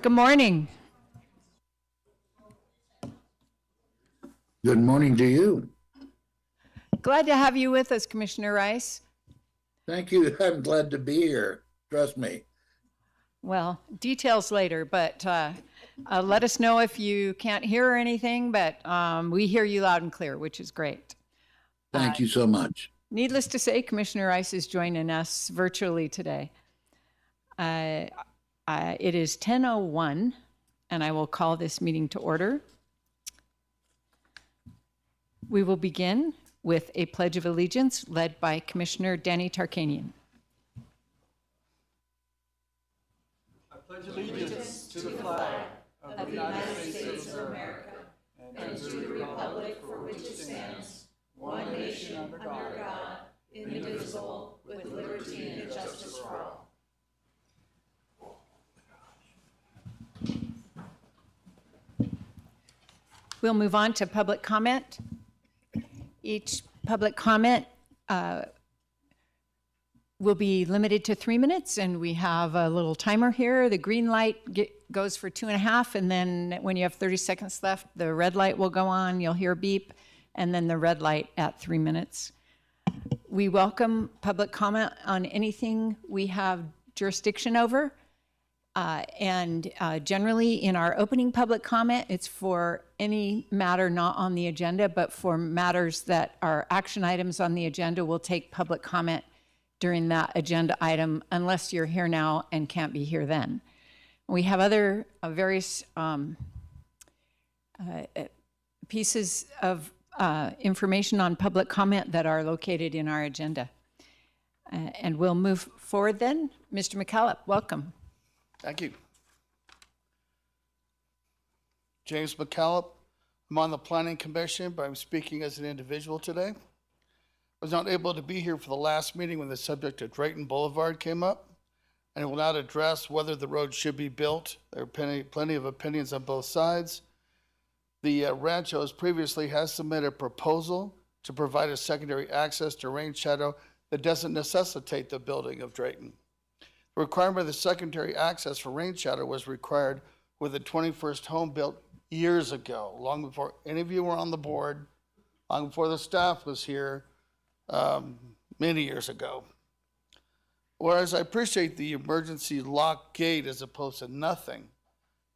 Good morning. Good morning to you. Glad to have you with us, Commissioner Rice. Thank you. I'm glad to be here. Trust me. Well, details later, but let us know if you can't hear anything, but we hear you loud and clear, which is great. Thank you so much. Needless to say, Commissioner Rice is joining us virtually today. It is 10:01, and I will call this meeting to order. We will begin with a Pledge of Allegiance led by Commissioner Danny Tarkanian. I pledge allegiance to the flag of the United States of America and to the republic for which it stands, one nation under God, indivisible, with liberty and justice for all. We'll move on to public comment. Each public comment will be limited to 3 minutes, and we have a little timer here. The green light goes for 2.5, and then when you have 30 seconds left, the red light will go on. You'll hear a beep, and then the red light at 3 minutes. We welcome public comment on anything we have jurisdiction over. Generally in our opening public comment, it's for any matter not on the agenda, but for matters that are action items on the agenda, we'll take public comment during that agenda item unless you're here now and can't be here then. We have other various pieces of information on public comment that are located in our agenda. And we'll move forward then. Mr. McCallop, welcome. Thank you. James McCallop. I'm on the Planning Commission, but I'm speaking as an individual today. I was not able to be here for the last meeting when the subject of Drayton Boulevard came up, and I will not address whether the road should be built. There are plenty of opinions on both sides. The Ranchos previously has submitted a proposal to provide a secondary access to rain shadow that doesn't necessitate the building of Drayton. The requirement of the secondary access for rain shadow was required with the 21st home built years ago, long before any of you were on the board, long before the staff was here, many years ago. Whereas I appreciate the emergency lock gate as opposed to nothing,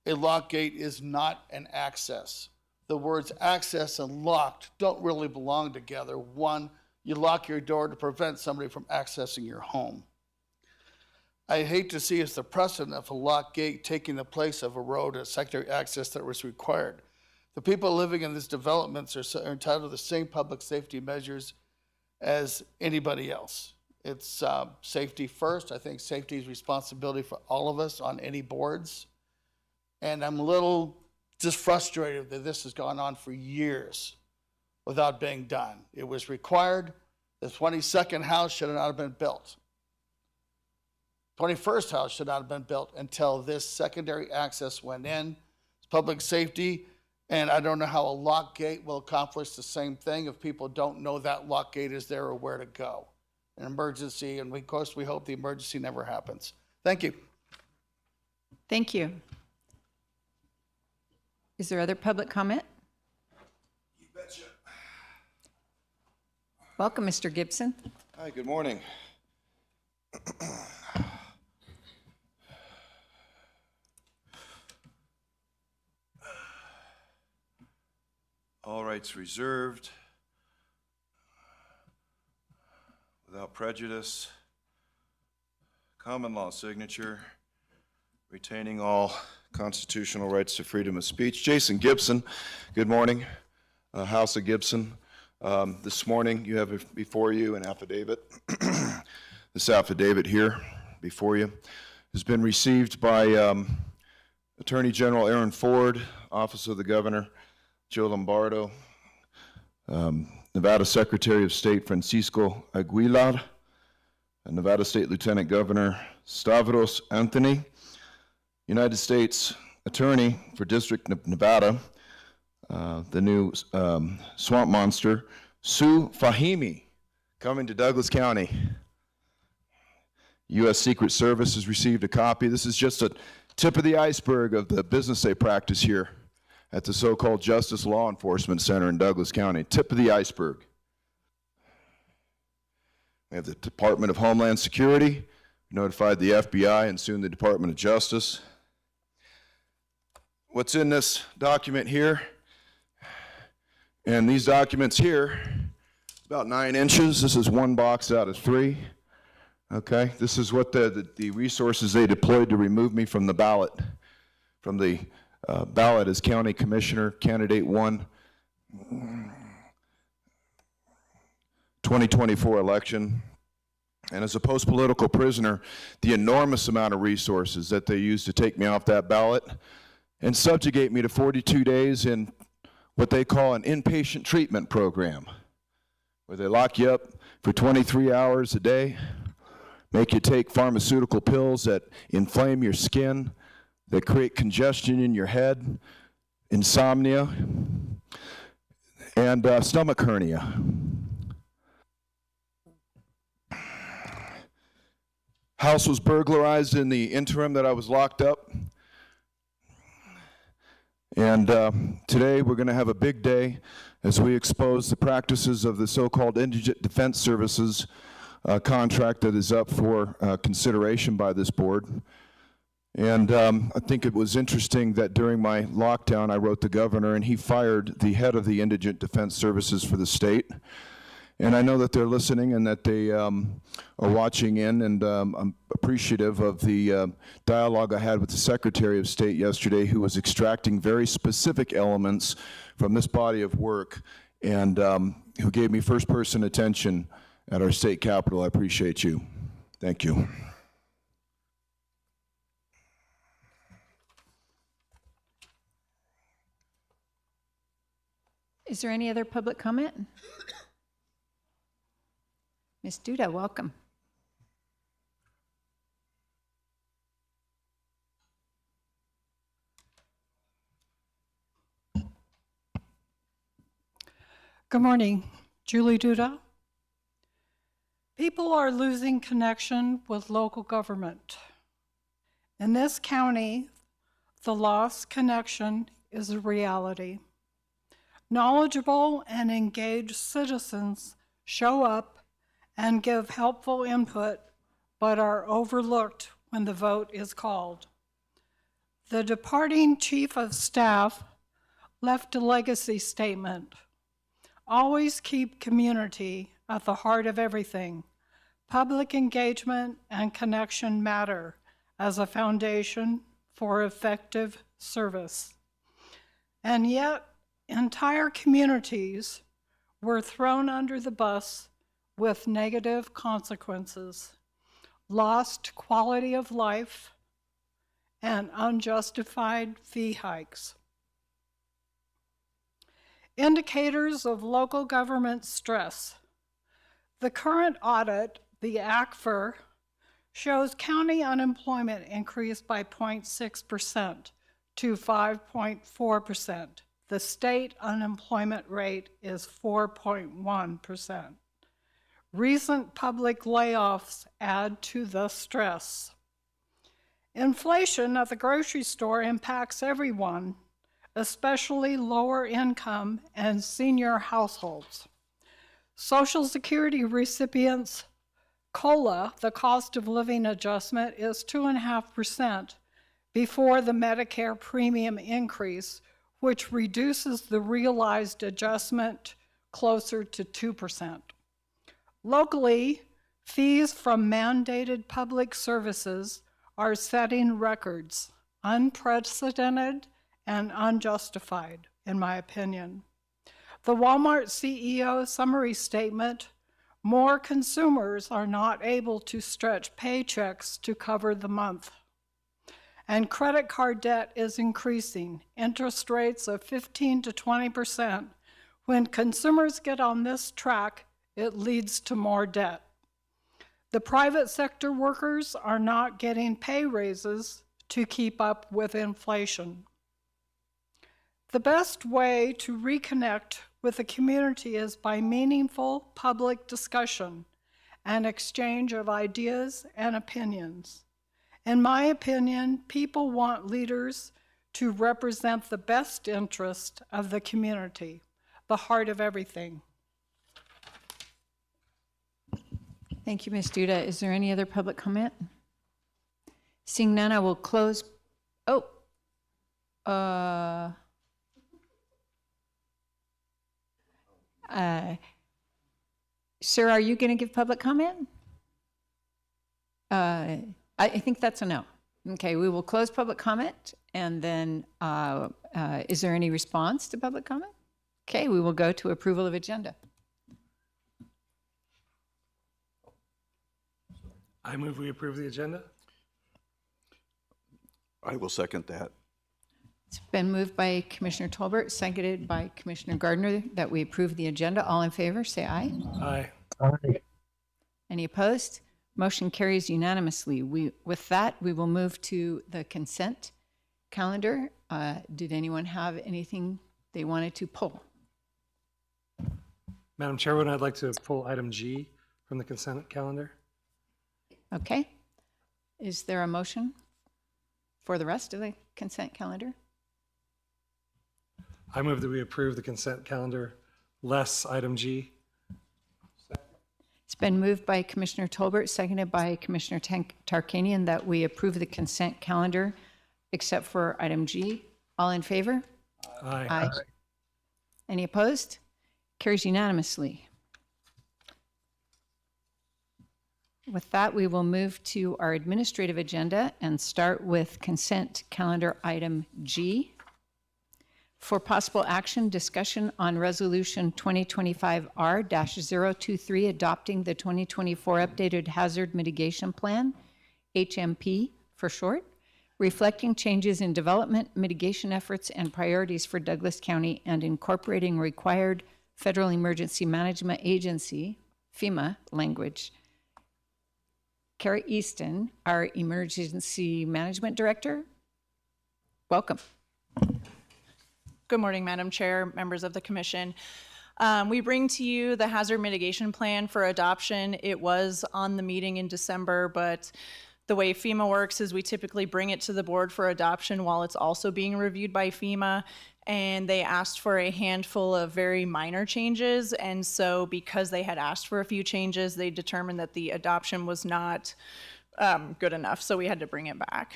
a lock gate is not an access. The words access and locked don't really belong together. One, you lock your door to prevent somebody from accessing your home. I hate to see as the precedent of a locked gate taking the place of a road and secondary access that was required. The people living in these developments are entitled to the same public safety measures as anybody else. It's safety first. I think safety is responsibility for all of us on any boards. And I'm a little just frustrated that this has gone on for years without being done. It was required. The 22nd house should not have been built. 21st house should not have been built until this secondary access went in. It's public safety, and I don't know how a lock gate will accomplish the same thing if people don't know that lock gate is there or where to go. An emergency, and of course we hope the emergency never happens. Thank you. Thank you. Is there other public comment? You betcha. Welcome, Mr. Gibson. Hi, good morning. All rights reserved, without prejudice, common law signature, retaining all constitutional rights to freedom of speech. Jason Gibson, good morning, House of Gibson. This morning you have before you an affidavit. This affidavit here before you has been received by Attorney General Aaron Ford, Office of the Governor, Joe Lombardo, Nevada Secretary of State Francisco Aguilar, and Nevada State Lieutenant Governor Stavros Anthony, United States Attorney for District of Nevada, the new swamp monster, Sue Fahimi, coming to Douglas County. U.S. Secret Service has received a copy. This is just a tip of the iceberg of the business they practice here at the so-called Justice Law Enforcement Center in Douglas County. Tip of the iceberg. We have the Department of Homeland Security, notified the FBI, and soon the Department of Justice. What's in this document here, and these documents here, about 9 inches. This is 1 box out of 3. Okay, this is what the resources they deployed to remove me from the ballot, from the ballot as County Commissioner, Candidate 1, 2024 election. And as a post-political prisoner, the enormous amount of resources that they used to take me off that ballot and subjugate me to 42 days in what they call an inpatient treatment program, where they lock you up for 23 hours a day, make you take pharmaceutical pills that inflame your skin, that create congestion in your head, insomnia, and stomach hernia. House was burglarized in the interim that I was locked up. And today we're going to have a big day as we expose the practices of the so-called Indigent Defense Services contract that is up for consideration by this board. And I think it was interesting that during my lockdown, I wrote the governor, and he fired the head of the Indigent Defense Services for the state. And I know that they're listening and that they are watching in, and I'm appreciative of the dialogue I had with the Secretary of State yesterday, who was extracting very specific elements from this body of work, and who gave me first-person attention at our state capitol. I appreciate you. Thank you. Is there any other public comment? Ms. Duda, welcome. Good morning, Julie Duda. People are losing connection with local government. In this county, the lost connection is a reality. Knowledgeable and engaged citizens show up and give helpful input, but are overlooked when the vote is called. The departing chief of staff left a legacy statement. Always keep community at the heart of everything. Public engagement and connection matter as a foundation for effective service. And yet, entire communities were thrown under the bus with negative consequences, lost quality of life, and unjustified fee hikes. Indicators of local government stress. The current audit, the ACFR, shows county unemployment increased by 0.6% to 5.4%. The state unemployment rate is 4.1%. Recent public layoffs add to the stress. Inflation at the grocery store impacts everyone, especially lower income and senior households. Social Security recipients' COLA, the cost of living adjustment, is 2.5% before the Medicare premium increase, which reduces the realized adjustment closer to 2%. Locally, fees from mandated public services are setting records, unprecedented and unjustified, in my opinion. The Walmart CEO summary statement, more consumers are not able to stretch paychecks to cover the month. And credit card debt is increasing, interest rates of 15 to 20%. When consumers get on this track, it leads to more debt. The private sector workers are not getting pay raises to keep up with inflation. The best way to reconnect with the community is by meaningful public discussion and exchange of ideas and opinions. In my opinion, people want leaders to represent the best interest of the community, the heart of everything. Thank you, Ms. Duda. Is there any other public comment? Seeing none, I will close. Oh. Sir, are you going to give public comment? I think that's a no. Okay, we will close public comment, and then is there any response to public comment? Okay, we will go to approval of agenda. I move we approve the agenda. I will second that. It's been moved by Commissioner Tolbert, seconded by Commissioner Gardner, that we approve the agenda. All in favor, say aye. Aye. Any opposed? Motion carries unanimously. With that, we will move to the consent calendar. Did anyone have anything they wanted to pull? Madam Chairwoman, I'd like to pull item G from the consent calendar. Okay. Is there a motion for the rest of the consent calendar? I move that we approve the consent calendar less item G. It's been moved by Commissioner Tolbert, seconded by Commissioner Tarkanian, that we approve the consent calendar except for item G. All in favor? Aye. Any opposed? Carries unanimously. With that, we will move to our administrative agenda and start with consent calendar item G. For possible action, discussion on Resolution 2025R-023, adopting the 2024 Updated Hazard Mitigation Plan, HMP for short, reflecting changes in development, mitigation efforts, and priorities for Douglas County and incorporating required Federal Emergency Management Agency, FEMA, language. Kara Easton, our Emergency Management Director, welcome. Good morning, Madam Chair, members of the Commission. We bring to you the Hazard Mitigation Plan for adoption. It was on the meeting in December, but the way FEMA works is we typically bring it to the board for adoption while it's also being reviewed by FEMA. And they asked for a handful of very minor changes. And so because they had asked for a few changes, they determined that the adoption was not good enough. So we had to bring it back.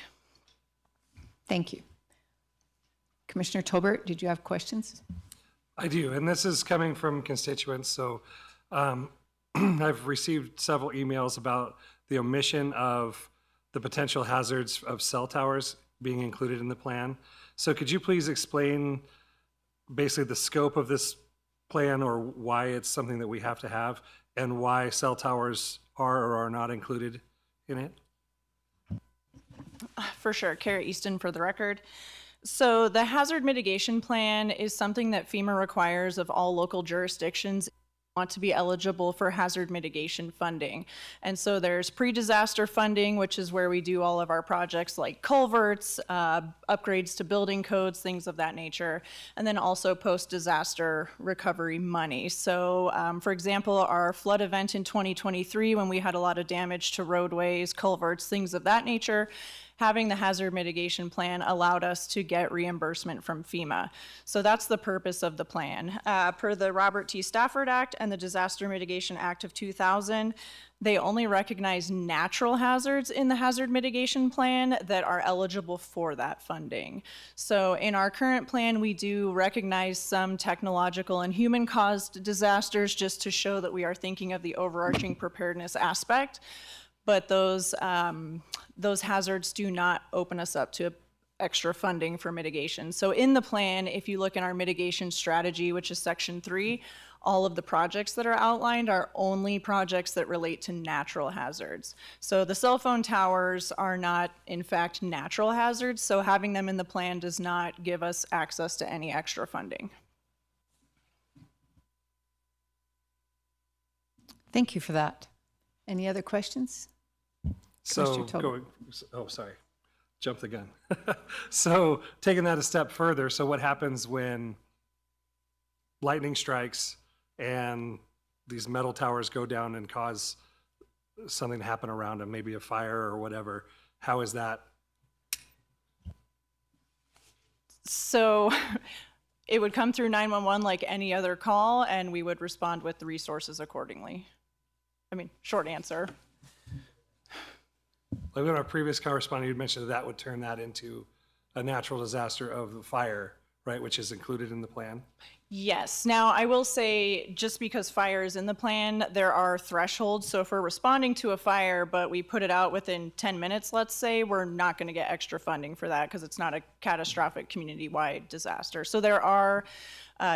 Thank you. Commissioner Tolbert, did you have questions? I do, and this is coming from constituents. So I've received several emails about the omission of the potential hazards of cell towers being included in the plan. So could you please explain basically the scope of this plan, or why it's something that we have to have, and why cell towers are or are not included in it? For sure. Kara Easton for the record. So the hazard mitigation plan is something that FEMA requires of all local jurisdictions want to be eligible for hazard mitigation funding. And so there's pre-disaster funding, which is where we do all of our projects like culverts, upgrades to building codes, things of that nature, and then also post-disaster recovery money. So for example, our flood event in 2023, when we had a lot of damage to roadways, culverts, things of that nature, having the hazard mitigation plan allowed us to get reimbursement from FEMA. So that's the purpose of the plan. Per the Robert T. Stafford Act and the Disaster Mitigation Act of 2000, they only recognize natural hazards in the hazard mitigation plan that are eligible for that funding. So in our current plan, we do recognize some technological and human-caused disasters just to show that we are thinking of the overarching preparedness aspect. But those hazards do not open us up to extra funding for mitigation. So in the plan, if you look in our mitigation strategy, which is section 3, all of the projects that are outlined are only projects that relate to natural hazards. So the cell phone towers are not, in fact, natural hazards, so having them in the plan does not give us access to any extra funding. Thank you for that. Any other questions? So Commissioner sorry, jumped the gun. So taking that a step further, so what happens when lightning strikes and these metal towers go down and cause something to happen around them, maybe a fire or whatever? how is that? So it would come through 911 like any other call, and we would respond with the resources accordingly. I mean, short answer. Like in our previous correspondent, you mentioned that would turn that into a natural disaster of the fire, right, which is included in the plan. Yes. Now, I will say, just because fire is in the plan, there are thresholds. So if we're responding to a fire, but we put it out within 10 minutes, let's say, we're not going to get extra funding for that because it's not a catastrophic community-wide disaster. So there are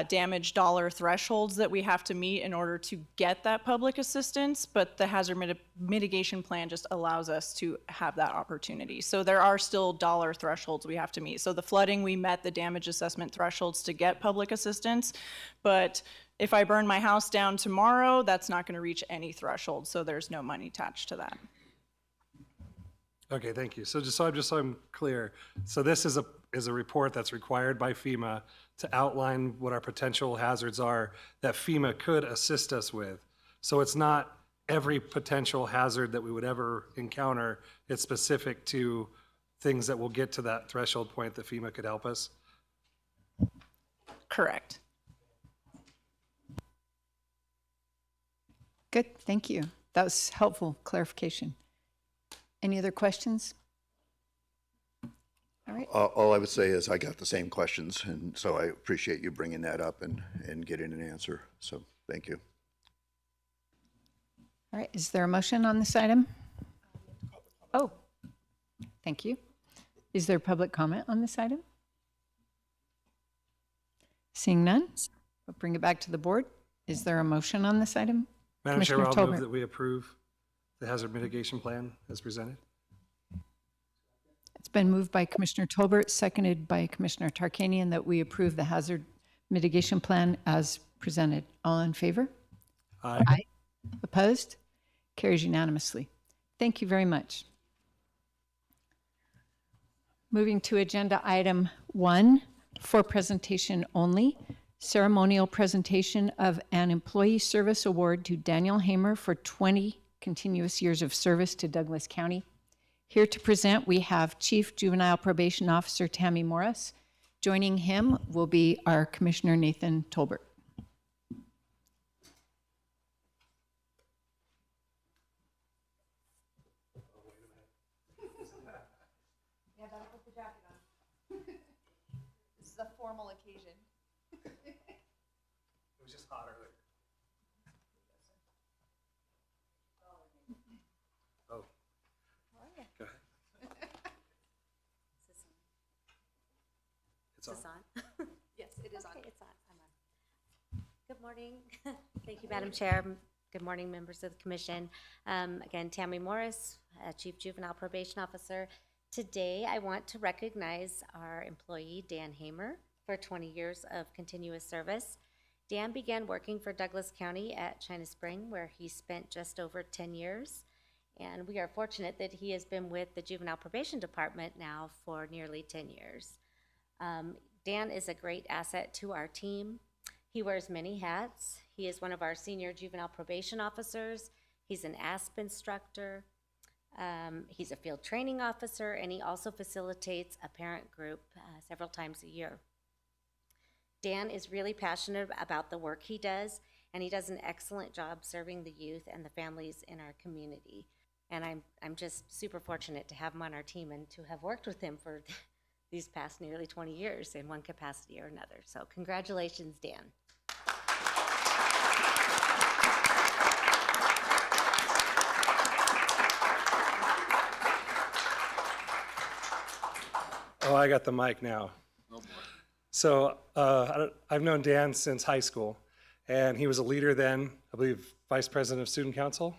damage dollar thresholds that we have to meet in order to get that public assistance, but the hazard mitigation plan just allows us to have that opportunity. So there are still dollar thresholds we have to meet. So the flooding, we met the damage assessment thresholds to get public assistance, but if I burn my house down tomorrow, that's not going to reach any threshold, so there's no money attached to that. Okay, thank you. So just so I'm clear, so this is a report that's required by FEMA to outline what our potential hazards are that FEMA could assist us with. So it's not every potential hazard that we would ever encounter. It's specific to things that will get to that threshold point that FEMA could help us. Correct. Good, thank you. That was helpful clarification. Any other questions? All right. All I would say is I got the same questions, and so I appreciate you bringing that up and getting an answer. So thank you. All right, is there a motion on this item? Oh, thank you. Is there public comment on this item? Seeing none, we'll bring it back to the board. Is there a motion on this item? Madam Chair, Commissioner I'll move Tolbert. that we approve the hazard mitigation plan as presented. It's been moved by Commissioner Tolbert, seconded by Commissioner Tarkanian, that we approve the hazard mitigation plan as presented. All in favor? Aye. Opposed? Carries unanimously. Thank you very much. Moving to agenda item 1, for presentation only, ceremonial presentation of an employee service award to Daniel Hamer for 20 continuous years of service to Douglas County. Here to present, we have Chief Juvenile Probation Officer Tammy Morris. Joining him will be our Commissioner Nathan Tolbert. This is a formal occasion. It was just hot earlier. Oh. Go ahead. It's on. Is this on? Yes, it is on. Okay, it's on. I'm on. Good morning. Thank you, Madam Chair. Good morning, members of the commission. Again, Tammy Morris, Chief Juvenile Probation Officer. Today, I want to recognize our employee, Dan Hamer, for 20 years of continuous service. Dan began working for Douglas County at China Spring, where he spent just over 10 years. And we are fortunate that he has been with the Juvenile Probation Department now for nearly 10 years. Dan is a great asset to our team. He wears many hats. He is one of our senior juvenile probation officers. He's an ASP instructor. He's a field training officer, and he also facilitates a parent group several times a year. Dan is really passionate about the work he does, and he does an excellent job serving the youth and the families in our community. And I'm just super fortunate to have him on our team and to have worked with him for these past nearly 20 years in one capacity or another. So congratulations, Dan. Oh, I got the mic now. So I've known Dan since high school, and he was a leader then, I believe Vice President of Student Council,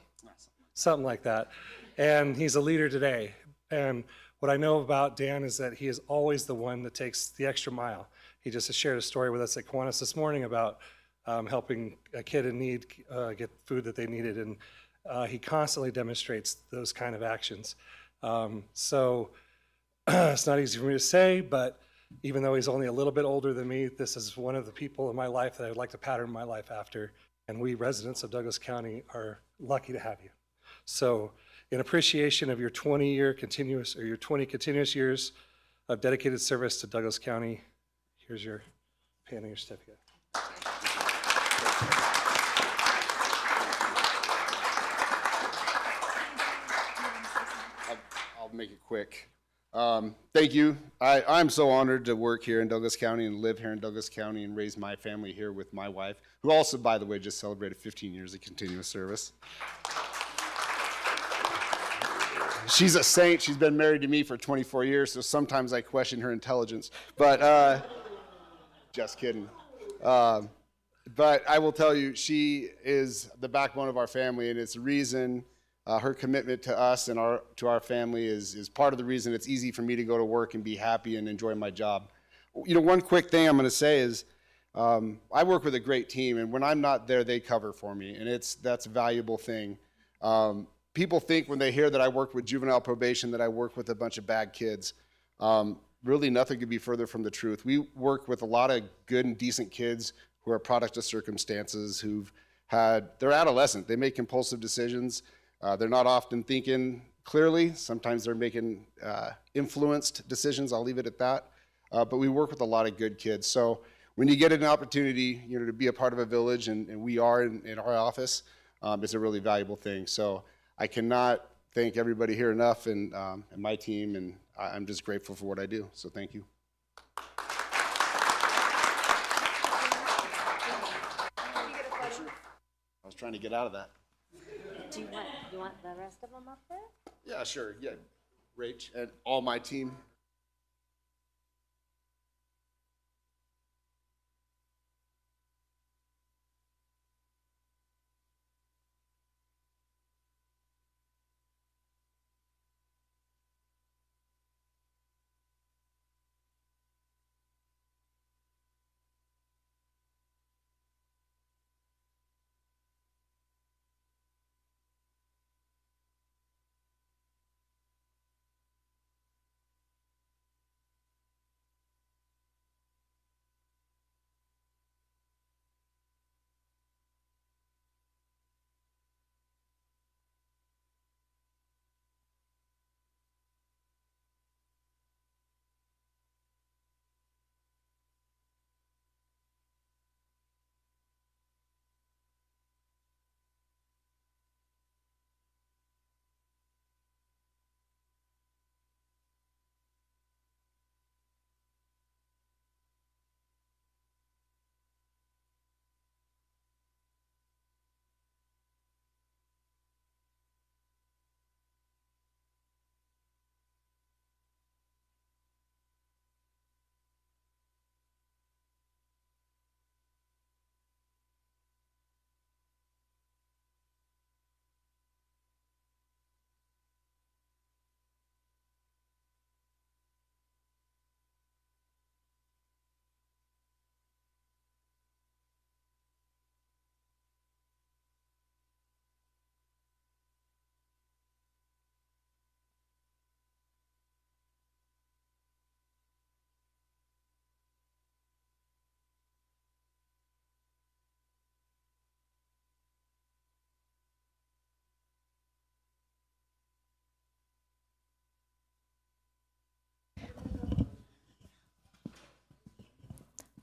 something like that. And he's a leader today. And what I know about Dan is that he is always the one that takes the extra mile. He just shared a story with us at Kiwanis this morning about helping a kid in need get food that they needed, and he constantly demonstrates those kind of actions. So it's not easy for me to say, but even though he's only a little bit older than me, this is one of the people in my life that I would like to pattern my life after. And we residents of Douglas County are lucky to have you. So in appreciation of your 20 continuous years of dedicated service to Douglas County. Here's your pen and your certificate. I'll make it quick. Thank you. I'm so honored to work here in Douglas County and live here in Douglas County and raise my family here with my wife, who also, by the way, just celebrated 15 years of continuous service. She's a saint. She's been married to me for 24 years, so sometimes I question her intelligence. But just kidding. But I will tell you, she is the backbone of our family, and it's the reason her commitment to us and to our family is part of the reason it's easy for me to go to work and be happy and enjoy my job. You know, one quick thing I'm going to say is I work with a great team, and when I'm not there, they cover for me, and that's a valuable thing. People think when they hear that I work with juvenile probation that I work with a bunch of bad kids. Really, nothing could be further from the truth. We work with a lot of good and decent kids who are a product of circumstances, they're adolescent. They make compulsive decisions. They're not often thinking clearly. Sometimes they're making influenced decisions. I'll leave it at that. But we work with a lot of good kids. So when you get an opportunity, to be a part of a village, and we are in our office, it's a really valuable thing. So I cannot thank everybody here enough, and my team, and I'm just grateful for what I do. So thank you. I was trying to get out of that. Do you want the rest of them up there? Yeah, sure. Yeah, Rach and all my team.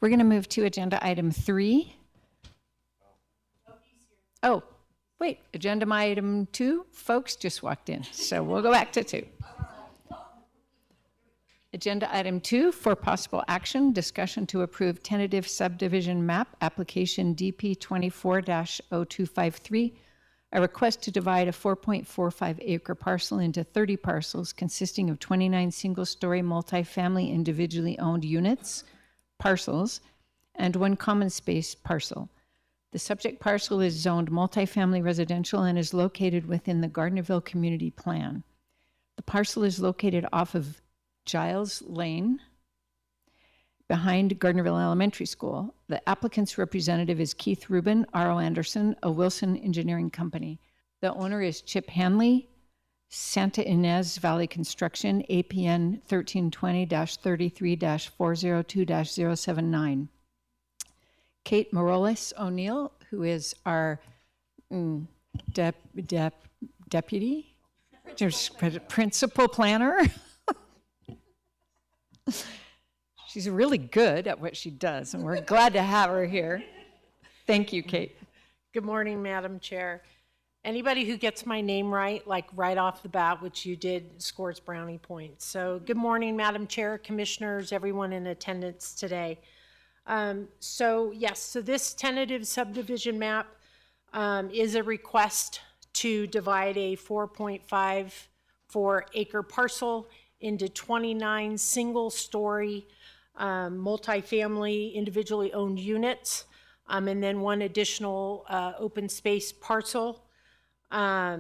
We're going to move to agenda item 3. Oh, wait, agenda item 2, folks just walked in, so we'll go back to 2. Agenda item 2, for possible action, discussion to approve tentative subdivision map application DP 24-0253, a request to divide a 4.45 acre parcel into 30 parcels consisting of 29 single-story multifamily individually owned units, parcels, and 1 common space parcel. The subject parcel is zoned multifamily residential and is located within the Gardnerville Community Plan. The parcel is located off of Giles Lane, behind Gardnerville Elementary School. The applicant's representative is Keith Rubin, R.O. Anderson, a Wilson Engineering Company. The owner is Chip Hanley, Santa Ynez Valley Construction, APN 1320-33-402-079. Kate Morales O'Neill, who is our deputy, There's principal planner. She's really good at what she does, and we're glad to have her here. Thank you, Kate. Good morning, Madam Chair. Anybody who gets my name right, like right off the bat, which you did, scores brownie points. So good morning, Madam Chair, Commissioners, everyone in attendance today. So this tentative subdivision map is a request to divide a 4.54 acre parcel into 29 single-story multifamily individually owned units, and then one additional open space parcel. Our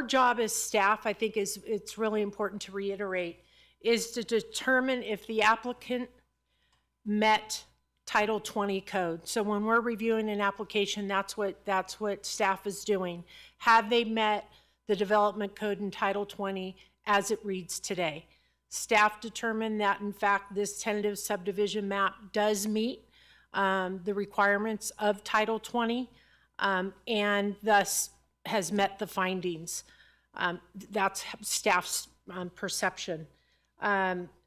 job as staff, I think it's really important to reiterate, is to determine if the applicant met Title 20 code. So when we're reviewing an application, that's what staff is doing. Have they met the development code in Title 20 as it reads today? Staff determined that, in fact, this tentative subdivision map does meet the requirements of Title 20 and thus has met the findings. That's staff's perception.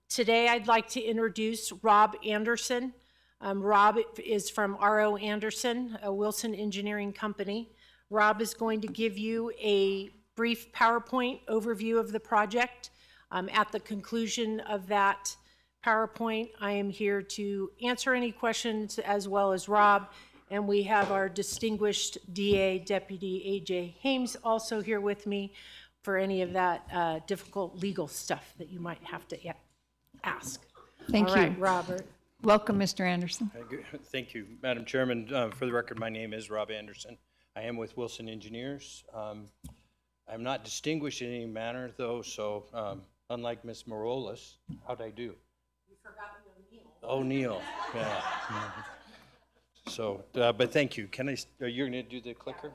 Today, I'd like to introduce Rob Anderson. Rob is from R.O. Anderson, a Wilson Engineering Company. Rob is going to give you a brief PowerPoint overview of the project. At the conclusion of that PowerPoint, I am here to answer any questions as well as Rob. And we have our distinguished DA, Deputy A.J. Hames, also here with me for any of that difficult legal stuff that you might have to ask. Thank you. All right, Robert. Welcome, Mr. Anderson. Thank you, Madam Chairman. For the record, my name is Rob Anderson. I am with Wilson Engineers. I'm not distinguished in any manner, though, so unlike Ms. Morales, how'd I do? You forgot O'Neill. O'Neill, yeah. So, but thank you. Are you going to do the clicker?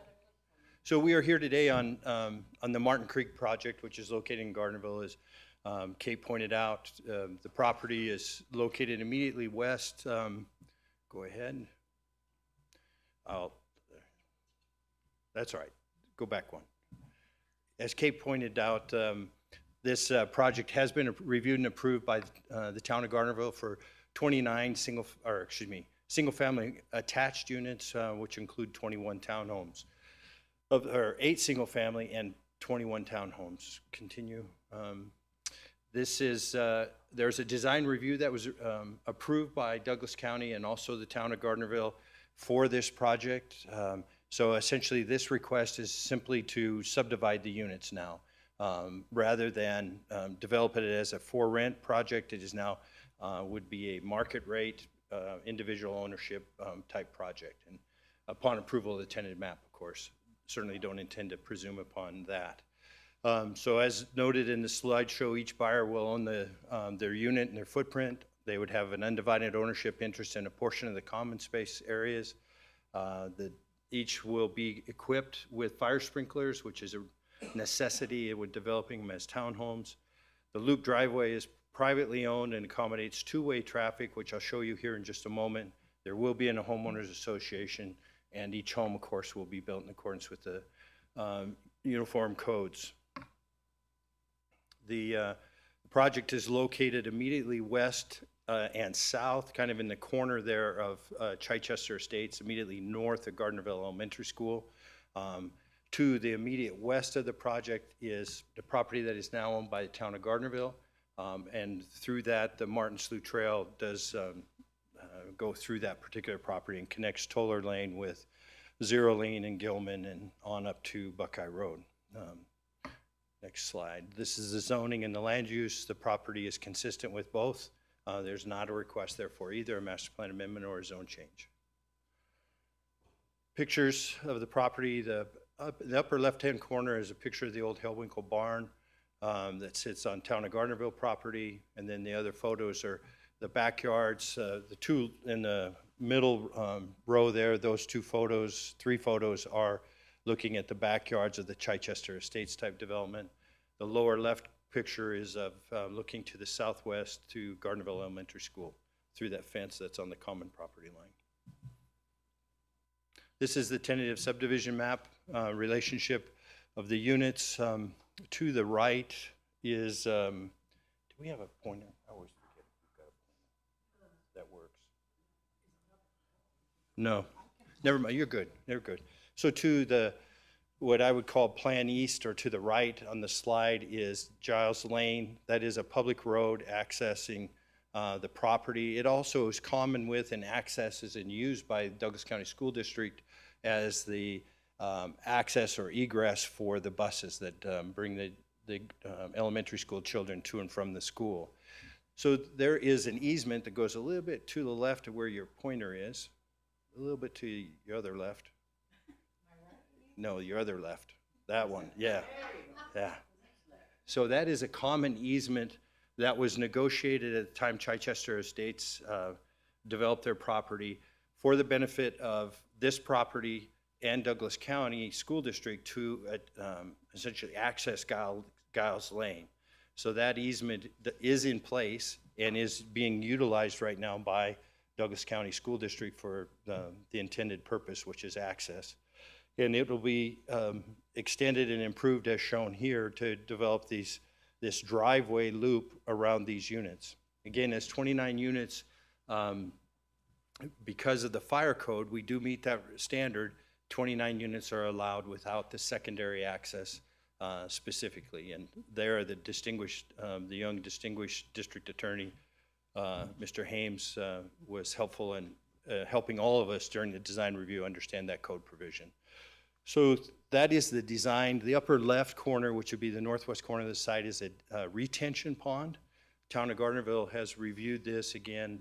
So we are here today on the Martin Creek project, which is located in Gardnerville. As Kate pointed out, the property is located immediately west. Go ahead. That's all right. Go back one. As Kate pointed out, this project has been reviewed and approved by the town of Gardnerville for 29 single-family attached units, which include 21 townhomes, or 8 single-family and 21 townhomes. Continue. There's a design review that was approved by Douglas County and also the town of Gardnerville for this project. So essentially, this request is simply to subdivide the units now. Rather than develop it as a for-rent project, it is now would be a market rate, individual ownership type project. And upon approval of the tentative map, of course, certainly don't intend to presume upon that. So as noted in the slideshow, each buyer will own their unit and their footprint. They would have an undivided ownership interest in a portion of the common space areas. Each will be equipped with fire sprinklers, which is a necessity with developing them as townhomes. The loop driveway is privately owned and accommodates two-way traffic, which I'll show you here in just a moment. There will be in a homeowners association, and each home, of course, will be built in accordance with the uniform codes. The project is located immediately west and south, kind of in the corner there of Chichester Estates, immediately north of Gardnerville Elementary School. To the immediate west of the project is the property that is now owned by the town of Gardnerville. And through that, the Martin Slough Trail does go through that particular property and connects Toller Lane with Zero Lane and Gilman and on up to Buckeye Road. Next slide. This is the zoning and the land use. The property is consistent with both. There's not a request there for either a master plan amendment or a zone change. Pictures of the property. The upper left-hand corner is a picture of the old Hellwinkle barn that sits on town of Gardnerville property, and then the other photos are the backyards. The two in the middle row there, those three photos are looking at the backyards of the Chichester Estates type development. The lower left picture is of looking to the southwest to Gardnerville Elementary School through that fence that's on the common property line. This is the tentative subdivision map relationship of the units. To the right is, do we have a pointer? I always forget if we've got a pointer. That works. No, never mind, you're good, you're good. So to the, what I would call Plan East, or to the right on the slide, is Giles Lane. That is a public road accessing the property. It also is common with and accesses and used by Douglas County School District as the access or egress for the buses that bring the elementary school children to and from the school. So there is an easement that goes a little bit to the left of where your pointer is, a little bit to your other left. No, your other left. That one, yeah, yeah. So that is a common easement that was negotiated at the time Chichester Estates developed their property for the benefit of this property and Douglas County School District to essentially access Giles Lane. So that easement is in place and is being utilized right now by Douglas County School District for the intended purpose, which is access. And it will be extended and improved as shown here to develop this driveway loop around these units. Again, as 29 units, because of the fire code, we do meet that standard. 29 units are allowed without the secondary access specifically. And there, the distinguished, the young distinguished district attorney, Mr. Hames, was helpful in helping all of us during the design review understand that code provision. So that is the design. The upper left corner, which would be the northwest corner of the site, is a retention pond. Town of Gardnerville has reviewed this again,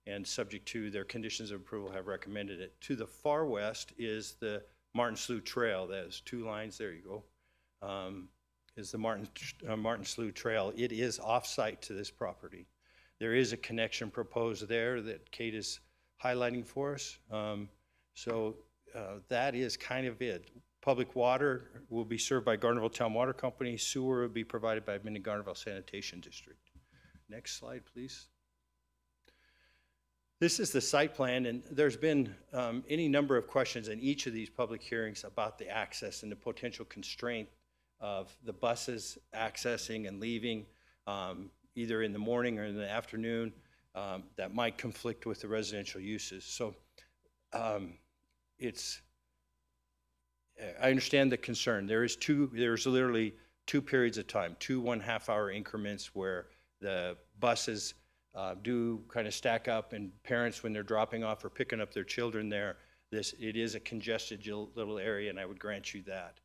and subject to their conditions of approval have recommended it. To the far west is the Martin Slough Trail. There's two lines, there you go, is the Martin Slough Trail. It is off-site to this property. There is a connection proposed there that Kate is highlighting for us. That is kind of it. Public water will be served by Gardnerville Town Water Company. Sewer will be provided by Minden-Gardnerville Sanitation District. Next slide, please. This is the site plan, and there's been any number of questions in each of these public hearings about the access and the potential constraint of the buses accessing and leaving either in the morning or in the afternoon that might conflict with the residential uses. So I understand the concern. There's literally two periods of time, 2 1/2-hour increments where the buses do kind of stack up, and parents, when they're dropping off or picking up their children there, it is a congested little area, and I would grant you that.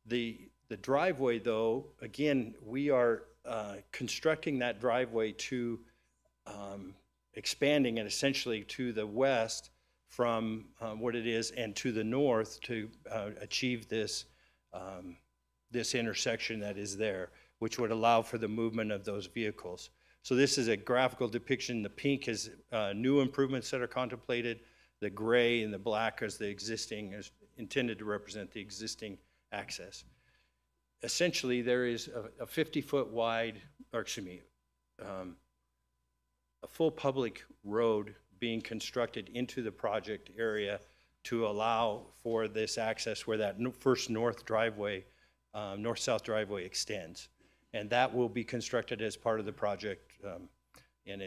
The driveway, though, again, we are constructing that driveway to expanding it essentially to the west from what it is, and to the north to achieve this intersection that is there, which would allow for the movement of those vehicles. So this is a graphical depiction. The pink is new improvements that are contemplated. The gray and the black is the existing, is intended to represent the existing access. Essentially, there is a 50-foot wide, or excuse me, a full public road being constructed into the project area to allow for this access where that first north-south driveway extends. And that will be constructed as part of the project. And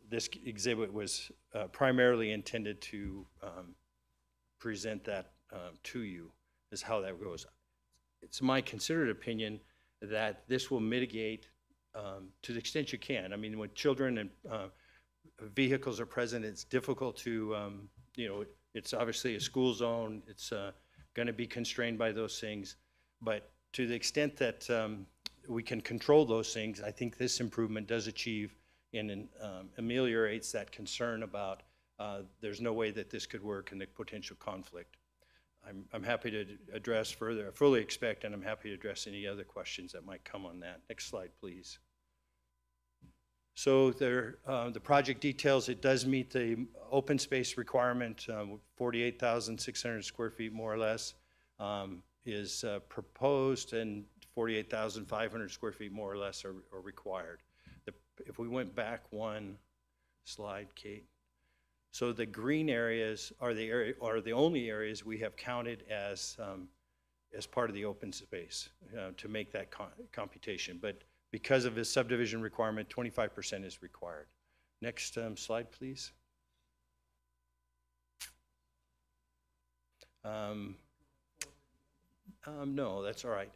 this exhibit was primarily intended to present that to you, is how that goes. It's my considered opinion that this will mitigate to the extent you can. I mean, when children and vehicles are present, it's difficult to, it's obviously a school zone. It's going to be constrained by those things. But to the extent that we can control those things, I think this improvement does achieve and ameliorates that concern about there's no way that this could work and the potential conflict. I'm happy to address further. I fully expect, and I'm happy to address any other questions that might come on that. Next slide, please. So the project details, it does meet the open space requirement, 48,600 square feet more or less is proposed, and 48,500 square feet more or less are required. If we went back one slide, Kate. So the green areas are the only areas we have counted as as part of the open space to make that computation. But because of his subdivision requirement, 25% is required. Next slide, please. No, that's all right.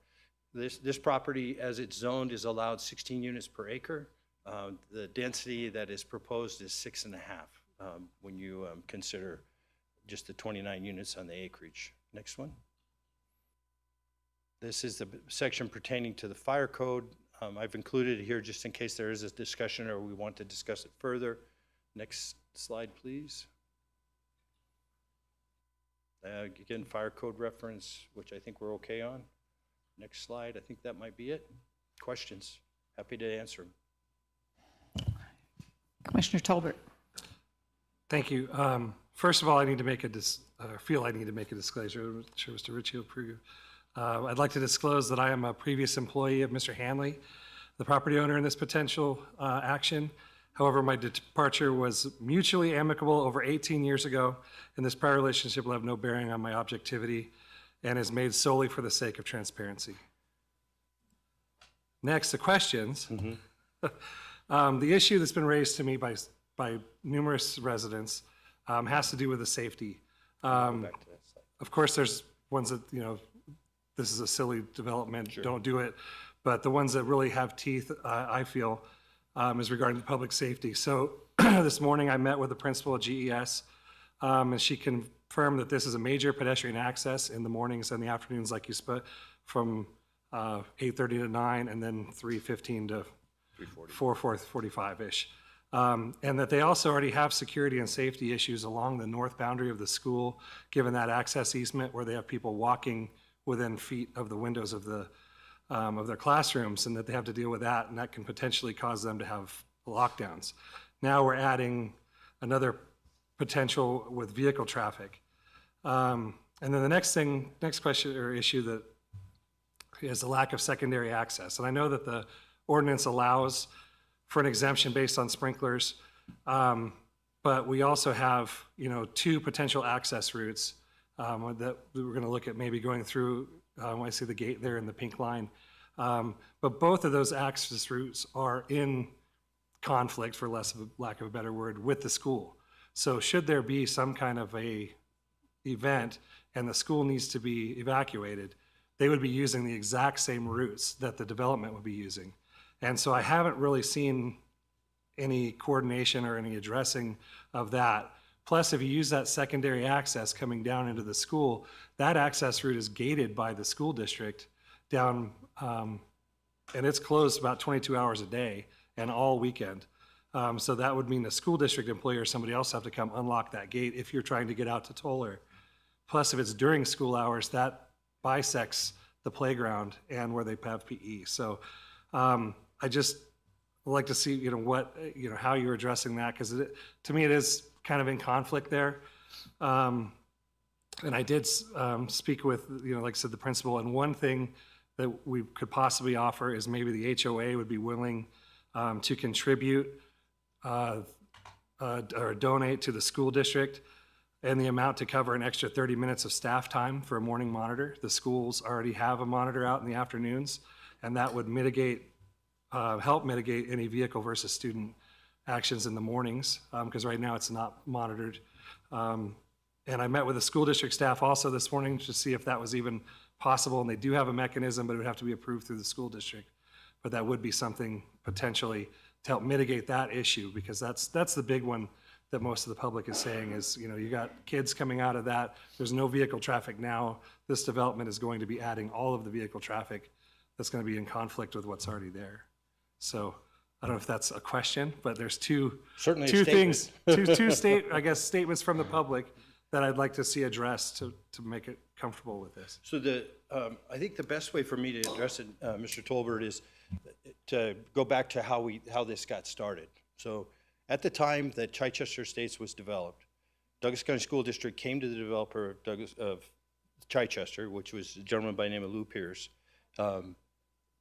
This property, as it's zoned, is allowed 16 units per acre. The density that is proposed is 6.5 when you consider just the 29 units on the acreage. Next one. This is the section pertaining to the fire code. I've included it here just in case there is a discussion or we want to discuss it further. Next slide, please. Again, fire code reference, which I think we're okay on. Next slide, I think that might be it. Questions? Happy to answer them. Commissioner Tolbert. Thank you. First of all, I need to make a feel I need to make a disclosure. I'm sure Mr. Ritchie will approve. I'd like to disclose that I am a previous employee of Mr. Hanley, the property owner in this potential action. However, my departure was mutually amicable over 18 years ago, and this prior relationship will have no bearing on my objectivity and is made solely for the sake of transparency. Next, the questions. The issue that's been raised to me by numerous residents has to do with the safety. Of course, there's ones that, this is a silly development, don't do it. But the ones that really have teeth, I feel, is regarding public safety. So this morning I met with the principal at GES, and she confirmed that this is a major pedestrian access in the mornings and the afternoons, like you spoke, from 8:30 to 9, and then 3:15 to 4:45-ish. And that they also already have security and safety issues along the north boundary of the school, given that access easement where they have people walking within feet of the windows of their classrooms, and that they have to deal with that, and that can potentially cause them to have lockdowns. Now we're adding another potential with vehicle traffic. And then the next question or issue that is the lack of secondary access. And I know that the ordinance allows for an exemption based on sprinklers, but we also have, 2 potential access routes that we're gonna look at maybe going through. I see the gate there in the pink line. But both of those access routes are in conflict, for lack of a better word, with the school. So should there be some kind of a event and the school needs to be evacuated, they would be using the exact same routes that the development would be using. And so I haven't really seen any coordination or any addressing of that. Plus, if you use that secondary access coming down into the school, that access route is gated by the school district down, and it's closed about 22 hours a day and all weekend. So that would mean a school district employee or somebody else have to come unlock that gate if you're trying to get out to Toller. Plus, if it's during school hours, that bisects the playground and where they have PE. So I just like to see, how you're addressing that, because to me it is kind of in conflict there. And I did speak with, like I said, the principal, and one thing that we could possibly offer is maybe the HOA would be willing to contribute or donate to the school district and the amount to cover an extra 30 minutes of staff time for a morning monitor. The schools already have a monitor out in the afternoons, and that would help mitigate any vehicle versus student actions in the mornings, because right now it's not monitored. And I met with the school district staff also this morning to see if that was even possible, and they do have a mechanism, but it would have to be approved through the school district. But that would be something potentially to help mitigate that issue, because that's the big one that most of the public is saying is, you got kids coming out of that, there's no vehicle traffic now, this development is going to be adding all of the vehicle traffic that's going to be in conflict with what's already there. So I don't know if that's a question, but there's two things, statements from the public that I'd like to see addressed to make it comfortable with this. So I think the best way for me to address it, Mr. Tolbert, is to go back to how this got started. So at the time that Chichester Estates was developed, Douglas County School District came to the developer of Chichester, which was a gentleman by the name of Lou Pierce.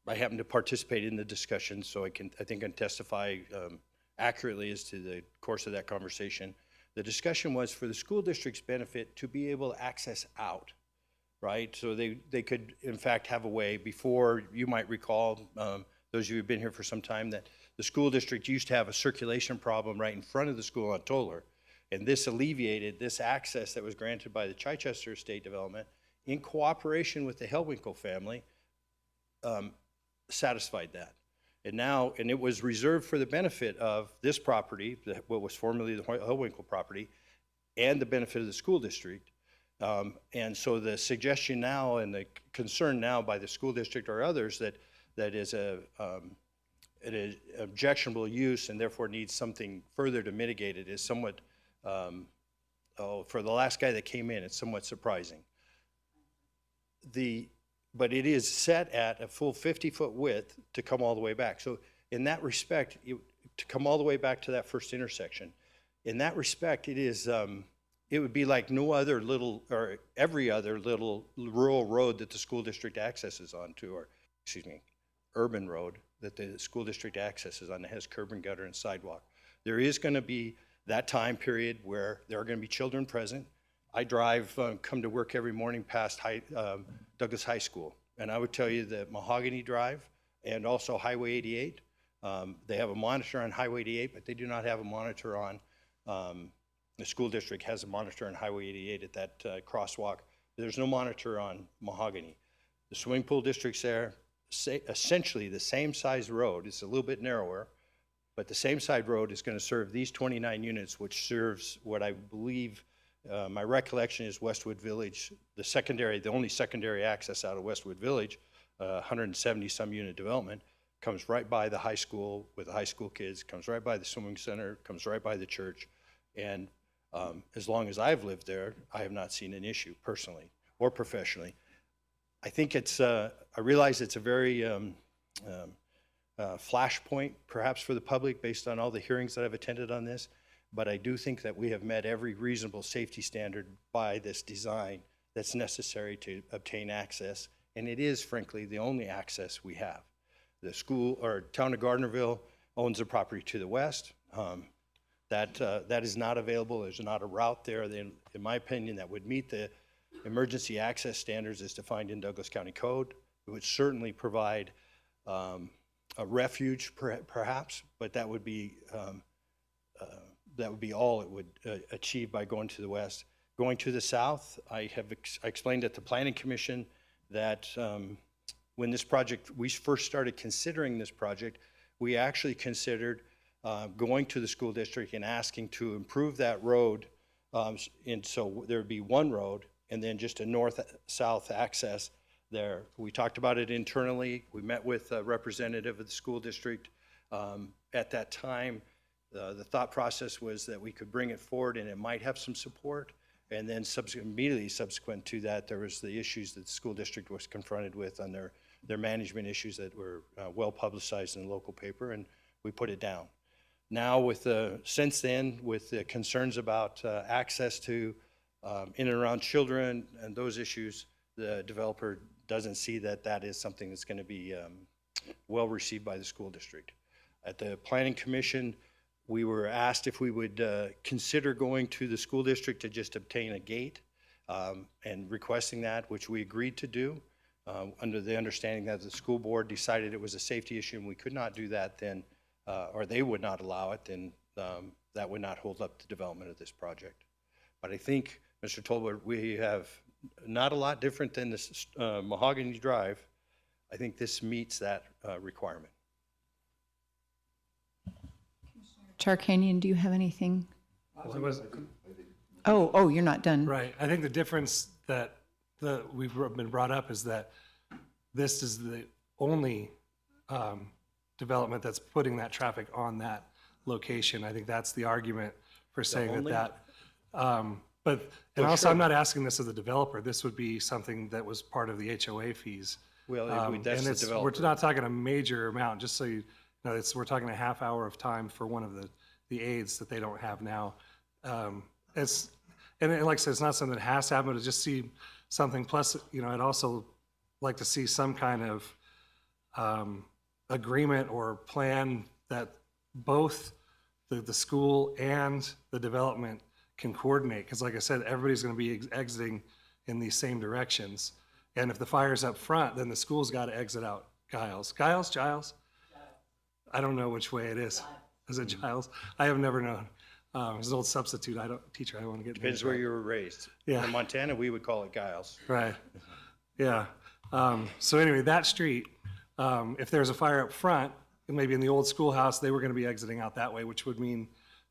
I happened to participate in the discussion, so I think I can testify accurately as to the course of that conversation. The discussion was for the school district's benefit to be able to access out right? So they could, in fact, have a way before, you might recall, those of you who've been here for some time, that the school district used to have a circulation problem right in front of the school on Toller. And this alleviated this access that was granted by the Chichester Estate Development in cooperation with the Hellwinkle family, satisfied that. And now, and it was reserved for the benefit of this property, what was formerly the Hellwinkle property, and the benefit of the school district. And so the suggestion now and the concern now by the school district or others that is it is objectionable use and therefore needs something further to mitigate it is somewhat, for the last guy that came in, it's somewhat surprising. But it is set at a full 50-foot width to come all the way back. So in that respect, to come all the way back to that first intersection, in that respect, it is, it would be like no other little, or every other little rural road that the school district accesses onto, or, excuse me, urban road that the school district accesses on that has curb and gutter and sidewalk. There is going to be that time period where there are going to be children present. I drive, come to work every morning past Douglas High School, and I would tell you that Mahogany Drive and also Highway 88, they have a monitor on Highway 88, but they do not have a monitor on, the school district has a monitor on Highway 88 at that crosswalk. There's no monitor on Mahogany. The swimming pool district's there, essentially the same size road. It's a little bit narrower, but the same side road is going to serve these 29 units, which serves what I believe, my recollection is Westwood Village, the only secondary access out of Westwood Village, 170 some unit development, comes right by the high school with the high school kids, comes right by the swimming center, comes right by the church. And as long as I've lived there, I have not seen an issue personally or professionally. I think it's, I realize it's a very flashpoint perhaps for the public based on all the hearings that I've attended on this, but I do think that we have met every reasonable safety standard by this design that's necessary to obtain access, and it is frankly the only access we have. The school, or town of Gardnerville, owns a property to the west. That is not available. There's not a route there, in my opinion, that would meet the emergency access standards as defined in Douglas County Code. It would certainly provide a refuge, perhaps, but that would be all it would achieve by going to the west. Going to the south, I explained at the Planning Commission that when this project, we first started considering this project, we actually considered going to the school district and asking to improve that road, and so there would be one road and then just a north-south access there. We talked about it internally. We met with a representative of the school district. At that time, the thought process was that we could bring it forward and it might have some support. And then immediately subsequent to that, there was the issues that the school district was confronted with on their management issues that were well publicized in the local paper, and we put it down. Now since then, with the concerns about access to in and around children and those issues, the developer doesn't see that that is something that's going to be well received by the school district. At the Planning Commission, we were asked if we would consider going to the school district to just obtain a gate and requesting that, which we agreed to do under the understanding that the school board decided it was a safety issue and we could not do that, then, or they would not allow it, then that would not hold up the development of this project. But I think, Mr. Tolbert, we have not a lot different than this Mahogany Drive. I think this meets that requirement. Tarkanian, do you have anything? Oh, you're not done. Right. I think the difference that we've been brought up is that this is the only development that's putting that traffic on that location. I think that's the argument for saying that. And also, I'm not asking this as a developer. This would be something that was part of the HOA fees. Well, that's the developer. We're not talking a major amount, just so you know, we're talking a half hour of time for one of the aids that they don't have now. And like I said, it's not something that has to happen, but to just see something. Plus, I'd also like to see some kind of agreement or plan that both the school and the development can coordinate. Because like I said, everybody's going to be exiting in these same directions. And if the fire's up front, then the school's got to exit out Giles. Giles? I don't know which way it is. Is it Giles? I have never known. As an old substitute, teacher, I don't want to get. Depends where you were raised. Yeah. In Montana, we would call it Giles. Right. Yeah. So anyway, that street, if there's a fire up front, and maybe in the old schoolhouse, they were going to be exiting out that way, which would mean,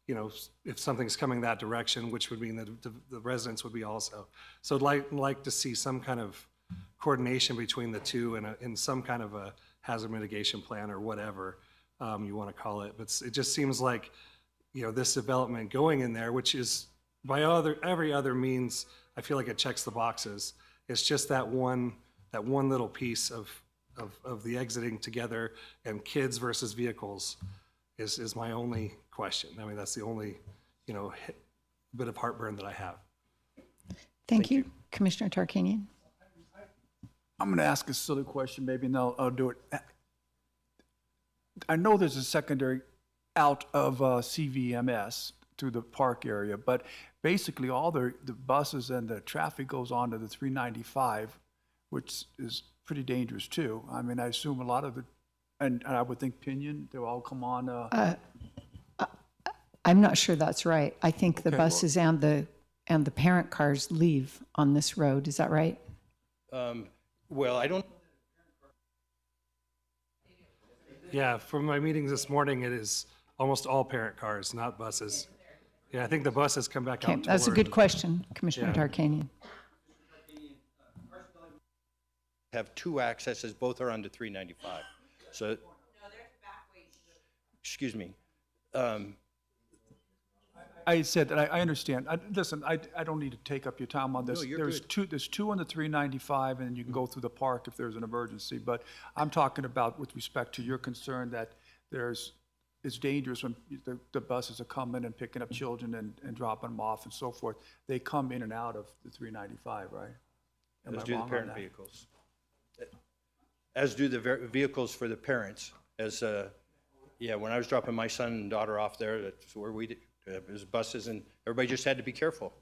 you know, if something's coming that direction, which would mean that the residents would be also. So I'd like to see some kind of coordination between the two and in some kind of a hazard mitigation plan or whatever you want to call it. But it just seems like, you know, this development going in there, which is by every other means, I feel like it checks the boxes. It's just that one little piece of the exiting together and kids versus vehicles is my only question. I mean, that's the only, you know, bit of heartburn that I have. Thank you. Commissioner Tarkanian. I'm going to ask a silly question, maybe, and I'll do it. I know there's a secondary out of CVMS through the park area, but basically all the buses and the traffic goes on to the 395, which is pretty dangerous too. I mean, I assume a lot of the, and I would think Pinion, they'll all come on. I'm not sure that's right. I think the buses and the parent cars leave on this road. Is that right? Well, I don't. Yeah, from my meetings this morning, it is almost all parent cars, not buses. Yeah, I think the buses come back Okay, out. that's a good question, Commissioner Yeah. Tarkanian. Have two accesses, both are onto 395. So. No, there's a back way. Excuse me. I said that I understand. Listen, I don't need to take up your time on this. No, you're There's two on the 395, and you can go through the park if there's an emergency. But I'm talking about with respect to your concern that it's dangerous when the buses are coming and picking up children and dropping them off and so forth. They come in and out of the 395, right? Am As I do the wrong on parent that? vehicles. As do the vehicles for the parents. Yeah, when I was dropping my son and daughter off there, that's where we did. There's buses, and everybody just had to be careful,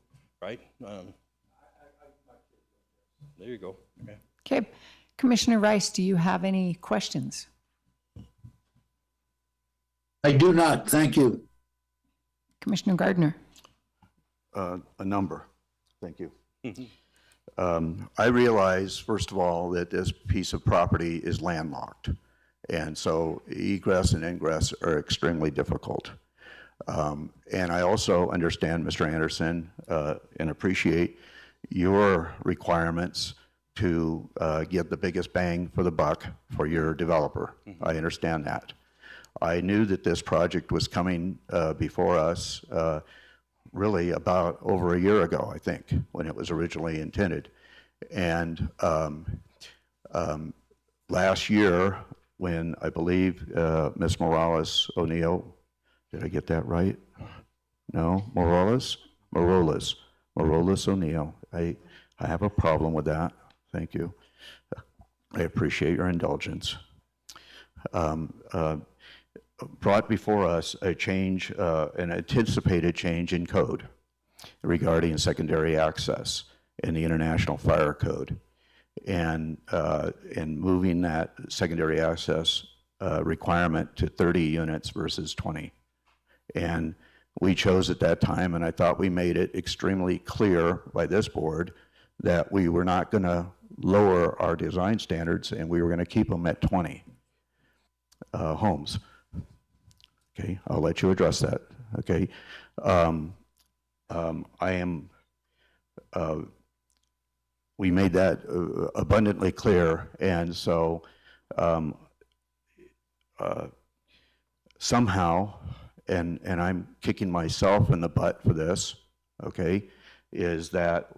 right? There you go. Okay. Okay, Commissioner Rice, do you have any questions? I do not, thank you. Commissioner Gardner? A number. Thank you. I realize, first of all, that this piece of property is landlocked. And so egress and ingress are extremely difficult. And I also understand, Mr. Anderson, and appreciate your requirements to get the biggest bang for the buck for your developer. I understand that. I knew that this project was coming before us really about over a year ago, I think, when it was originally intended. And last year, when I believe Ms. Morales O'Neill, did I get that right? No, Morales O'Neill. I have a problem with that. Thank you. I appreciate your indulgence. Brought before us a change, an anticipated change in code regarding secondary access in the International Fire Code, and moving that secondary access requirement to 30 units versus 20. And we chose at that time, and I thought we made it extremely clear by this board that we were not going to lower our design standards, and we were going to keep them at 20 homes. Okay, I'll let you address that. Okay, we made that abundantly clear, and so somehow, and I'm kicking myself in the butt for this, okay, is that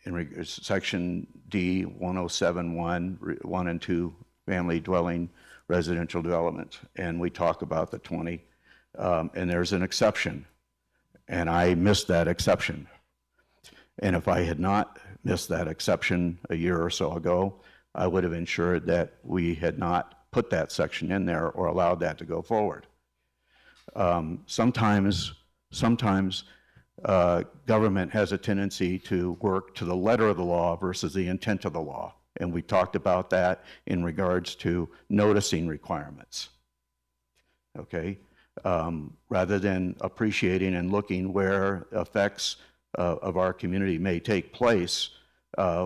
in section D 1071, 1 and 2 family dwelling residential development, and we talk about the 20, and there's an exception, and I missed that exception. And if I had not missed that exception a year or so ago, I would have ensured that we had not put that section in there or allowed that to go forward. Sometimes government has a tendency to work to the letter of the law versus the intent of the law. And we talked about that in regards to noticing requirements. Okay? Rather than appreciating and looking where effects of our community may take place,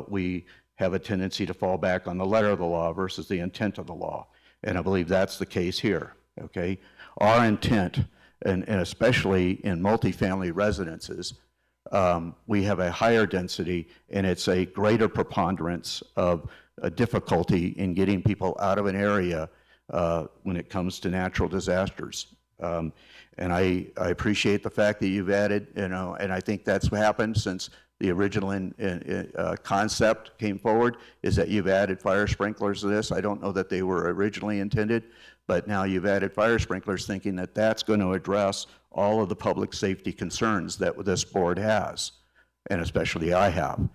we have a tendency to fall back on the letter of the law versus the intent of the law. And I believe that's the case here. Okay? Our intent, and especially in multifamily residences, we have a higher density, and it's a greater preponderance of a difficulty in getting people out of an area when it comes to natural disasters. And I appreciate the fact that you've added, and I think that's what happened since the original concept came forward, is that you've added fire sprinklers to this. I don't know that they were originally intended, but now you've added fire sprinklers thinking that that's going to address all of the public safety concerns that this board has, and especially I have.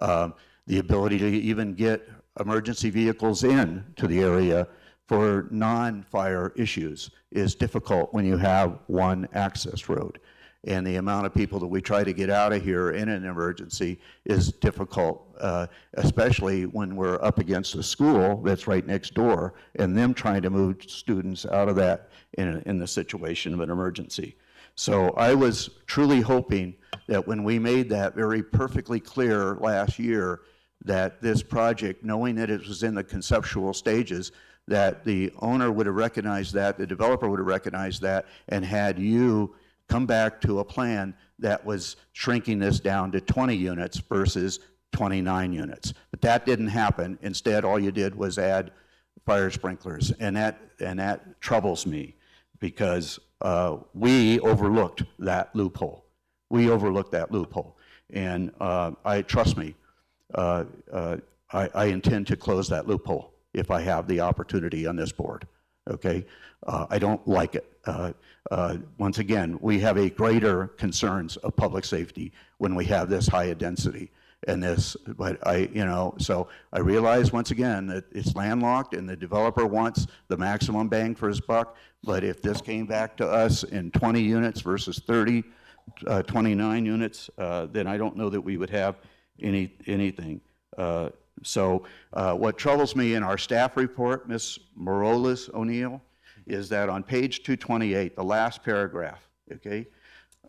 The ability to even get emergency vehicles in to the area for non-fire issues is difficult when you have one access road. And the amount of people that we try to get out of here in an emergency is difficult, especially when we're up against a school that's right next door and them trying to move students out of that in the situation of an emergency. So I was truly hoping that when we made that very perfectly clear last year, that this project, knowing that it was in the conceptual stages, that the owner would have recognized that, the developer would have recognized that, and had you come back to a plan that was shrinking this down to 20 units versus 29 units. But that didn't happen. Instead, all you did was add fire sprinklers, and that troubles me, because we overlooked that loophole. We overlooked that loophole, and trust me, I intend to close that loophole if I have the opportunity on this board. Okay, I don't like it. Once again, we have a greater concerns of public safety when we have this high a density and this, but so I realize once again that it's landlocked and the developer wants the maximum bang for his buck, but if this came back to us in 20 units versus 30, 29 units, then I don't know that we would have anything. So what troubles me in our staff report, Ms. Morales O'Neill, is that on page 228, the last paragraph, okay,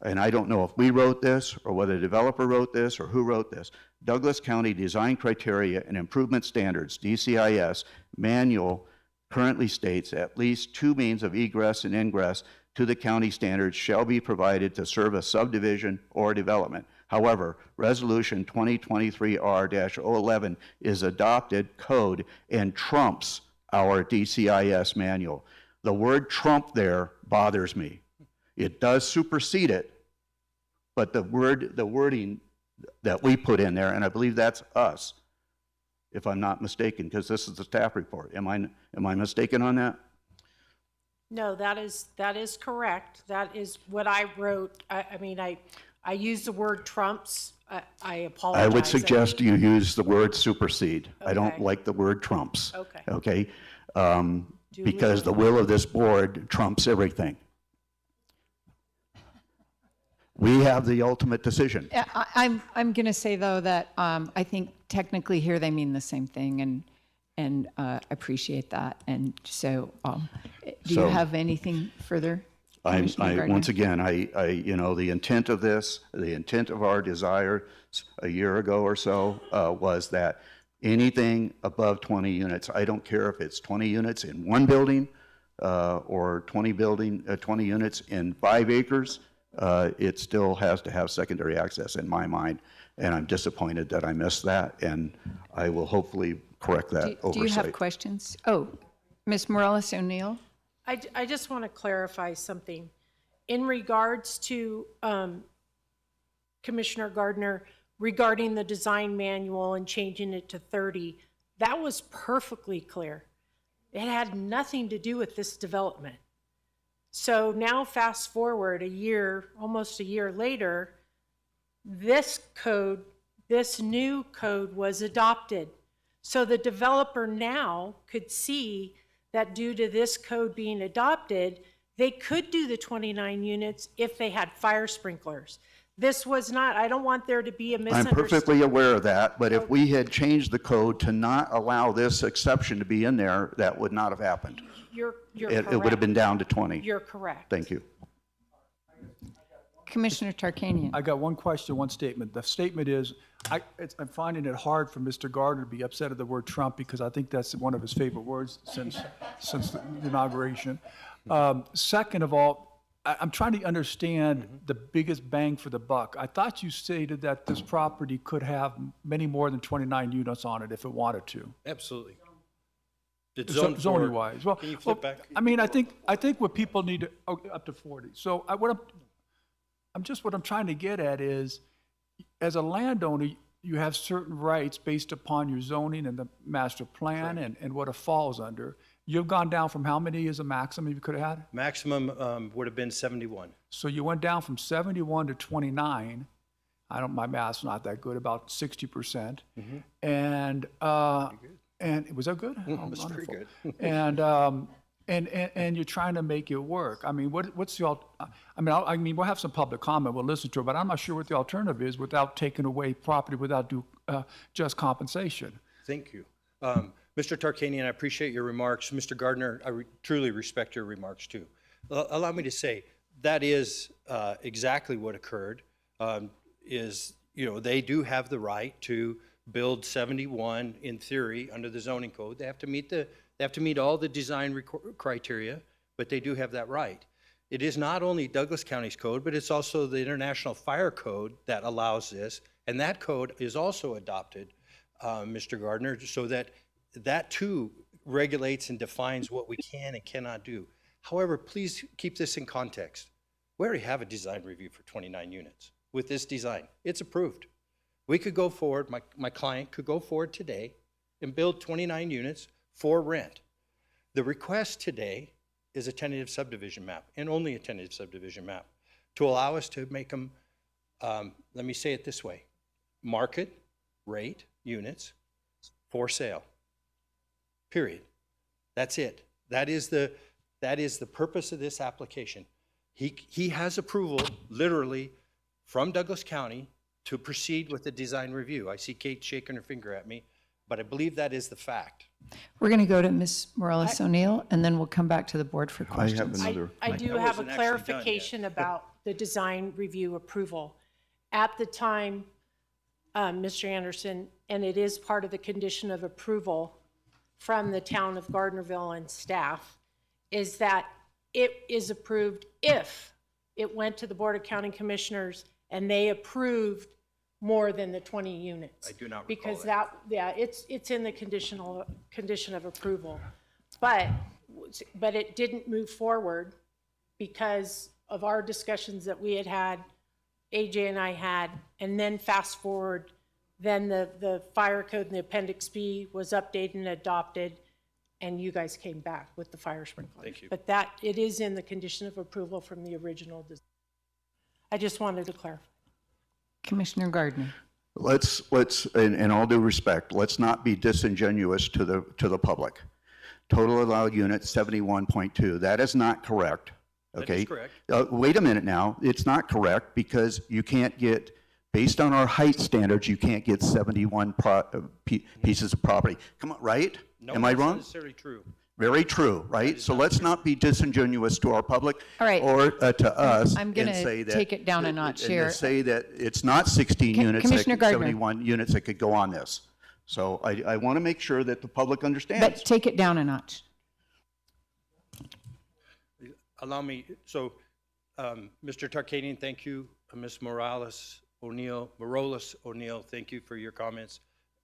and I don't know if we wrote this or whether the developer wrote this or who wrote this, Douglas County Design Criteria and Improvement Standards, DCIS, manual currently states at least 2 means of egress and ingress to the county standards shall be provided to serve a subdivision or development. However, Resolution 2023-R-011 is adopted code and trumps our DCIS manual. The word trump there bothers me. It does supersede it, but the wording that we put in there, and I believe that's us, if I'm not mistaken, because this is the staff report. Am I mistaken on that? No, that is correct. That is what I wrote. I used the word trumps. I apologize. I would suggest you use the word supersede. Okay. I don't like the word trumps. Okay. Okay? Because the will of this board trumps everything. We have the ultimate decision. Yeah, I'm going to say, though, that I think technically here they mean the same thing, and appreciate that. And so do you have anything further? Once again, the intent of this, the intent of our desire a year ago or so was that anything above 20 units, I don't care if it's 20 units in one building or 20 units in 5 acres, it still has to have secondary access in my mind. And I'm disappointed that I missed that, and I will hopefully correct that oversight. Do you have questions? Oh, Ms. Morales O'Neill? I just want to clarify something. In regards to Commissioner Gardner, regarding the design manual and changing it to 30, that was perfectly clear. It had nothing to do with this development. So now fast forward almost a year later, this new code was adopted. So the developer now could see that due to this code being adopted, they could do the 29 units if they had fire sprinklers. This was not, I don't want there to be a I'm misunderstanding. perfectly aware of that, but if we had changed the code to not allow this exception to be in there, that would not have happened. You're It would have been down to 20. You're correct. Thank you. Commissioner Tarkanian. I got one question, one statement. The statement is, I'm finding it hard for Mr. Gardner to be upset at the word Trump because I think that's one of his favorite words since the inauguration. Second of all, I'm trying to understand the biggest bang for the buck. I thought you stated that this property could have many more than 29 units on it if it wanted to. Absolutely. It's zoned for. Zoning wise. Well, Can you flip back? I mean, I think what people need to, up to 40. So what I'm trying to get at is, as a landowner, you have certain rights based upon your zoning and the master plan and what it falls under. You've gone down from how many is a maximum you could have had? Maximum would have been 71. So you went down from 71 to 29. My math's not that good, about 60%. And was that good? Oh, That's pretty wonderful. good. And you're trying to make it work. I mean, what's the we'll have some public comment, we'll listen to it, but I'm not sure what the alternative is without taking away property without due just compensation. Thank you. Mr. Tarkanian, I appreciate your remarks. Mr. Gardner, I truly respect your remarks too. Allow me to say, that is exactly what occurred, they do have the right to build 71 in theory under the zoning code. They have to meet all the design criteria, but they do have that right. It is not only Douglas County's code, but it's also the International Fire Code that allows this, and that code is also adopted, Mr. Gardner, so that too regulates and defines what we can and cannot do. However, please keep this in context. We already have a design review for 29 units with this design. It's approved. We could go forward, my client could go forward today and build 29 units for rent. The request today is a tentative subdivision map, and only a tentative subdivision map, to allow us to make them, let me say it this way, market rate units for sale. Period. That's it. That is the purpose of this application. He has approval, literally, from Douglas County to proceed with the design review. I see Kate shaking her finger at me, but I believe that is the fact. We're going to go to Ms. Morales O'Neill, and then we'll come back to the board for questions. I have another. I do have a clarification about the design review approval. At the time, Mr. Anderson, and it is part of the condition of approval from the town of Gardnerville and staff, is that it is approved if it went to the Board of County Commissioners and they approved more than the 20 units. I do not recall Because that. it's in the condition of approval. But it didn't move forward because of our discussions that we had, AJ and I had, and then fast forward, then the fire code in the Appendix B was updated and adopted, and you guys came back with the fire sprinklers. Thank you. But it is in the condition of approval from the original design. I just wanted to clarify. Commissioner Gardner. Let's in all due respect, let's not be disingenuous to the public. Total allowed unit 71.2. That is not correct. Okay. That is correct. Wait a minute now. It's not correct because you can't get, based on our height standards, you can't get 71 pieces of property. Come on, right? No, Am I that's not wrong? necessarily true. Very true, right? So let's not be disingenuous to our public All right. or to us I'm and gonna say that. take it down a notch and here. to say that it's not 16 units, Commissioner Gardner. 71 units that could go on this. So I want to make sure that the public understands. But take it down a notch. Allow me, so, Mr. Tarkanian, thank you. Ms. Morales O'Neill, thank you for your comments.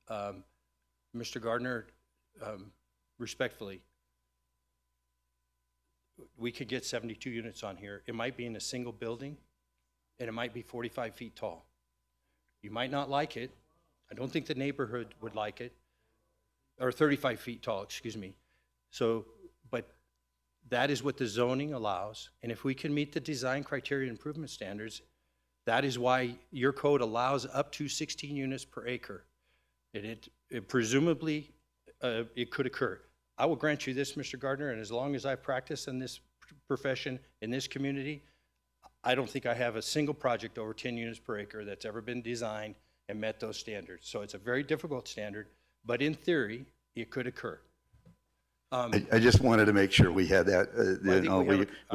Mr. Gardner, respectfully, we could get 72 units on here. It might be in a single building, and it might be 45 feet tall. You might not like it. I don't think the neighborhood would like it, or 35 feet tall, excuse me. So, but that is what the zoning allows, and if we can meet the design criteria and improvement standards, that is why your code allows up to 16 units per acre. It presumably, it could occur. I will grant you this, Mr. Gardner, and as long as I practice in this profession, in this community, I don't think I have a single project over 10 units per acre that's ever been designed and met those standards. So it's a very difficult standard, but in theory, it could occur. I just wanted to make sure we had that, I think we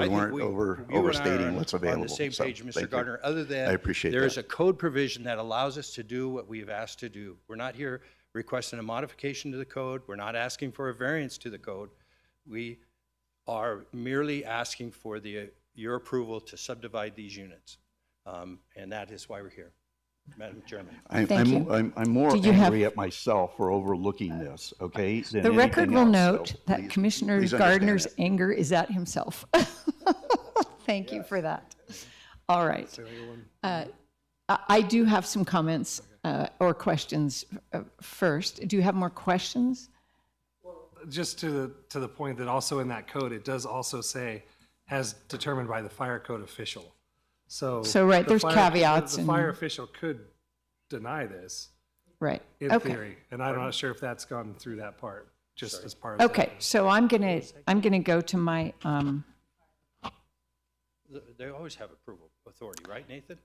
weren't you and I are overstating what's available. on the same So, page, thank Mr. you. Gardner, other than I appreciate there is that. a code provision that allows us to do what we have asked to do. We're not here requesting a modification to the code. We're not asking for a variance to the code. We are merely asking for your approval to subdivide these units. And that is why we're here, Madam Chairman. Thank you. I'm more Do you have- angry at myself for overlooking this, okay? than The record anything will else. note So that please- Commissioner please understand Gardner's that. anger is at himself. Thank you for that. All right. I do have some comments or questions first. Do you have more questions? Just to the point that also in that code, it does also say, as determined by the fire code official. So. Right, the there's fire- caveats The and- fire official could deny this Right. in Okay. theory, and I'm not sure if that's gone through that part, just as part of. Okay, so I'm gonna go to my, They always have approval authority, right, Nathan?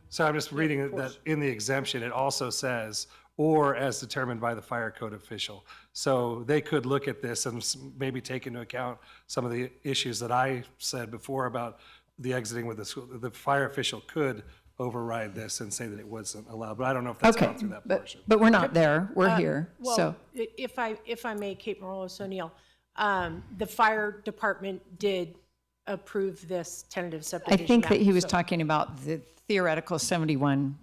So I'm just reading that in the exemption, it also says, or as determined by the fire code official. So they could look at this and maybe take into account some of the issues that I said before about the exiting with the school. The fire official could override this and say that it wasn't allowed, but I don't know if that's okay, gone through that but portion. we're not there, we're here, Well, so. if I may, Kate Morales O'Neill, the fire department did approve this tentative I subdivision. think that map, he was so- talking about the theoretical 71,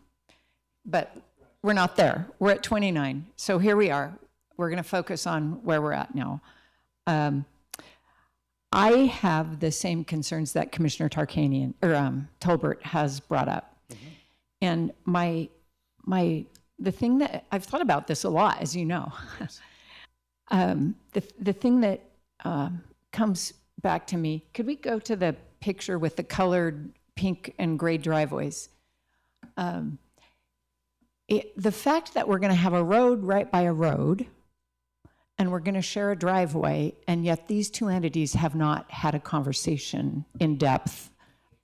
but we're not there. We're at 29. So here we are. We're going to focus on where we're at now. I have the same concerns that Commissioner Tarkanian or Tolbert has brought up. And the thing that I've thought about this a lot, as you know. The thing that comes back to me, could we go to the picture with the colored pink and gray driveways? The fact that we're going to have a road right by a road and we're going to share a driveway, and yet these two entities have not had a conversation in depth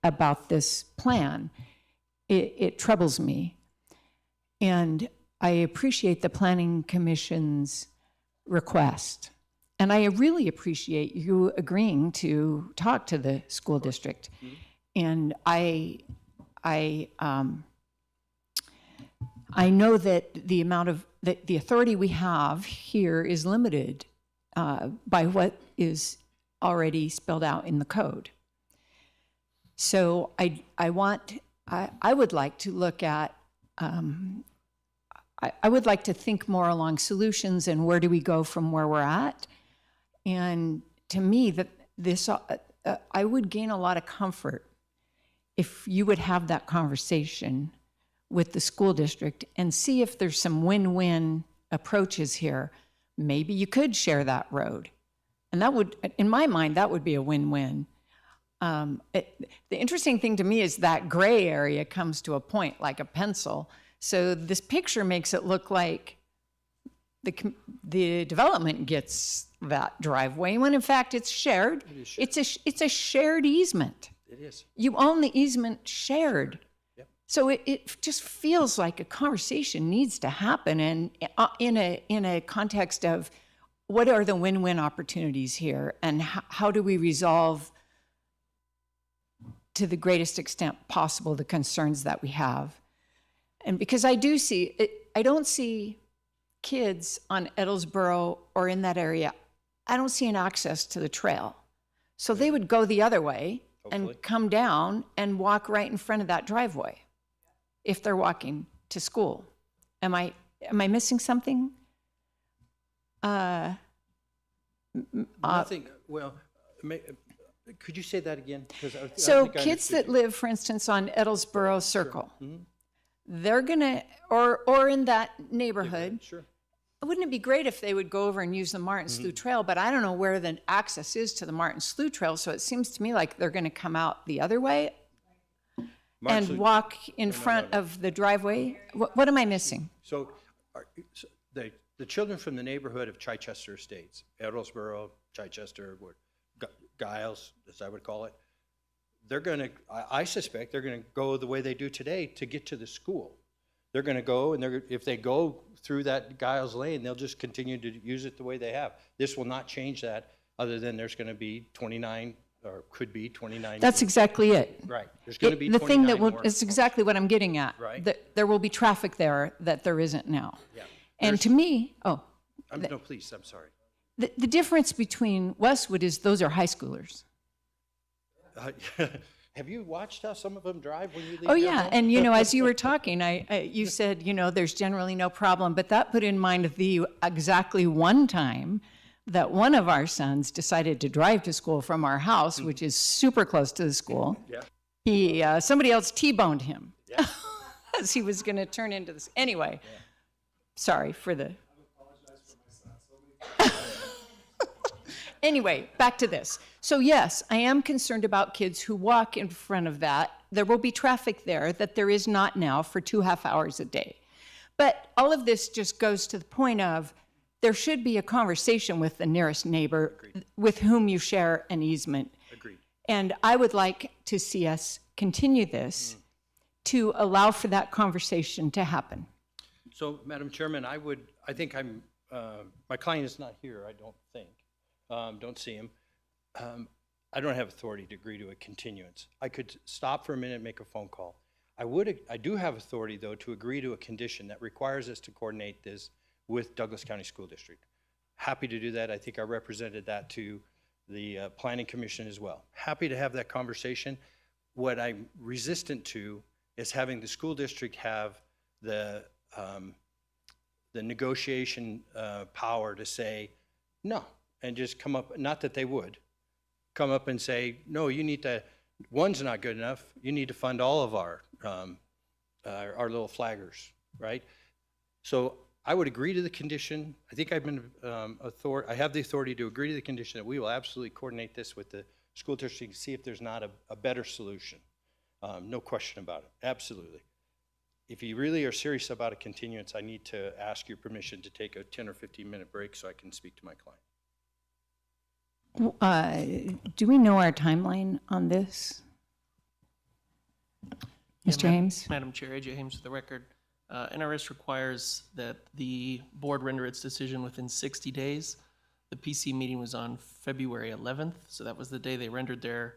about this plan, it troubles me. And I appreciate the Planning Commission's request. And I really appreciate you agreeing to talk to the school district. And I know that the amount of, that the authority we have here is limited by what is already spelled out in the code. So I would like to look at, I would like to think more along solutions and where do we go from where we're at. And to me, that this, I would gain a lot of comfort if you would have that conversation with the school district and see if there's some win-win approaches here. Maybe you could share that road. And that would, in my mind, that would be a win-win. The interesting thing to me is that gray area comes to a point like a pencil. So this picture makes it look like the development gets that driveway, when in fact it's shared. It's a shared easement. It is. You own the easement shared. Yep. So it just feels like a conversation needs to happen, and in a context of what are the win-win opportunities here, and how do we resolve to the greatest extent possible the concerns that we have. And because I do see it, I don't see kids on Edlesboro or in that area, I don't see an access to the trail. So they would go the other way Hopefully. and come down and walk right in front of that driveway if they're walking to school. Am I missing something? Nothing, well, could you say that again? 'Cause I So think I kids understood that live, for instance, on Edlesboro Circle, they're gonna, or in that neighborhood, Sure. wouldn't it be great if they would go over and use the Martin Slough Trail? But I don't know where the access is to the Martin Slough Trail, so it seems to me like they're gonna come out the other way Martin and Slough- walk in front of the driveway. What am I missing? So the children from the neighborhood of Chichester Estates, Edlesboro, Chichester, guiles, as I would call it, they're gonna, I suspect they're gonna go the way they do today to get to the school. They're gonna go, and if they go through that Giles Lane, they'll just continue to use it the way they have. This will not change that, other than there's gonna be 29, or could be 29. That's exactly it. Right, there's gonna be The thing 29 that will, more. is exactly what I'm getting at. Right. That there will be traffic there that there isn't now. Yeah. And to me, No, please, I'm sorry. the difference between Westwood is those are high schoolers. Have you watched how some of them drive when you leave? Oh, their yeah, home? and as you were talking, you said, there's generally no problem, but that put in mind the exactly one time that one of our sons decided to drive to school from our house, which is super close to the school. Yeah. Somebody else T-boned him as he was gonna turn into this, anyway. Sorry for the. Anyway, back to this. So yes, I am concerned about kids who walk in front of that. There will be traffic there that there is not now for 2.5 hours a day. But all of this just goes to the point of there should be a conversation with the nearest neighbor with whom you share an easement. Agreed. And I would like to see us continue this to allow for that conversation to happen. So, Madam Chairman, I think my client is not here, I don't think. Don't see him. I don't have authority to agree to a continuance. I could stop for a minute and make a phone call. I do have authority, though, to agree to a condition that requires us to coordinate this with Douglas County School District. Happy to do that. I think I represented that to the Planning Commission as well. Happy to have that conversation. What I'm resistant to is having the school district have the negotiation power to say no, and just come up, not that they would, come up and say, no, you need to, one's not good enough, you need to fund all of our little flaggers, right? So I would agree to the condition. I think I've been, I have the authority to agree to the condition that we will absolutely coordinate this with the school district to see if there's not a better solution. No question about it, absolutely. If you really are serious about a continuance, I need to ask your permission to take a 10 or 15-minute break so I can speak to my client. Do we know our timeline on this? Mr. Hames? Madam Chair, AJ Hames for the record. NRS requires that the board render its decision within 60 days. The PC meeting was on February 11th, so that was the day they rendered their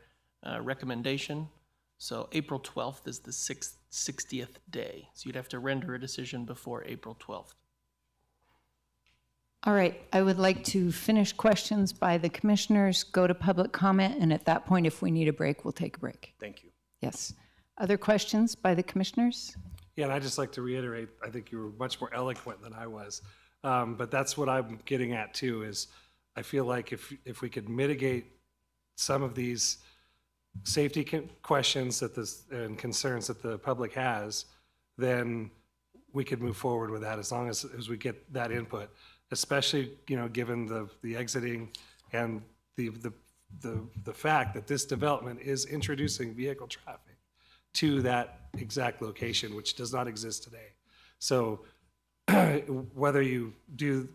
recommendation. So April 12th is the 60th day. So you'd have to render a decision before April 12th. All right, I would like to finish questions by the commissioners, go to public comment, and at that point, if we need a break, we'll take a break. Thank you. Yes. Other questions by the commissioners? Yeah, and I'd just like to reiterate, I think you were much more eloquent than I was. But that's what I'm getting at too, is I feel like if we could mitigate some of these safety questions and concerns that the public has, then we could move forward with that as long as we get that input, especially, given the exiting and the fact that this development is introducing vehicle traffic to that exact location, which does not exist today. So whether you do,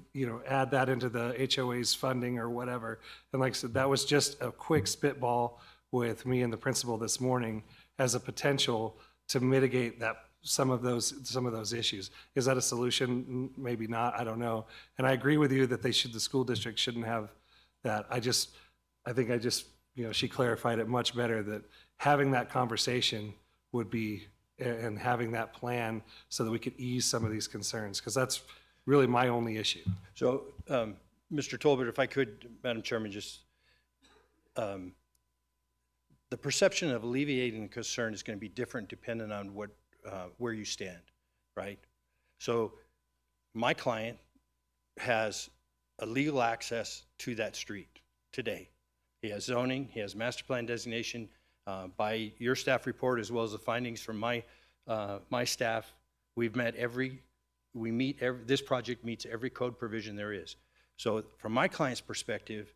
add that into the HOA's funding or whatever, and like I said, that was just a quick spitball with me and the principal this morning as a potential to mitigate some of those issues. Is that a solution? Maybe not, I don't know. And I agree with you that the school district shouldn't have that. I think she clarified it much better, that having that conversation would be, and having that plan so that we could ease some of these concerns, because that's really my only issue. So, Mr. Tolbert, if I could, Madam Chairman, just, the perception of alleviating the concern is going to be different depending on where you stand, right? So my client has a legal access to that street today. He has zoning, he has master plan designation. By your staff report, as well as the findings from my staff, this project meets every code provision there is. So from my client's perspective,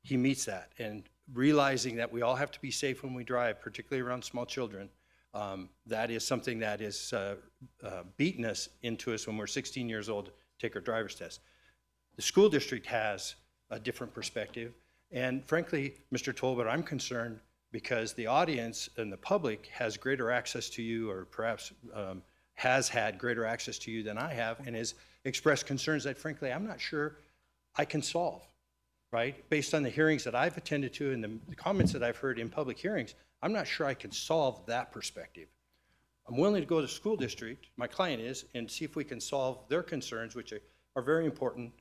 he meets that. And realizing that we all have to be safe when we drive, particularly around small children, that is something that is beaten us into us when we're 16 years old to take our driver's test. The school district has a different perspective, And frankly, Mr. Tolbert, I'm concerned because the audience and the public has greater access to you, or perhaps has had greater access to you than I have, and has expressed concerns that frankly I'm not sure I can solve, right? Based on the hearings that I've attended to and the comments that I've heard in public hearings, I'm not sure I can solve that perspective. I'm willing to go to the school district, my client is, and see if we can solve their concerns, which are very important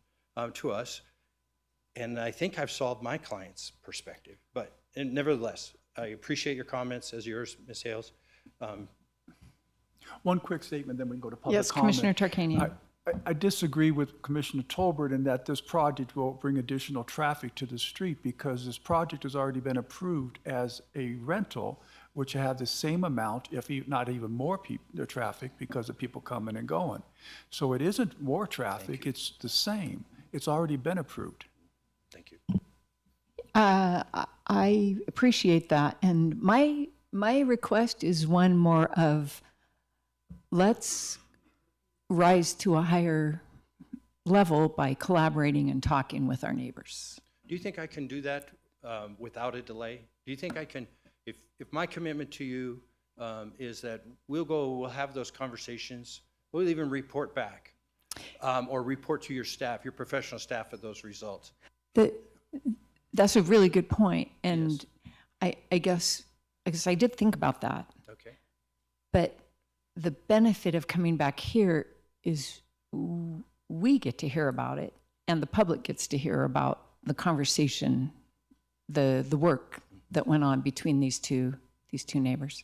to us. And I think I've solved my client's perspective. But nevertheless, I appreciate your comments, as yours, Ms. Hales. One quick statement, then we can go to public Yes, comment. Commissioner Tarkanian. I disagree with Commissioner Tolbert in that this project will bring additional traffic to the street because this project has already been approved as a rental, which have the same amount, if not even more traffic because of people coming and going. So it isn't more traffic, it's the same. It's already been approved. Thank you. I appreciate that. And my request is one more of, let's rise to a higher level by collaborating and talking with our neighbors. Do you think I can do that without a delay? Do you think I can, if my commitment to you is that we'll have those conversations, we'll even report back or report to your staff, your professional staff of those results? That's a really good point. And yes. I guess I did think about that. Okay. But the benefit of coming back here is we get to hear about it and the public gets to hear about the conversation, the work that went on between these two neighbors.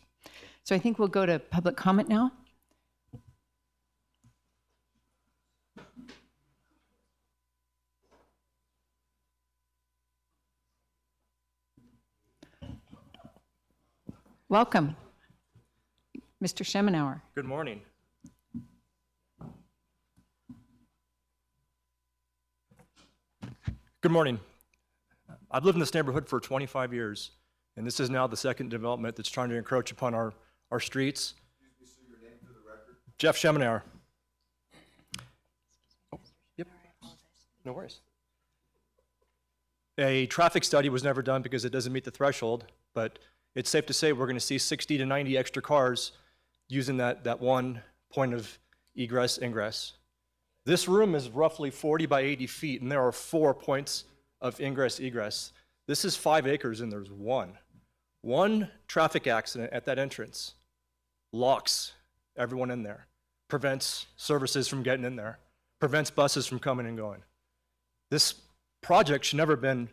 So I think we'll go to public comment now. Welcome, Mr. Schemenauer. Good morning. Good morning. I've lived in this neighborhood for 25 years, and this is now the second development that's trying to encroach upon our streets. Excuse me, sir, your name for the record? Jeff Schemenauer. Oh, yep. No worries. A traffic study was never done because it doesn't meet the threshold, but it's safe to say we're going to see 60 to 90 extra cars using that one point of egress, ingress. This room is roughly 40 by 80 feet, and there are 4 points of ingress, egress. This is 5 acres, and there's one. One traffic accident at that entrance locks everyone in there, prevents services from getting in there, prevents buses from coming and going. This project should never have been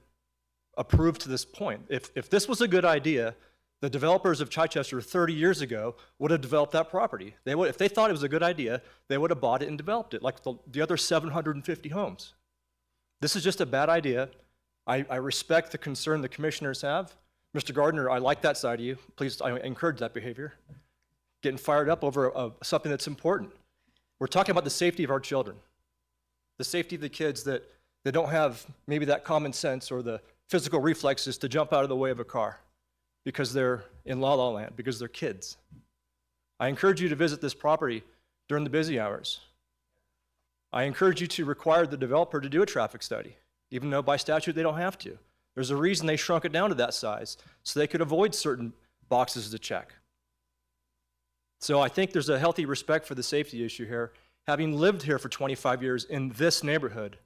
approved to this point. If this was a good idea, the developers of Chichester 30 years ago would have developed that property. If they thought it was a good idea, they would have bought it and developed it, like the other 750 homes. This is just a bad idea. I respect the concern the commissioners have. Mr. Gardner, I like that side of you. Please, I encourage that behavior. Getting fired up over something that's important. We're talking about the safety of our children, the safety of the kids that don't have maybe that common sense or the physical reflexes to jump out of the way of a car because they're in La La Land, because they're kids. I encourage you to visit this property during the busy hours. I encourage you to require the developer to do a traffic study, even though by statute they don't have to. There's a reason they shrunk it down to that size, so they could avoid certain boxes to check. So I think there's a healthy respect for the safety issue here. Having lived here for 25 years in this neighborhood,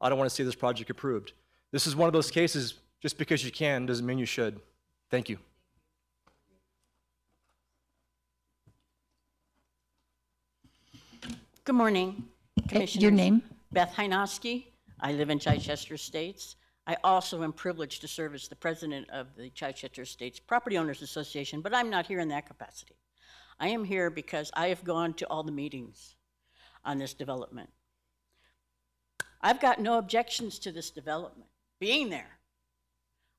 I don't want to see this project approved. This is one of those cases, just because you can doesn't mean you should. Thank you. Good morning, Commissioners. Your name? Beth Hynoski. I live in Chichester Estates. I also am privileged to serve as the president of the Chichester Estates Property Owners Association, but I'm not here in that capacity. I am here because I have gone to all the meetings on this development. I've got no objections to this development being there.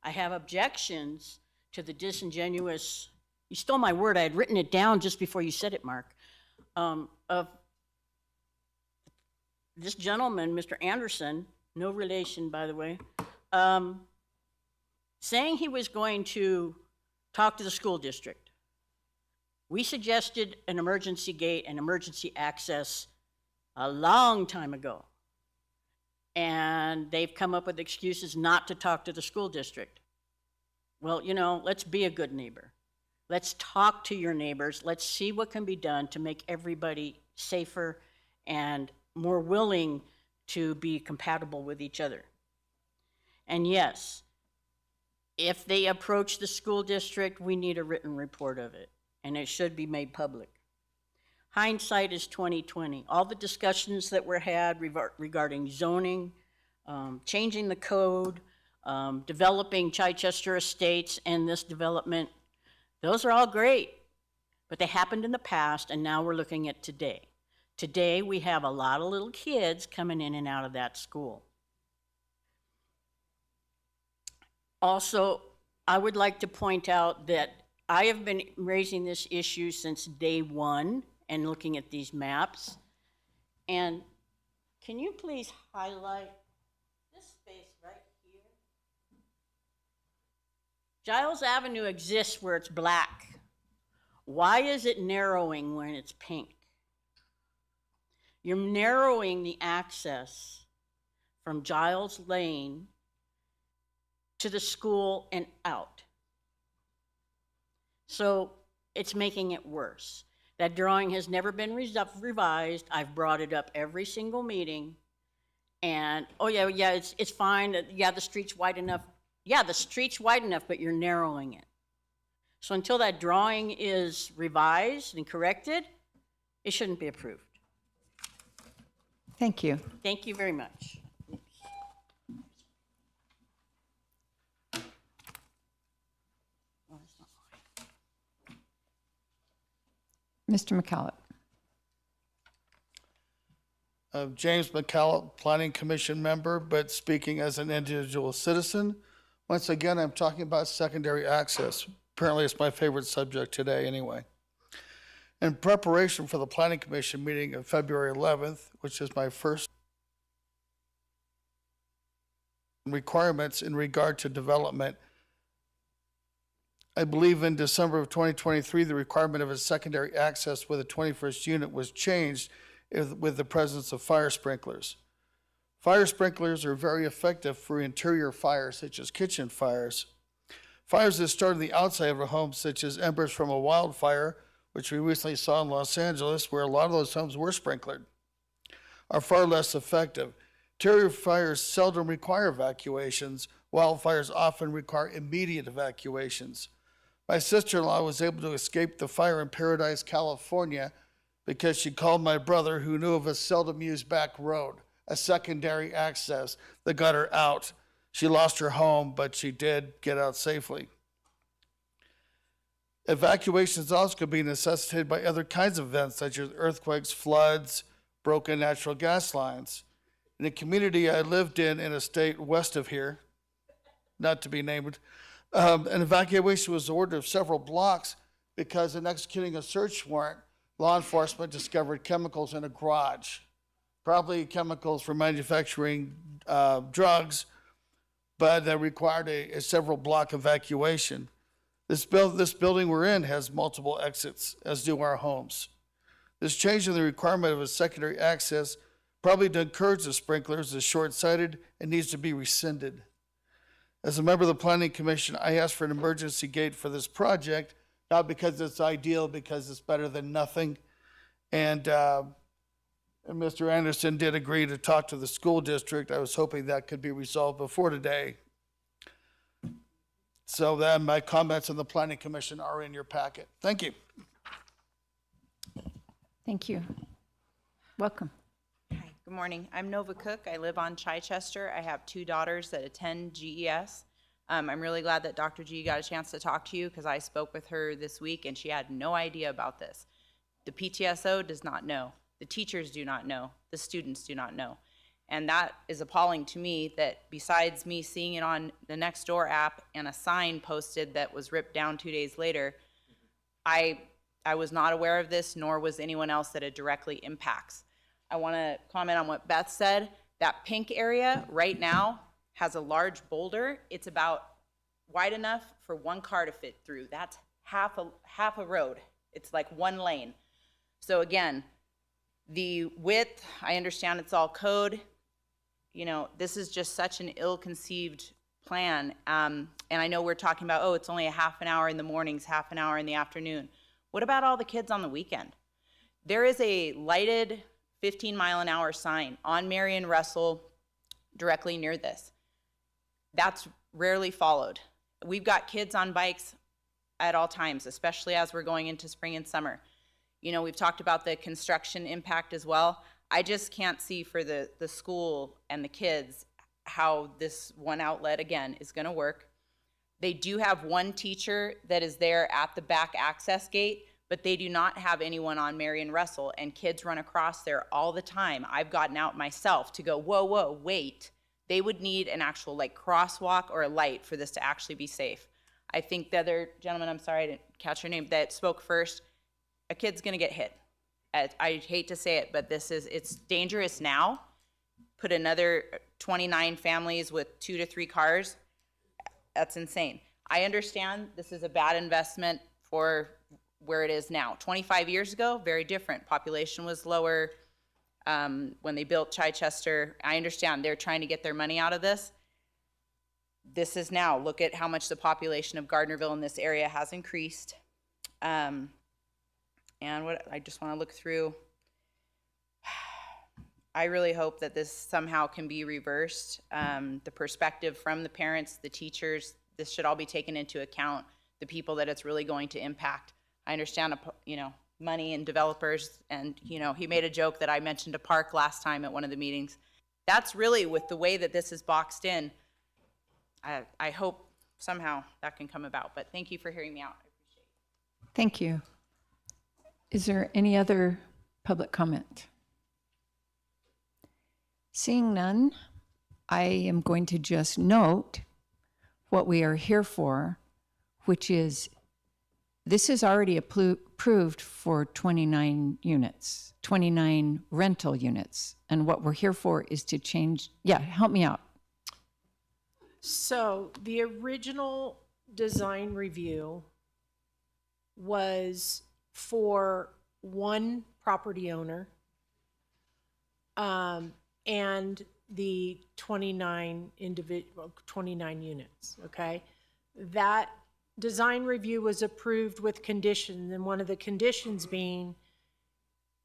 I have objections to the disingenuous, you stole my word, I had written it down just before you said it, Mark, of this gentleman, Mr. Anderson, no relation, by the way, saying he was going to talk to the school district. We suggested an emergency gate and emergency access a long time ago. and they've come up with excuses not to talk to the school district. Well, you know, let's be a good neighbor. Let's talk to your neighbors. Let's see what can be done to make everybody safer and more willing to be compatible with each other. And yes, if they approach the school district, we need a written report of it, and it should be made public. Hindsight is 20/20. All the discussions that were had regarding zoning, changing the code, developing Chichester Estates and this development, those are all great, but they happened in the past, and now we're looking at today. Today, we have a lot of little kids coming in and out of that school. Also, I would like to point out that I have been raising this issue since day one and looking at these maps. And can you please highlight this space right here? Giles Avenue exists where it's black. Why is it narrowing when it's pink? You're narrowing the access from Giles Lane to the school and out. So it's making it worse. That drawing has never been revised. I've brought it up every single meeting. And, oh yeah, it's fine. Yeah, the street's wide enough. Yeah, the street's wide enough, but you're narrowing it. So until that drawing is revised and corrected, it shouldn't be approved. Thank you. Thank you very much. Mr. McCallop. James McCallop, Planning Commission member, but speaking as an individual citizen. Once again, I'm talking about secondary access. Apparently, it's my favorite subject today anyway. In preparation for the Planning Commission meeting of February 11th, which is my first requirements in regard to development, I believe in December of 2023, the requirement of a secondary access with a 21st unit was changed with the presence of fire sprinklers. Fire sprinklers are very effective for interior fires, such as kitchen fires. Fires that start on the outside of a home, such as embers from a wildfire, which we recently saw in Los Angeles, where a lot of those homes were sprinklered, are far less effective. Interior fires seldom require evacuations. Wildfires often require immediate evacuations. My sister-in-law was able to escape the fire in Paradise, California, because she called my brother, who knew of a seldom-used back road, a secondary access that got her out. She lost her home, but she did get out safely. Evacuations also could be necessitated by other kinds of events, such as earthquakes, floods, broken natural gas lines. In a community I lived in a state west of here, not to be named, an evacuation was ordered of several blocks because in executing a search warrant, law enforcement discovered chemicals in a garage, probably chemicals for manufacturing drugs, but that required a several block evacuation. This building we're in has multiple exits, as do our homes. This change in the requirement of a secondary access probably to encourage the sprinklers is short-sighted and needs to be rescinded. As a member of the Planning Commission, I asked for an emergency gate for this project, not because it's ideal, because it's better than nothing. And Mr. Anderson did agree to talk to the school district. I was hoping that could be resolved before today. So then my comments on the Planning Commission are in your packet. Thank you. Thank you. Welcome. Hi, good morning. I'm Nova Cook. I live on Chichester. I have 2 daughters that attend GES. I'm really glad that Dr. G got a chance to talk to you because I spoke with her this week and she had no idea about this. The PTSO does not know. The teachers do not know. The students do not know. And that is appalling to me that besides me seeing it on the Nextdoor app and a sign posted that was ripped down 2 days later, I was not aware of this, nor was anyone else that it directly impacts. I want to comment on what Beth said. That pink area right now has a large boulder. It's about wide enough for 1 car to fit through. That's half a road. It's like 1 lane. So again, the width, I understand it's all code. you know, this is just such an ill-conceived plan. And I know we're talking about, oh, it's only a half an hour in the mornings, half an hour in the afternoon. What about all the kids on the weekend? There is a lighted 15-mile-an-hour sign on Marion Russell directly near this. That's rarely followed. We've got kids on bikes at all times, especially as we're going into spring and summer. You know, we've talked about the construction impact as well. I just can't see for the school and the kids how this one outlet, again, is gonna work. They do have one teacher that is there at the back access gate, but they do not have anyone on Marion Russell, and kids run across there all the time. I've gotten out myself to go, whoa, whoa, wait. They would need an actual like crosswalk or a light for this to actually be safe. I think the other gentleman, I'm sorry, I didn't catch your name, that spoke first, a kid's gonna get hit. I hate to say it, but it's dangerous now. Put another 29 families with 2 to 3 cars, that's insane. I understand this is a bad investment for where it is now. 25 years ago, very different. Population was lower when they built Chichester. I understand they're trying to get their money out of this. This is now, look at how much the population of Gardnerville in this area has increased. And what I just want to look through. I really hope that this somehow can be reversed. The perspective from the parents, the teachers, this should all be taken into account, the people that it's really going to impact. I understand, you know, money and developers, and, you know, he made a joke that I mentioned a park last time at one of the meetings. That's really, with the way that this is boxed in, I hope somehow that can come about. But thank you for hearing me out. I appreciate it. Thank you. Is there any other public comment? Seeing none, I am going to just note what we are here for, which is this is already approved for 29 units, 29 rental units. And what we're here for is to change, yeah, help me out. So the original design review was for one property owner and the 29 units, okay? That design review was approved with conditions, and one of the conditions being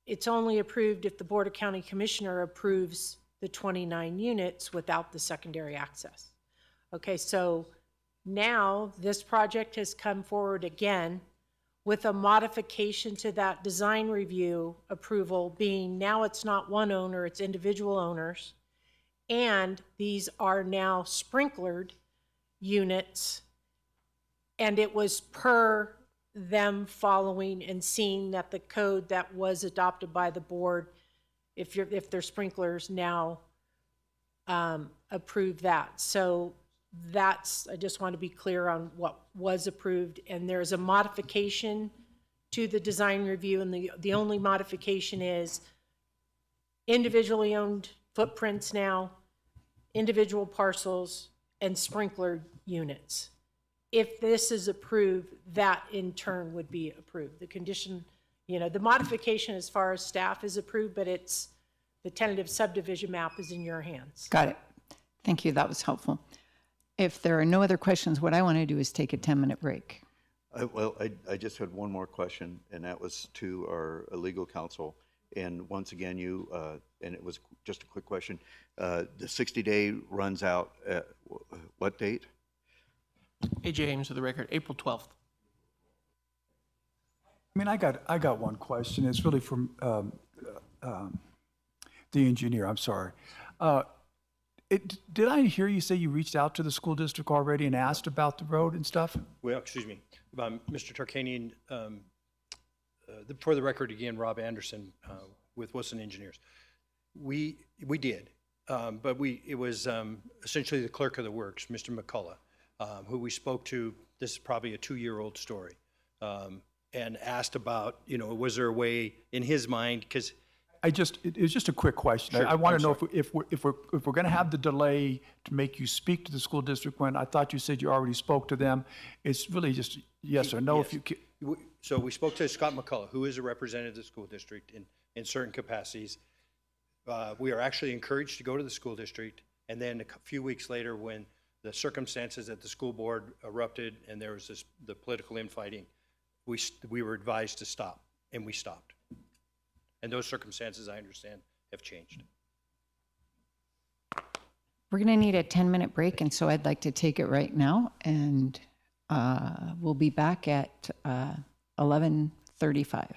it's only approved if the Board of County Commissioner approves the 29 units without the secondary access. Okay, so now this project has come forward again with a modification to that design review approval being now it's not one owner, it's individual owners. And these are now sprinklered units. And it was per them following and seeing that the code that was adopted by the board, if they're sprinklers, now approve that. So that's, I just want to be clear on what was approved, and there's a modification to the design review, and the only modification is individually owned footprints now, individual parcels, and sprinkler units. If this is approved, that in turn would be approved. The condition, you know, the modification as far as staff is approved, but it's the tentative subdivision map is in your hands. Got it. Thank you. That was helpful. If there are no other questions, what I want to do is take a 10-minute break. I just had one more question, and that was to our legal counsel. And once again, and it was just a quick question, the 60-day runs out at what date? AJ Ames for the record, April 12th. I mean, I got one question. It's really from the engineer. I'm sorry. Did I hear you say you reached out to the school district already and asked about the road and stuff? Well, excuse me, Mr. Tarkanian, for the record again, Rob Anderson with Wilson Engineers. We did, but it was essentially the clerk of the works, Mr. McCullough, who we spoke to. This is probably a 2-year-old story, and asked about, you know, was there a way in his mind, because it was just a quick question. Sure. I want to know if we're going to have the delay to make you speak to the school district when I thought you said you already spoke to them. It's really just yes or no. Yes. If you So we spoke to Scott McCullough, who is a representative of the school district in certain capacities. We are actually encouraged to go to the school district, and then a few weeks later, when the circumstances at the school board erupted and there was the political infighting, we were advised to stop, and we stopped. And those circumstances, I understand, have changed. We're going to need a 10-minute break, and so I'd like to take it right now, and we'll be back at 11:35.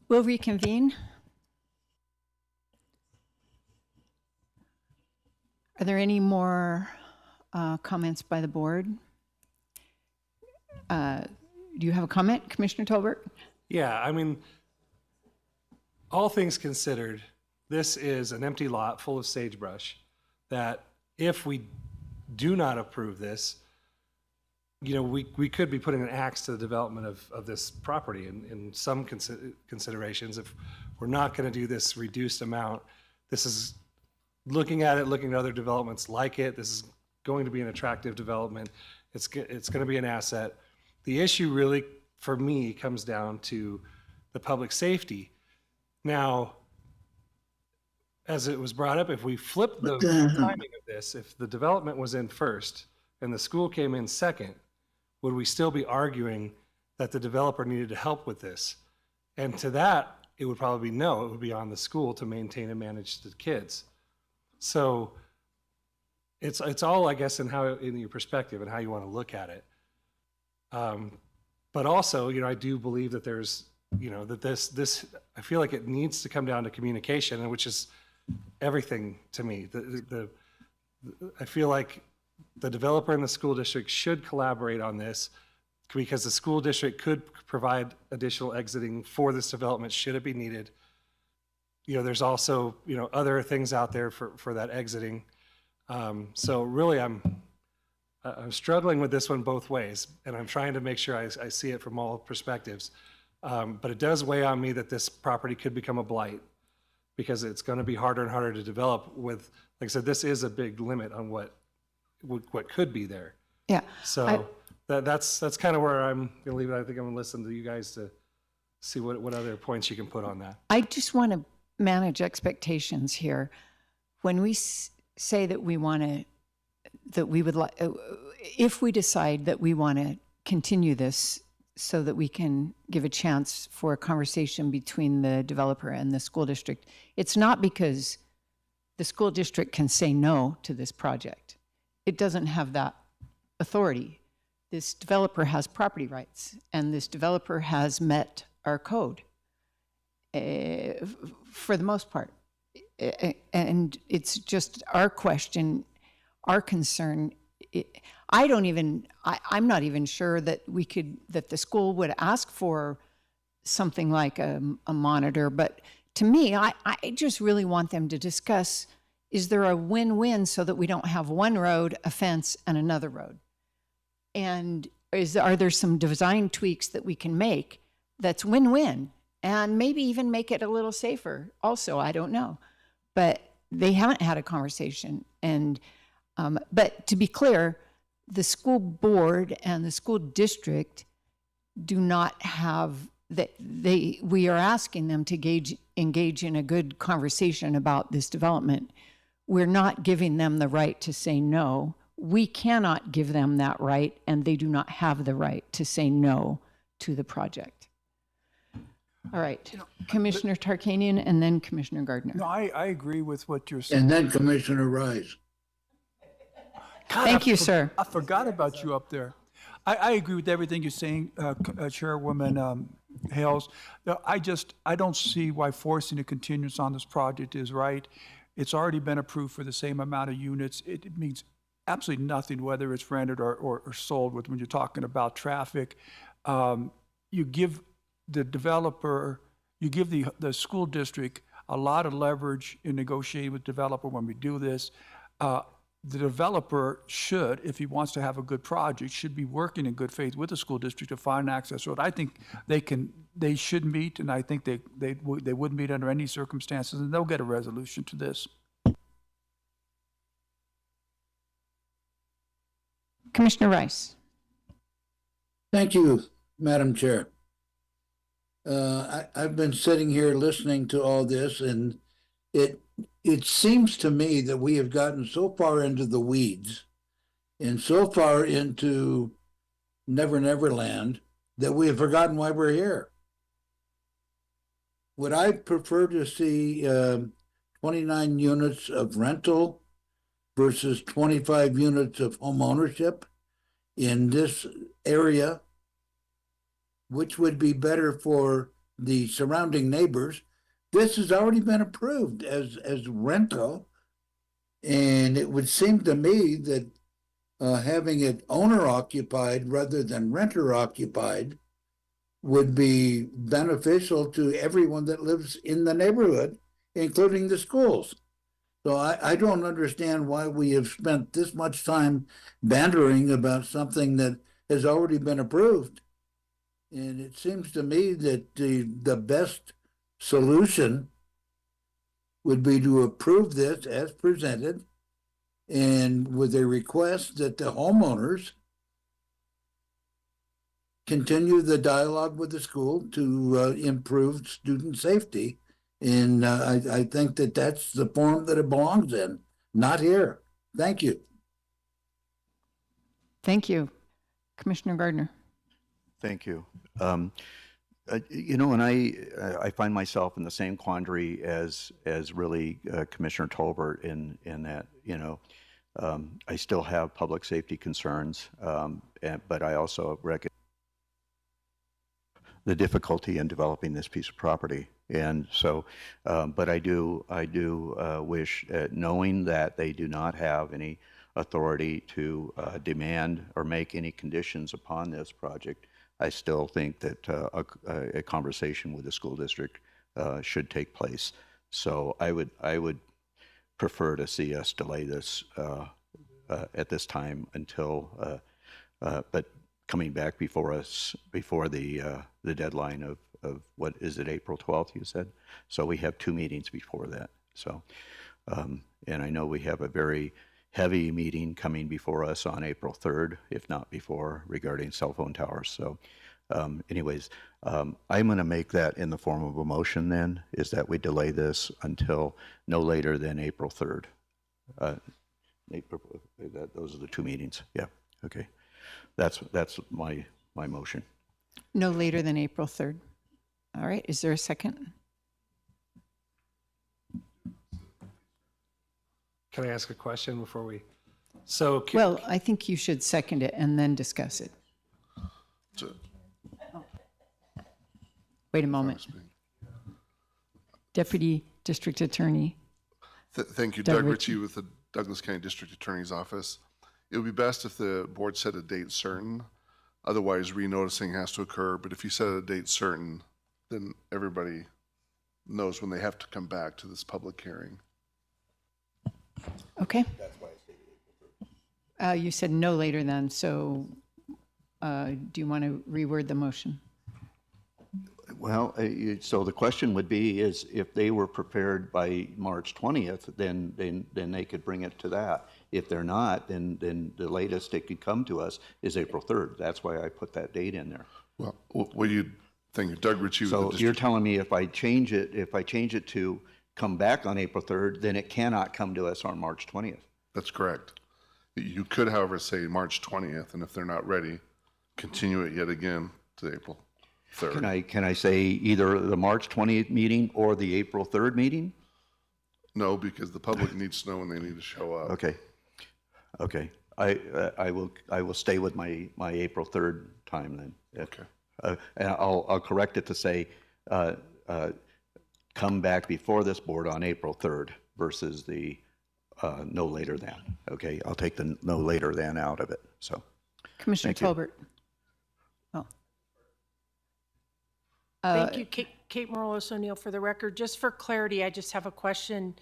We'll reconvene. Are there any more comments by the board? Do you have a comment, Commissioner Tolbert? Yeah, I mean, all things considered, this is an empty lot full of sagebrush that if we do not approve this, you know, we could be putting an axe to the development of this property in some considerations. If we're not going to do this reduced amount, this is looking at other developments like it. This is going to be an attractive development. It's going to be an asset. The issue really, for me, comes down to the public safety. Now, as it was brought up, if we flip the timing of this, if the development was in first and the school came in second, would we still be arguing that the developer needed to help with this? And to that, it would probably be no. It would be on the school to maintain and manage the kids. So it's all, I guess, in your perspective and how you want to look at it. But also, you know, I do believe that there's, you know, that this I feel like it needs to come down to communication, which is everything to me. I feel like the developer and the school district should collaborate on this, because the school district could provide additional exiting for this development should it be needed. You know, there's also, you know, other things out there for that exiting. So really, I'm struggling with this one both ways, and I'm trying to make sure I see it from all perspectives. But it does weigh on me that this property could become a blight, because it's going to be harder and harder to develop with, like I said, this is a big limit on what could be there. Yeah. So that's kind of where I'm going to leave it. I think I'm going to listen to you guys to see what other points you can put on that. I just want to manage expectations here. When we say that we want to, that we would like, if we decide that we want to continue this so that we can give a chance for a conversation between the developer and the school district, it's not because the school district can say no to this project. It doesn't have that authority. This developer has property rights, and this developer has met our code for the most part. And it's just our question, our concern. I'm not even sure that that the school would ask for something like a monitor, but to me, I just really want them to discuss, is there a win-win so that we don't have one road, a fence, and another road? And are there some design tweaks that we can make that's win-win, and maybe even make it a little safer also? I don't know. But they haven't had a conversation. And but to be clear, the school board and the school district do not have that. We are asking them to engage in a good conversation about this development. We're not giving them the right to say no. We cannot give them that right, and they do not have the right to say no to the project. All right, Commissioner Tarkanian, and then Commissioner Gardner. No, I agree with what you're saying. And then Commissioner Rice. Thank you, sir. I forgot about you up there. I agree with everything you're saying, Chairwoman Hales. I don't see why forcing a continuance on this project is right. It's already been approved for the same amount of units. It means absolutely nothing whether it's rented or sold when you're talking about traffic. You give the developer, you give the school district a lot of leverage in negotiating with the developer when we do this. The developer should, if he wants to have a good project, should be working in good faith with the school district to find an access road. I think they should meet, and I think they would meet under any circumstances, and they'll get a resolution to this. Commissioner Rice. Thank you, Madam Chair. I've been sitting here listening to all this, and it seems to me that we have gotten so far into the weeds and so far into Never Never Land that we have forgotten why we're here. Would I prefer to see 29 units of rental versus 25 units of home ownership in this area? Which would be better for the surrounding neighbors, this has already been approved as rental. And it would seem to me that having it owner occupied rather than renter occupied would be beneficial to everyone that lives in the neighborhood, including the schools. So I don't understand why we have spent this much time bantering about something that has already been approved. And it seems to me that the best solution would be to approve this as presented and with a request that the homeowners continue the dialogue with the school to improve student safety. And I think that that's the forum that it belongs in, not here. Thank you. Thank you. Commissioner Gardner. Thank you. You know, and I find myself in the same quandary as really Commissioner Tolbert in that, you know, I still have public safety concerns, but I also recognize the difficulty in developing this piece of property. And so, but I do wish, knowing that they do not have any authority to demand or make any conditions upon this project, I still think that a conversation with the school district should take place. So I would prefer to see us delay this at this time until, but coming back before us, before the deadline of what is it, April 12th, you said? So we have 2 meetings before that. So, and I know we have a very heavy meeting coming before us on April 3rd, if not before, regarding cell phone towers. So anyways, I'm going to make that in the form of a motion then, is that we delay this until no later than April 3rd. Those are the 2 meetings. Yeah, okay. That's my motion. No later than April 3rd. All right, is there a second? Can I ask a question before we? So, Well, I think you should second it and then discuss it. Wait a moment. Deputy District Attorney. Thank you, Doug Doug Ritchie. Ritchie with the Douglas County District Attorney's Office. It would be best if the board set a date certain. Otherwise, renoticing has to occur. But if you set a date certain, then everybody knows when they have to come back to this public hearing. Okay. You said no later than, so do you want to reword the motion? Well, so the question would be is if they were prepared by March 20th, then they could bring it to that. If they're not, then the latest it could come to us is April 3rd. That's why I put that date in there. Well, what do you think, Doug Ritchie? So you're telling me if I change it to come back on April 3rd, then it cannot come to us on March 20th. That's correct. You could, however, say March 20th, and if they're not ready, continue it yet again to April 3rd. Can I say either the March 20th meeting or the April 3rd meeting? No, because the public needs to know when they need to show up. Okay. I will stay with my April 3rd time then. Okay. And I'll correct it to say come back before this board on April 3rd versus the no later than. Okay, I'll take the no later than out of it. So, Commissioner Tolbert. Thank you, Kate Morales O'Neill. For the record, just for clarity, I just have a question.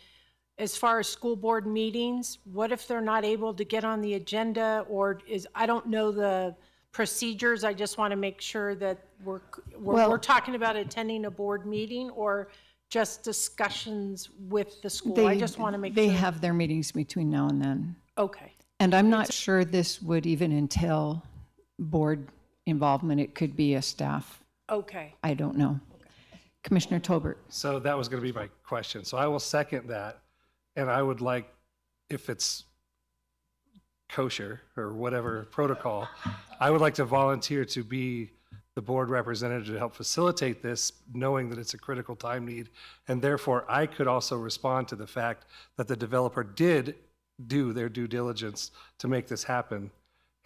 As far as school board meetings, what if they're not able to get on the agenda, or I don't know the procedures. I just want to make sure that we're talking about attending a board meeting or just discussions with the school. I just want to make sure. They have their meetings between now and then. Okay. And I'm not sure this would even entail board involvement. It could be a staff. Okay. I don't know. Commissioner Tolbert. So that was going to be my question. So I will second that. And I would like, if it's kosher or whatever protocol, I would like to volunteer to be the board representative to help facilitate this, knowing that it's a critical time need. And therefore, I could also respond to the fact that the developer did do their due diligence to make this happen.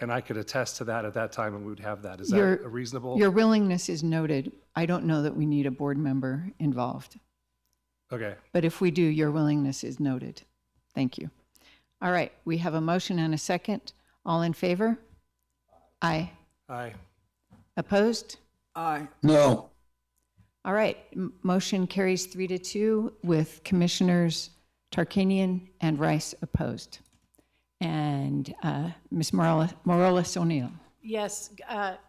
and I could attest to that at that time, and we would have that. Is that Your- a reasonable? Your willingness is noted. I don't know that we need a board member involved, Okay. but if we do, your willingness is noted. Thank you. All right, we have a motion and a second. All in favor? Aye. Aye. Opposed? No. All right, motion carries 3-2 with Commissioners Tarkanian and Rice opposed. And Ms. Morales O'Neill. Yes,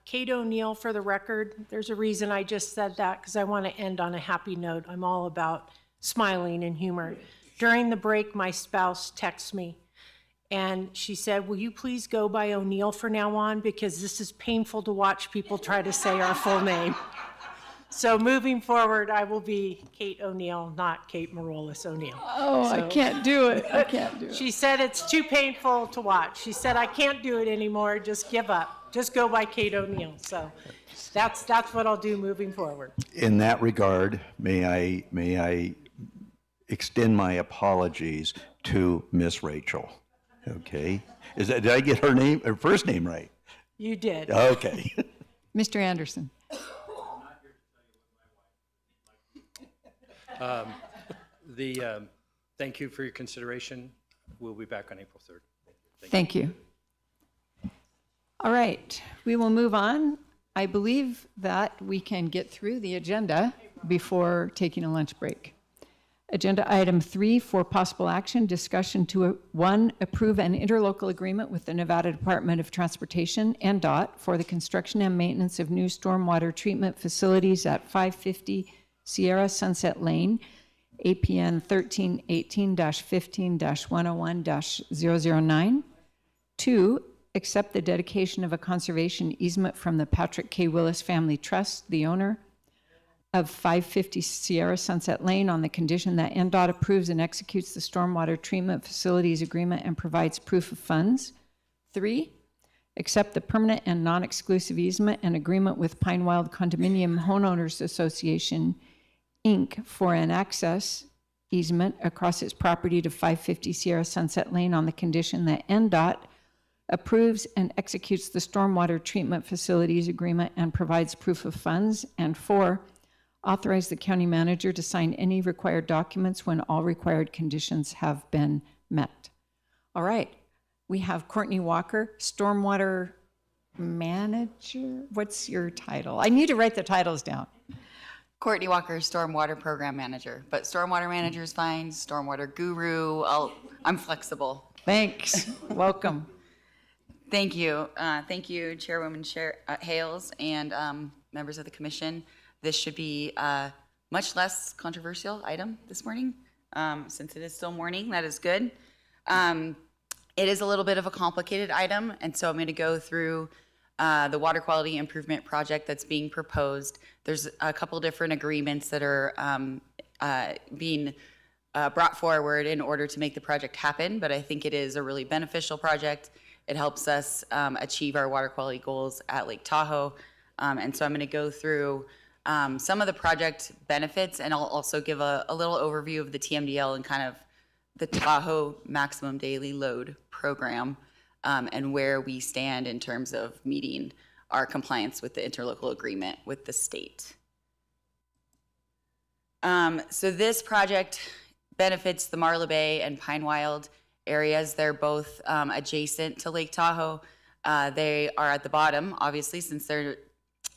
Kate O'Neill for the record. There's a reason I just said that because I want to end on a happy note. I'm all about smiling and humor. During the break, my spouse texts me and she said, will you please go by O'Neill from now on because this is painful to watch people try to say our full name. So moving forward, I will be Kate O'Neill, not Kate Morales O'Neill. Oh, I can't do it. I can't do it. She said it's too painful to watch. She said, I can't do it anymore. Just give up. Just go by Kate O'Neill. So that's what I'll do moving forward. In that regard, may I extend my apologies to Miss Rachel? Okay, did I get her first name right? You did. Okay. Mr. Anderson. Thank you for your consideration. We'll be back on April 3rd. Thank you. All right, we will move on. I believe that we can get through the agenda before taking a lunch break. Agenda item 3 for possible action, discussion to 1, approve an interlocal agreement with the Nevada Department of Transportation and DOT for the construction and maintenance of new stormwater treatment facilities at 550 Sierra Sunset Lane, APN 1318-15-101-009. 2, accept the dedication of a conservation easement from the Patrick K. Willis Family Trust, the owner of 550 Sierra Sunset Lane, on the condition that NDOT approves and executes the stormwater treatment facilities agreement and provides proof of funds. 3, accept the permanent and non-exclusive easement and agreement with Pine Wild Condominium Homeowners Association, Inc. for an access easement across its property to 550 Sierra Sunset Lane on the condition that NDOT approves and executes the stormwater treatment facilities agreement and provides proof of funds. And 4, authorize the county manager to sign any required documents when all required conditions have been met. All right, we have Courtney Walker, Stormwater Manager. What's your title? I need to write the titles down. Courtney Walker, Stormwater Program Manager, but Stormwater Manager is fine, Stormwater Guru, I'm flexible. Thanks, welcome. Thank you. Thank you, Chairwoman Hales and members of the commission. This should be a much less controversial item this morning, since it is still morning. That is good. It is a little bit of a complicated item, and so I'm going to go through the water quality improvement project that's being proposed. There's a couple different agreements that are being brought forward in order to make the project happen, but I think it is a really beneficial project. It helps us achieve our water quality goals at Lake Tahoe, and so I'm going to go through some of the project benefits, and I'll also give a little overview of the TMDL and kind of the Tahoe Maximum Daily Load program, and where we stand in terms of meeting our compliance with the interlocal agreement with the state. So this project benefits the Marla Bay and Pine Wild areas. They're both adjacent to Lake Tahoe. They are at the bottom, obviously, since they're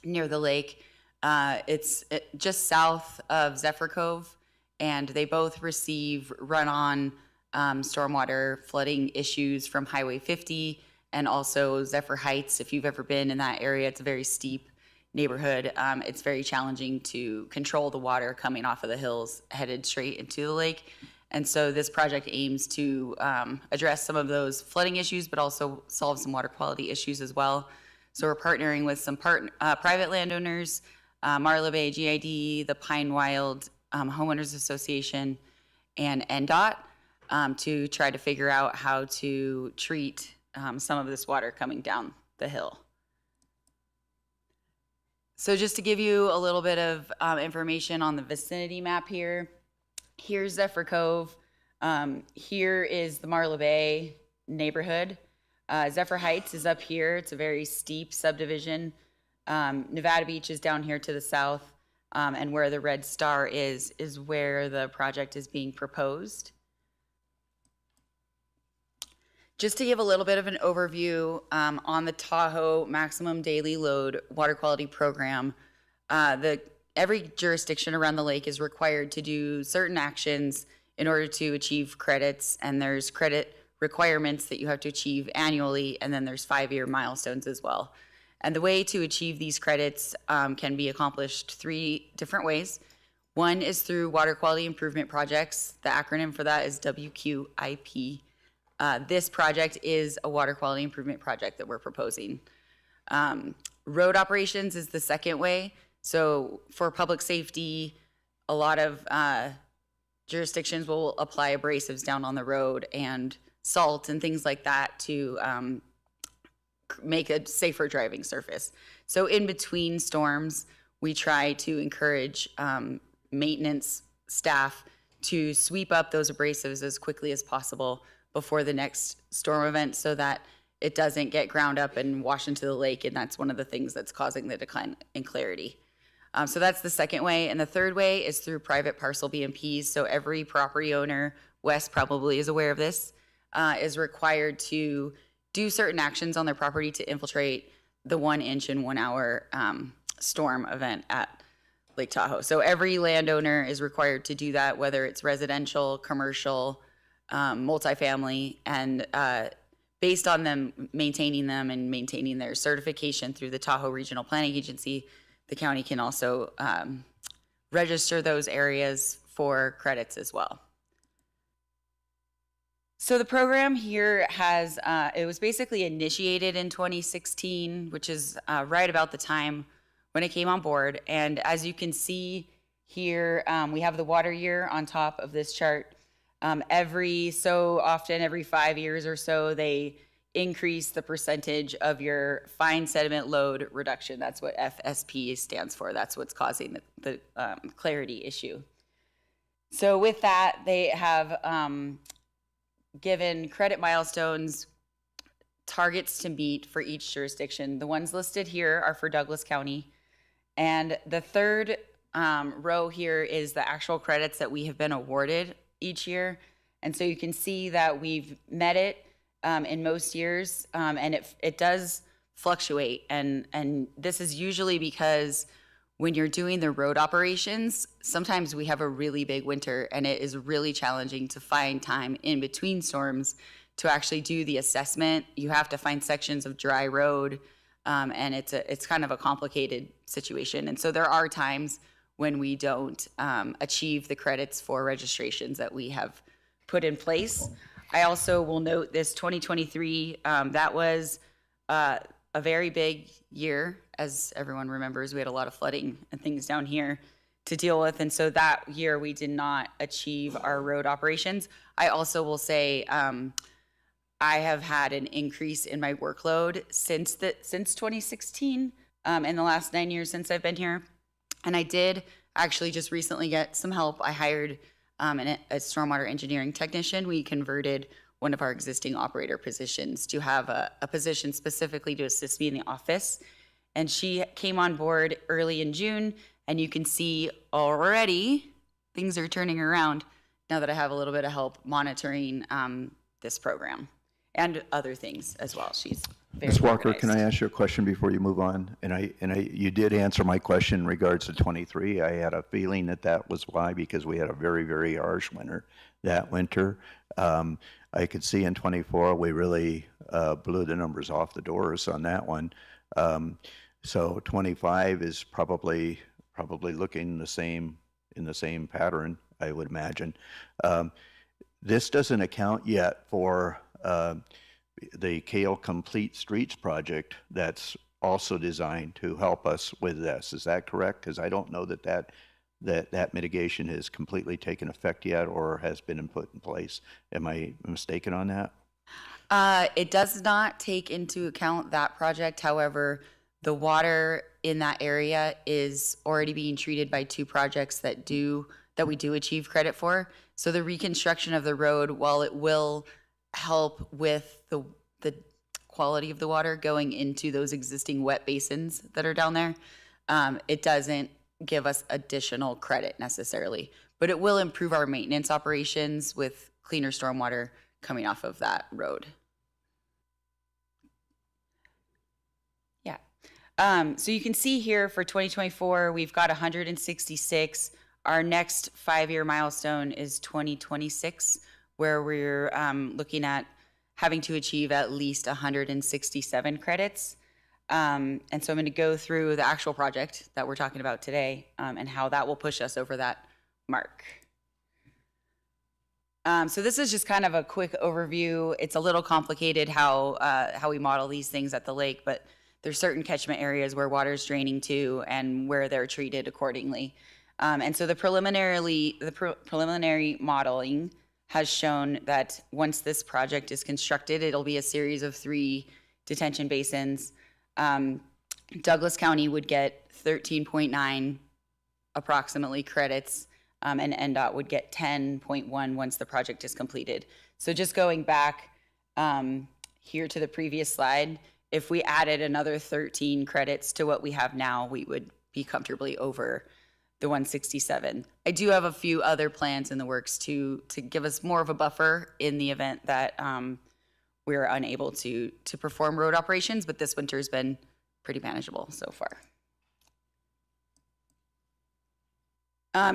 near the lake. It's just south of Zephyr Cove, and they both receive run-on stormwater flooding issues from Highway 50 and also Zephyr Heights. If you've ever been in that area, it's a very steep neighborhood. It's very challenging to control the water coming off of the hills headed straight into the lake. And so this project aims to address some of those flooding issues, but also solve some water quality issues as well. So we're partnering with some private landowners, Marla Bay GID, the Pine Wild Homeowners Association, and NDOT to try to figure out how to treat some of this water coming down the hill. So just to give you a little bit of information on the vicinity map here, here's Zephyr Cove. Here is the Marla Bay neighborhood. Zephyr Heights is up here. It's a very steep subdivision. Nevada Beach is down here to the south. And where the red star is where the project is being proposed. Just to give a little bit of an overview on the Tahoe Maximum Daily Load Water Quality Program, every jurisdiction around the lake is required to do certain actions in order to achieve credits, and there's credit requirements that you have to achieve annually, and then there's 5-year milestones as well. And the way to achieve these credits can be accomplished 3 different ways. One is through water quality improvement projects. The acronym for that is WQIP. This project is a water quality improvement project that we're proposing. Road operations is the second way. So for public safety, a lot of jurisdictions will apply abrasives down on the road and salt and things like that to make a safer driving surface. So in between storms, we try to encourage maintenance staff to sweep up those abrasives as quickly as possible before the next storm event so that it doesn't get ground up and wash into the lake, and that's one of the things that's causing the decline in clarity. So that's the second way. And the third way is through private parcel BMPs. So every property owner, Wes probably is aware of this, is required to do certain actions on their property to infiltrate the 1 inch in 1 hour storm event at Lake Tahoe. So every landowner is required to do that, whether it's residential, commercial, multifamily, and based on them maintaining them and maintaining their certification through the Tahoe Regional Planning Agency, the county can also register those areas for credits as well. So the program here has, it was basically initiated in 2016, which is right about the time when it came on board. And as you can see here, we have the water year on top of this chart. Every so often, every 5 years or so, they increase the percentage of your fine sediment load reduction. That's what FSP stands for. That's what's causing the clarity issue. So with that, they have given credit milestones, targets to meet for each jurisdiction. The ones listed here are for Douglas County. And the third row here is the actual credits that we have been awarded each year. And so you can see that we've met it in most years, and it does fluctuate. And this is usually because when you're doing the road operations, sometimes we have a really big winter and it is really challenging to find time in between storms to actually do the assessment. You have to find sections of dry road, and it's kind of a complicated situation. And so there are times when we don't achieve the credits for registrations that we have put in place. I also will note this 2023, that was a very big year. As everyone remembers, we had a lot of flooding and things down here to deal with. And so that year we did not achieve our road operations. I also will say I have had an increase in my workload since 2016, in the last 9 years since I've been here. And I did actually just recently get some help. I hired a stormwater engineering technician. We converted one of our existing operator positions to have a position specifically to assist me in the office. And she came on board early in June, and you can see already things are turning around now that I have a little bit of help monitoring this program and other things as well. She's very Ms. Walker, organized. can I ask you a question before you move on? You did answer my question in regards to 23. I had a feeling that was why, because we had a very, very harsh winter that winter. I could see in 24 we really blew the numbers off the doors on that one. So 25 is probably looking in the same pattern, I would imagine. This doesn't account yet for the Kale Complete Streets project that's also designed to help us with this. Is that correct? Because I don't know that mitigation has completely taken effect yet or has been put in place. Am I mistaken on that? It does not take into account that project. However, the water in that area is already being treated by 2 projects that we do achieve credit for. So the reconstruction of the road, while it will help with the quality of the water going into those existing wet basins that are down there. It doesn't give us additional credit necessarily, but it will improve our maintenance operations with cleaner stormwater coming off of that road. Yeah. So you can see here for 2024, we've got 166. Our next 5-year milestone is 2026, where we're looking at having to achieve at least 167 credits. And so I'm going to go through the actual project that we're talking about today and how that will push us over that mark. So this is just kind of a quick overview. It's a little complicated how we model these things at the lake, but there's certain catchment areas where water is draining to and where they're treated accordingly. And so the preliminary modeling has shown that once this project is constructed, it'll be a series of 3 detention basins. Douglas County would get 13.9 approximately credits, and NDOT would get 10.1 once the project is completed. So just going back here to the previous slide, if we added another 13 credits to what we have now, we would be comfortably over the 167. I do have a few other plans in the works to give us more of a buffer in the event that we're unable to perform road operations, but this winter has been pretty manageable so far.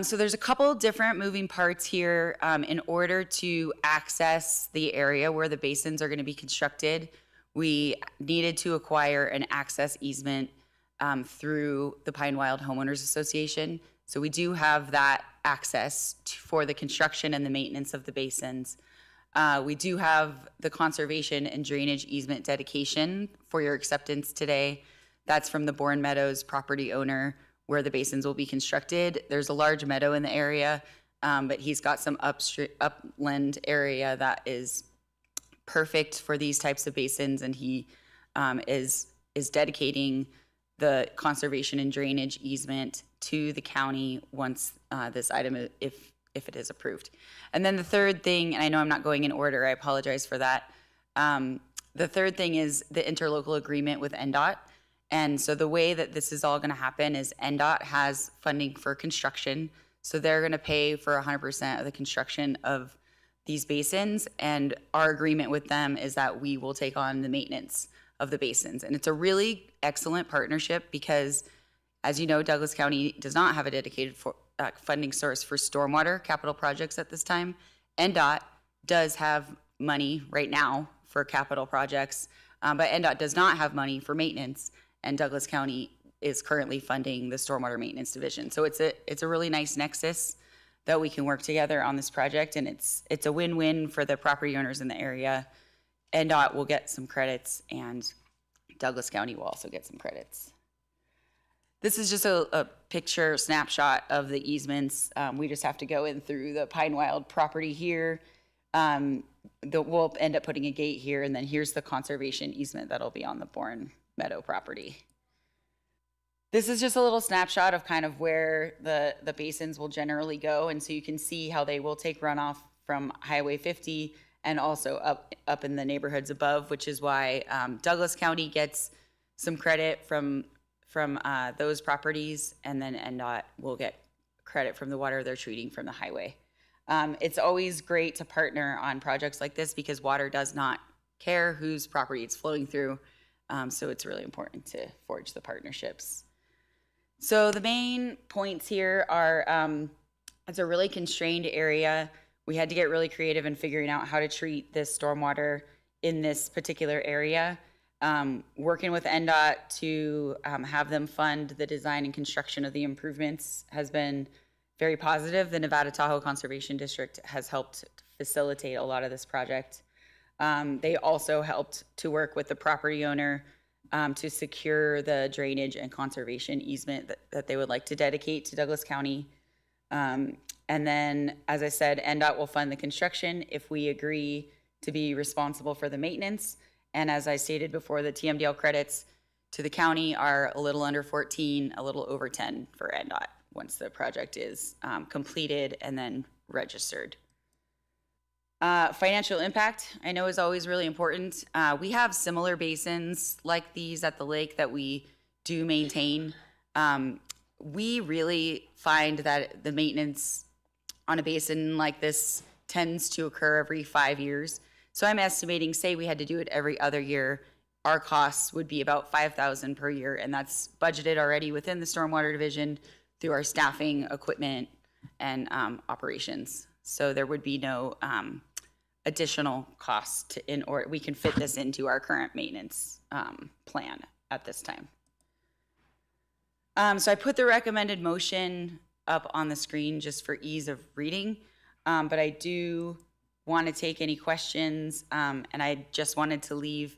So there's a couple different moving parts here. In order to access the area where the basins are going to be constructed, we needed to acquire an access easement through the Pine Wild Homeowners Association. So we do have that access for the construction and the maintenance of the basins. We do have the conservation and drainage easement dedication for your acceptance today. That's from the Bourne Meadows property owner where the basins will be constructed. There's a large meadow in the area, but he's got some upland area that is perfect for these types of basins, and he is dedicating the conservation and drainage easement to the county once this item, if it is approved. And then the third thing, and I know I'm not going in order, I apologize for that. The third thing is the interlocal agreement with NDOT. And so the way that this is all going to happen is NDOT has funding for construction. So they're going to pay for 100% of the construction of these basins. And our agreement with them is that we will take on the maintenance of the basins. And it's a really excellent partnership because, as you know, Douglas County does not have a dedicated funding source for stormwater capital projects at this time. NDOT does have money right now for capital projects, but NDOT does not have money for maintenance, and Douglas County is currently funding the stormwater maintenance division. So it's a really nice nexus that we can work together on this project, and it's a win-win for the property owners in the area. NDOT will get some credits, and Douglas County will also get some credits. This is just a picture snapshot of the easements. We just have to go in through the Pine Wild property here. We'll end up putting a gate here, and then here's the conservation easement that'll be on the Bourne Meadow property. This is just a little snapshot of kind of where the basins will generally go, and so you can see how they will take runoff from Highway 50 and also up in the neighborhoods above, which is why Douglas County gets some credit from those properties, and then NDOT will get credit from the water they're treating from the highway. It's always great to partner on projects like this because water does not care whose property it's flowing through, so it's really important to forge the partnerships. So the main points here are it's a really constrained area. We had to get really creative in figuring out how to treat this stormwater in this particular area. Working with NDOT to have them fund the design and construction of the improvements has been very positive. The Nevada Tahoe Conservation District has helped facilitate a lot of this project. They also helped to work with the property owner to secure the drainage and conservation easement that they would like to dedicate to Douglas County. And then, as I said, NDOT will fund the construction if we agree to be responsible for the maintenance. And as I stated before, the TMDL credits to the county are a little under 14, a little over 10 for NDOT once the project is completed and then registered. Financial impact, I know, is always really important. We have similar basins like these at the lake that we do maintain. We really find that the maintenance on a basin like this tends to occur every 5 years. So I'm estimating, say we had to do it every other year, our costs would be about $5,000 per year, and that's budgeted already within the Stormwater Division through our staffing, equipment, and operations. So there would be no additional cost in order, we can fit this into our current maintenance plan at this time. So I put the recommended motion up on the screen just for ease of reading, but I do want to take any questions, and I just wanted to leave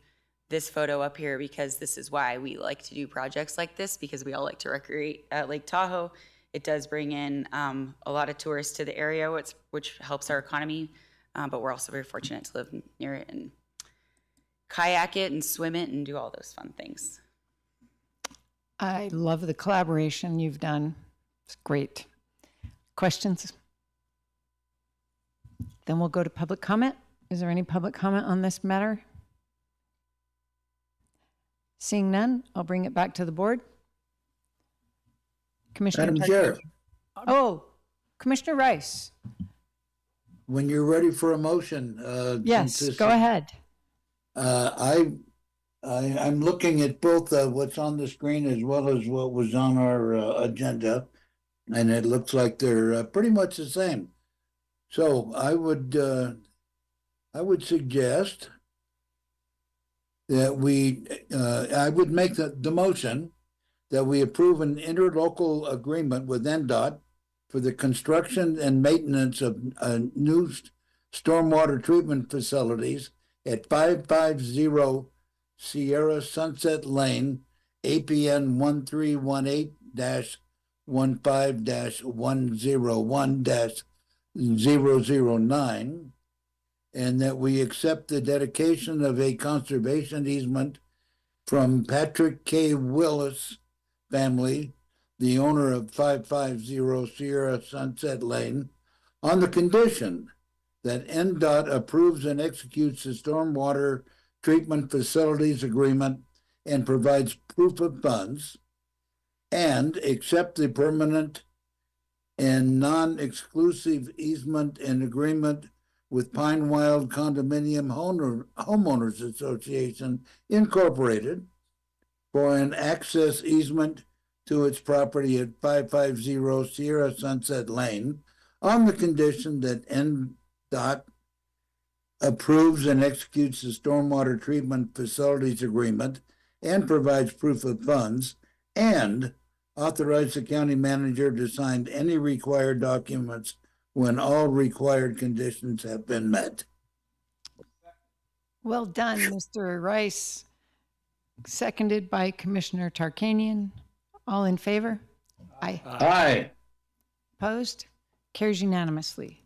this photo up here because this is why we like to do projects like this, because we all like to recreate at Lake Tahoe. It does bring in a lot of tourists to the area, which helps our economy, but we're also very fortunate to live near it and kayak it and swim it and do all those fun things. I love the collaboration you've done. It's great. Questions? Then we'll go to public comment. Is there any public comment on this matter? Seeing none, I'll bring it back to the board. Commissioner Madam Chair, Oh, Commissioner Rice. when you're ready for a motion. Yes, go ahead. I'm looking at both what's on the screen as well as what was on our agenda, and it looks like they're pretty much the same. So I would suggest that I would make the motion that we approve an interlocal agreement with NDOT for the construction and maintenance of new stormwater treatment facilities at 550 Sierra Sunset Lane, APN 1318-15-101-009, and that we accept the dedication of a conservation easement from Patrick K. Willis family, the owner of 550 Sierra Sunset Lane, on the condition that NDOT approves and executes the stormwater treatment facilities agreement and provides proof of funds, and accept the permanent and non-exclusive easement and agreement with Pine Wild Condominium Homeowners Association, Incorporated, for an access easement to its property at 550 Sierra Sunset Lane, on the condition that NDOT approves and executes the stormwater treatment facilities agreement and provides proof of funds, and authorize the county manager to sign any required documents when all required conditions have been met. Well done, Mr. Rice. Seconded by Commissioner Tarkanian. All in favor? Aye. Aye. Opposed? Carries unanimously.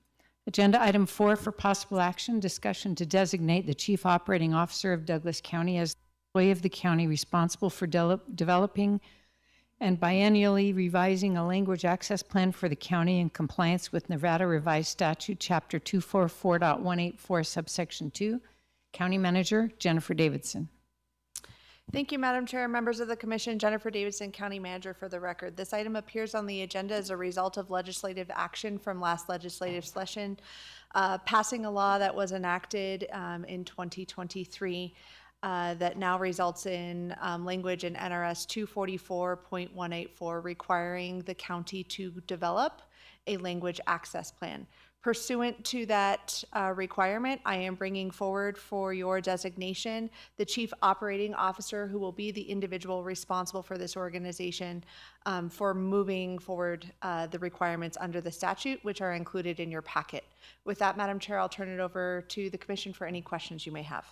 Agenda item 4 for possible action, discussion to designate the Chief Operating Officer of Douglas County as the employee of the county responsible for developing and biennially revising a language access plan for the county in compliance with Nevada Revised Statute, Chapter 244.184, subsection 2. County Manager Jennifer Davidson. Thank you, Madam Chair, members of the Commission. Jennifer Davidson, County Manager for the record. This item appears on the agenda as a result of legislative action from last legislative session, passing a law that was enacted in 2023 that now results in language in NRS 244.184 requiring the county to develop a language access plan. Pursuant to that requirement, I am bringing forward for your designation the Chief Operating Officer, who will be the individual responsible for this organization for moving forward the requirements under the statute, which are included in your packet. With that, Madam Chair, I'll turn it over to the Commission for any questions you may have.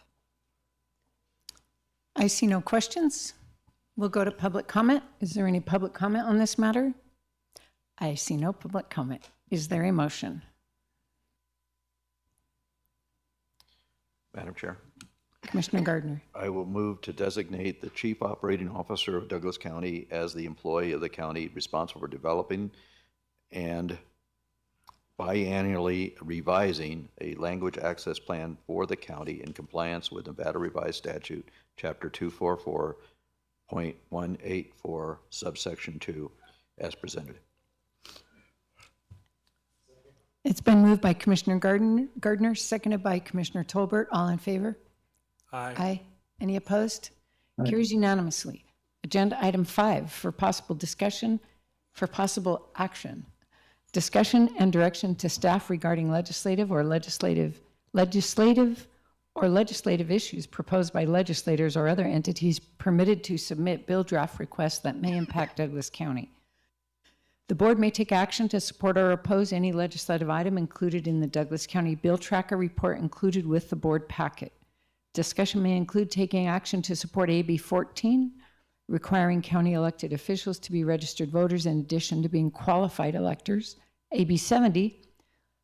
I see no questions. We'll go to public comment. Is there any public comment on this matter? I see no public comment. Is there a motion? Madam Chair, Commissioner Gardner. I will move to designate the Chief Operating Officer of Douglas County as the employee of the county responsible for developing and biannually revising a language access plan for the county in compliance with Nevada Revised Statute, Chapter 244.184, subsection 2, as presented. It's been moved by Commissioner Gardner, seconded by Commissioner Tolbert. All in favor? Aye. Aye. Any opposed? Aye. Carries unanimously. Agenda item 5 for possible discussion, for possible action. Discussion and direction to staff regarding legislative issues proposed by legislators or other entities permitted to submit bill draft requests that may impact Douglas County. The board may take action to support or oppose any legislative item included in the Douglas County Bill Tracker report included with the board packet. Discussion may include taking action to support AB 14, requiring county elected officials to be registered voters in addition to being qualified electors. AB 70,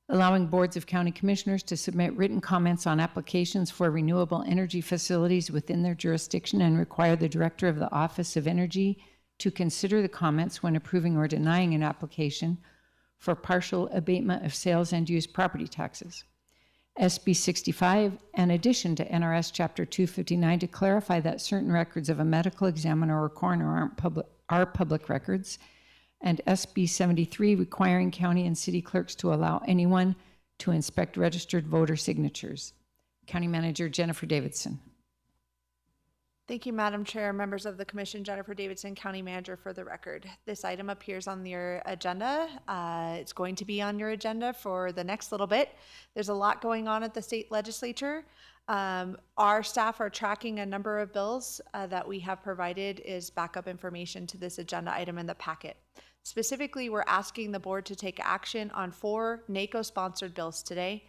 allowing boards of county commissioners to submit written comments on applications for renewable energy facilities within their jurisdiction and require the director of the Office of Energy to consider the comments when approving or denying an application for partial abatement of sales and use property taxes. SB 65, an addition to NRS Chapter 259 to clarify that certain records of a medical examiner or coroner are public records, and SB 73, requiring county and city clerks to allow anyone to inspect registered voter signatures. County Manager Jennifer Davidson. Thank you, Madam Chair, members of the Commission. Jennifer Davidson, County Manager for the record. This item appears on your agenda. It's going to be on your agenda for the next little bit. There's a lot going on at the state legislature. Our staff are tracking a number of bills that we have provided as backup information to this agenda item in the packet. Specifically, we're asking the board to take action on 4 NACO-sponsored bills today.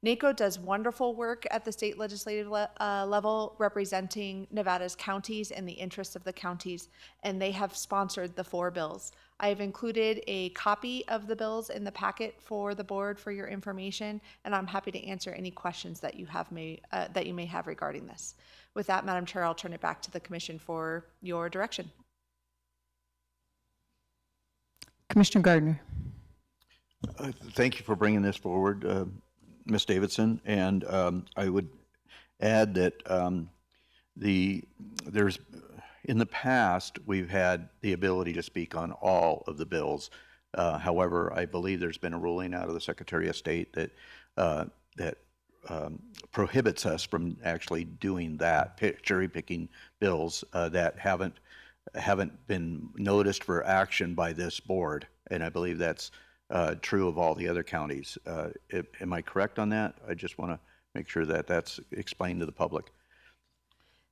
NACO does wonderful work at the state legislative level, representing Nevada's counties and the interests of the counties, and they have sponsored the 4 bills. I have included a copy of the bills in the packet for the board for your information, and I'm happy to answer any questions that you may have regarding this. With that, Madam Chair, I'll turn it back to the Commission for your direction. Commissioner Gardner. Thank you for bringing this forward, Ms. Davidson, and I would add that there's in the past we've had the ability to speak on all of the bills. However, I believe there's been a ruling out of the Secretary of State that prohibits us from actually doing that, cherry picking bills that haven't been noticed for action by this board, and I believe that's true of all the other counties. Am I correct on that? I just want to make sure that that's explained to the public.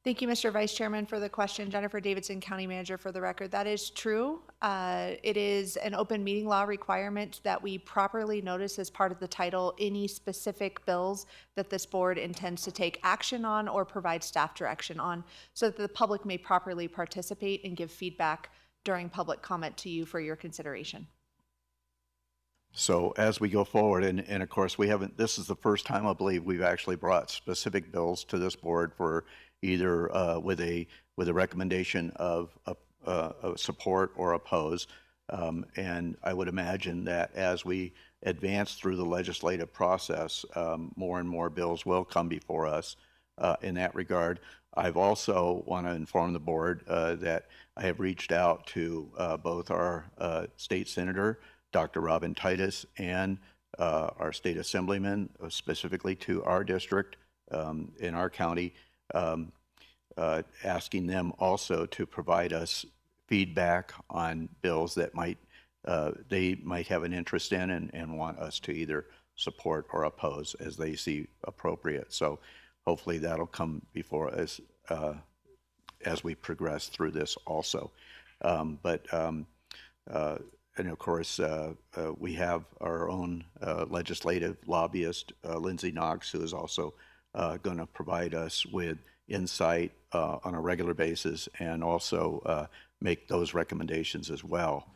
Thank you, Mr. Vice Chairman, for the question. Jennifer Davidson, County Manager for the record. That is true. It is an open meeting law requirement that we properly notice as part of the title any specific bills that this board intends to take action on or provide staff direction on, so that the public may properly participate and give feedback during public comment to you for your consideration. So as we go forward, and of course this is the first time I believe we've actually brought specific bills to this board for either with a recommendation of support or oppose. And I would imagine that as we advance through the legislative process, more and more bills will come before us in that regard. I've also want to inform the board that I have reached out to both our state senator, Dr. Robin Titus, and our state assemblyman, specifically to our district in our county, asking them also to provide us feedback on bills that they might have an interest in and want us to either support or oppose as they see appropriate. So hopefully that'll come before us as we progress through this also. And of course, we have our own legislative lobbyist, Lindsay Knox, who is also going to provide us with insight on a regular basis and also make those recommendations as well.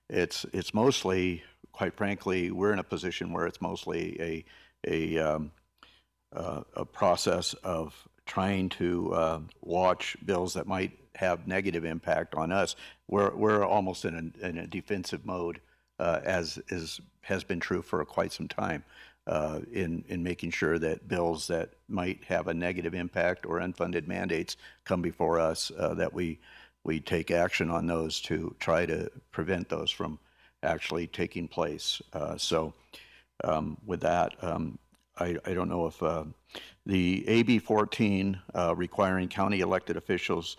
It's mostly, quite frankly, we're in a position where it's mostly a process of trying to watch bills that might have negative impact on us. We're almost in a defensive mode has been true for quite some time, in making sure that bills that might have a negative impact or unfunded mandates come before us, that we take action on those to try to prevent those from actually taking place. With that, I don't know if the AB 14 requiring county elected officials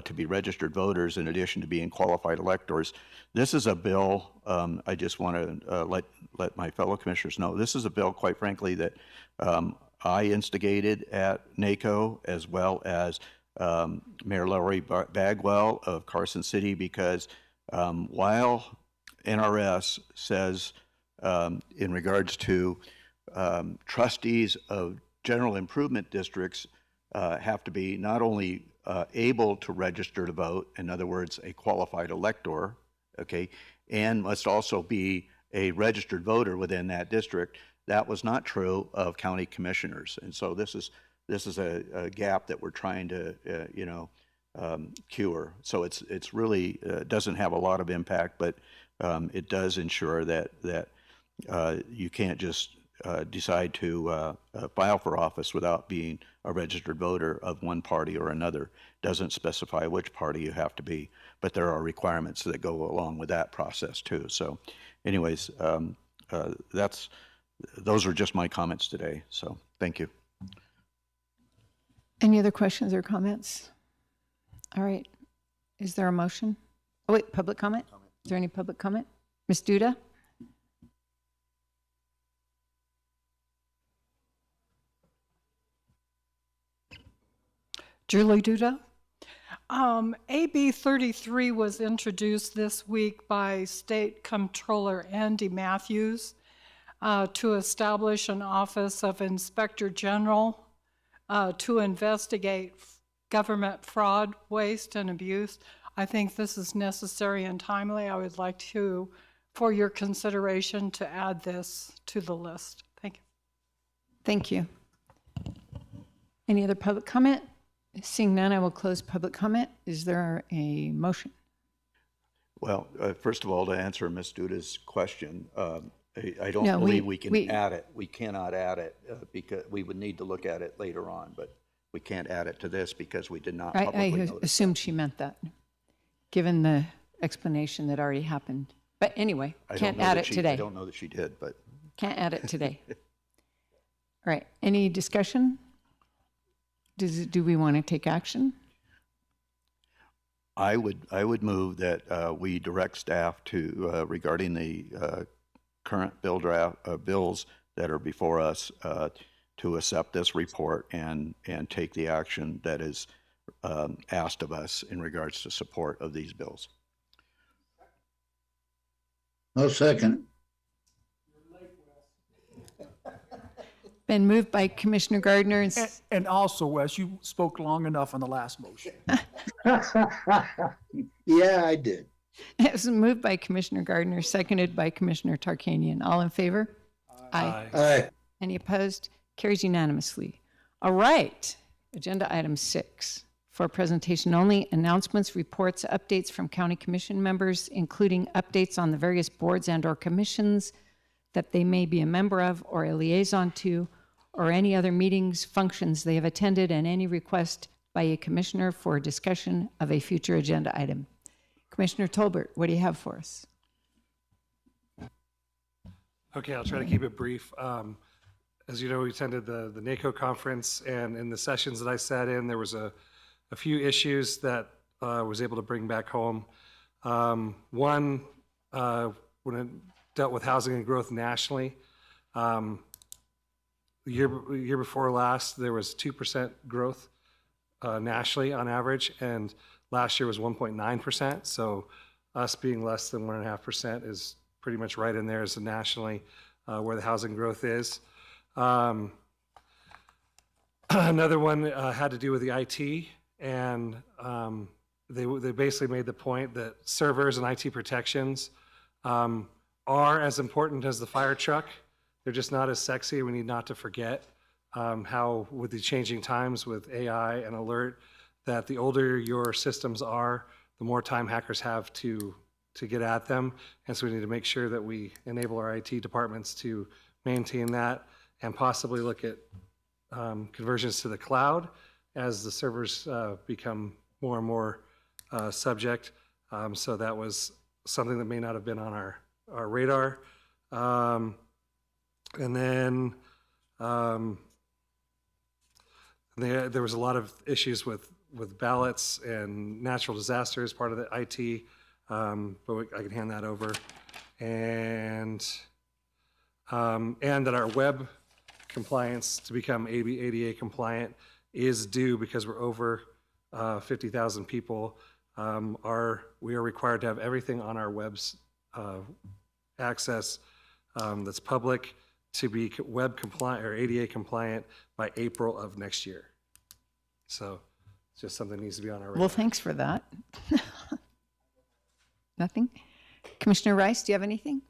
to be registered voters in addition to being qualified electors. This is a bill, I just want to let my fellow commissioners know, this is a bill, quite frankly, that I instigated at NACO, as well as Mayor Lori Bagwell of Carson City, because while NRS says in regards to trustees of general improvement districts have to be not only able to register to vote, in other words, a qualified elector, okay, and must also be a registered voter within that district. That was not true of county commissioners, and so this is a gap that we're trying to cure. So it's really doesn't have a lot of impact, but it does ensure that you can't just decide to file for office without being a registered voter of one party or another. Doesn't specify which party you have to be, but there are requirements that go along with that process too. So anyways, those are just my comments today. So thank you. Any other questions or comments? All right. Is there a motion? Oh, wait, public comment? Is there any public comment? Ms. Duda? Julie Duda. AB 33 was introduced this week by State Comptroller Andy Matthews to establish an Office of Inspector General to investigate government fraud, waste, and abuse. I think this is necessary and timely. I would like for your consideration to add this to the list. Thank you. Thank you. Any other public comment? Seeing none, I will close public comment. Is there a motion? Well, first of all, to answer Ms. Duda's question, I don't No, believe we can add it. We cannot add it because we would need to look at it later on, but we can't add it to this because we did not publicly I notice. assumed she meant that, given the explanation that already happened. But anyway, can't add it today. I don't know that she did, but. Can't add it today. All right, any discussion? Do we want to take action? I would move that we direct staff to, regarding the current bills that are before us, to accept this report and take the action that is asked of us in regards to support of these bills. No second. Been moved by Commissioner Gardner. And also, Wes, you spoke long enough on the last motion. Yeah, I did. It was moved by Commissioner Gardner, seconded by Commissioner Tarkanian. All in favor? Aye. Aye. Any opposed? Carries unanimously. All right. Agenda item 6. For presentation only, announcements, reports, updates from county commission members, including updates on the various boards and/or commissions that they may be a member of or a liaison to, or any other meetings, functions they have attended, and any request by a commissioner for discussion of a future agenda item. Commissioner Tolbert, what do you have for us? Okay, I'll try to keep it brief. As you know, we attended the NACO conference, and in the sessions that I sat in, there was a few issues that I was able to bring back home. One, when it dealt with housing and growth nationally. The year before last, there was 2% growth nationally on average, and last year was 1.9%. So us being less than 1.5% is pretty much right in there as nationally where the housing growth is. Another one had to do with the IT, and they basically made the point that servers and IT protections are as important as the fire truck. They're just not as sexy. We need not to forget how, with the changing times with AI and alert, that the older your systems are, the more time hackers have to get at them. And so we need to make sure that we enable our IT departments to maintain that and possibly look at conversions to the cloud as the servers become more and more subject. So that was something that may not have been on our radar. And then there was a lot of issues with ballots and natural disasters, part of the IT, but I can hand that over. And that our web compliance to become ADA compliant is due because we're over 50,000 people. We are required to have everything on our web's access that's public to be web compliant or ADA compliant by April of next year. So it's just something that needs to be on our radar. Well, thanks for that. Nothing? Commissioner Rice, do you have anything?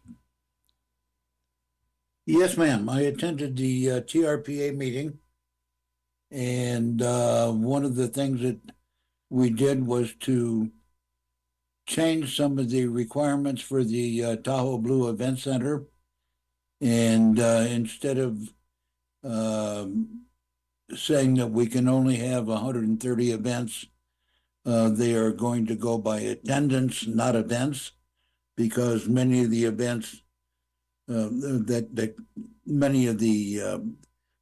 Yes, ma'am. I attended the TRPA meeting. And one of the things that we did was to change some of the requirements for the Tahoe Blue Event Center. And instead of saying that we can only have 130 events, they are going to go by attendance, not events, because many of the events many of the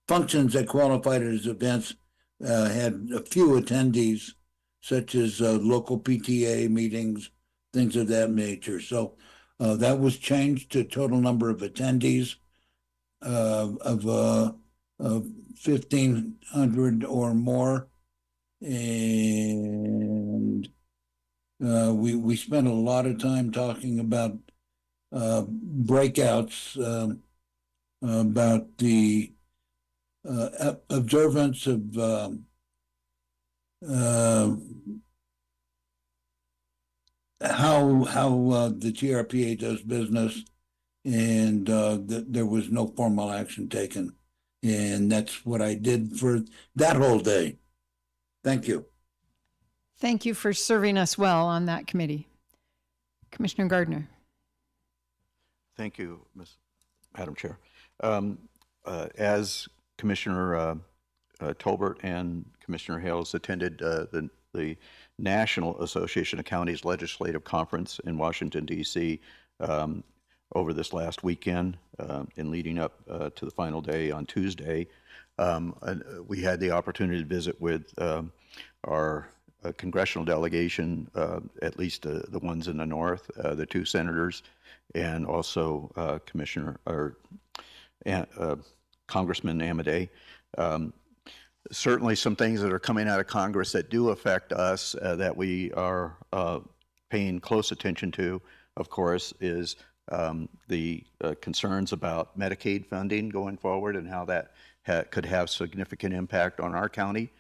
functions that qualified as events had a few attendees, such as local PTA meetings, things of that nature. So that was changed to total number of attendees of 1,500 or more. And we spent a lot of time talking about breakouts, about the observance of how the TRPA does business, and there was no formal action taken. And that's what I did for that whole day. Thank you. Thank you for serving us well on that committee. Commissioner Gardner. Thank you, Madam Chair. As Commissioner Tolbert and Commissioner Hales attended the National Association of Counties Legislative Conference in Washington, D.C. Over this last weekend and leading up to the final day on Tuesday, we had the opportunity to visit with our congressional delegation, at least the ones in the north, the two senators, and also Congressman Amadei. Certainly some things that are coming out of Congress that do affect us that we are paying close attention to, of course, is the concerns about Medicaid funding going forward and how that could have significant impact on our county.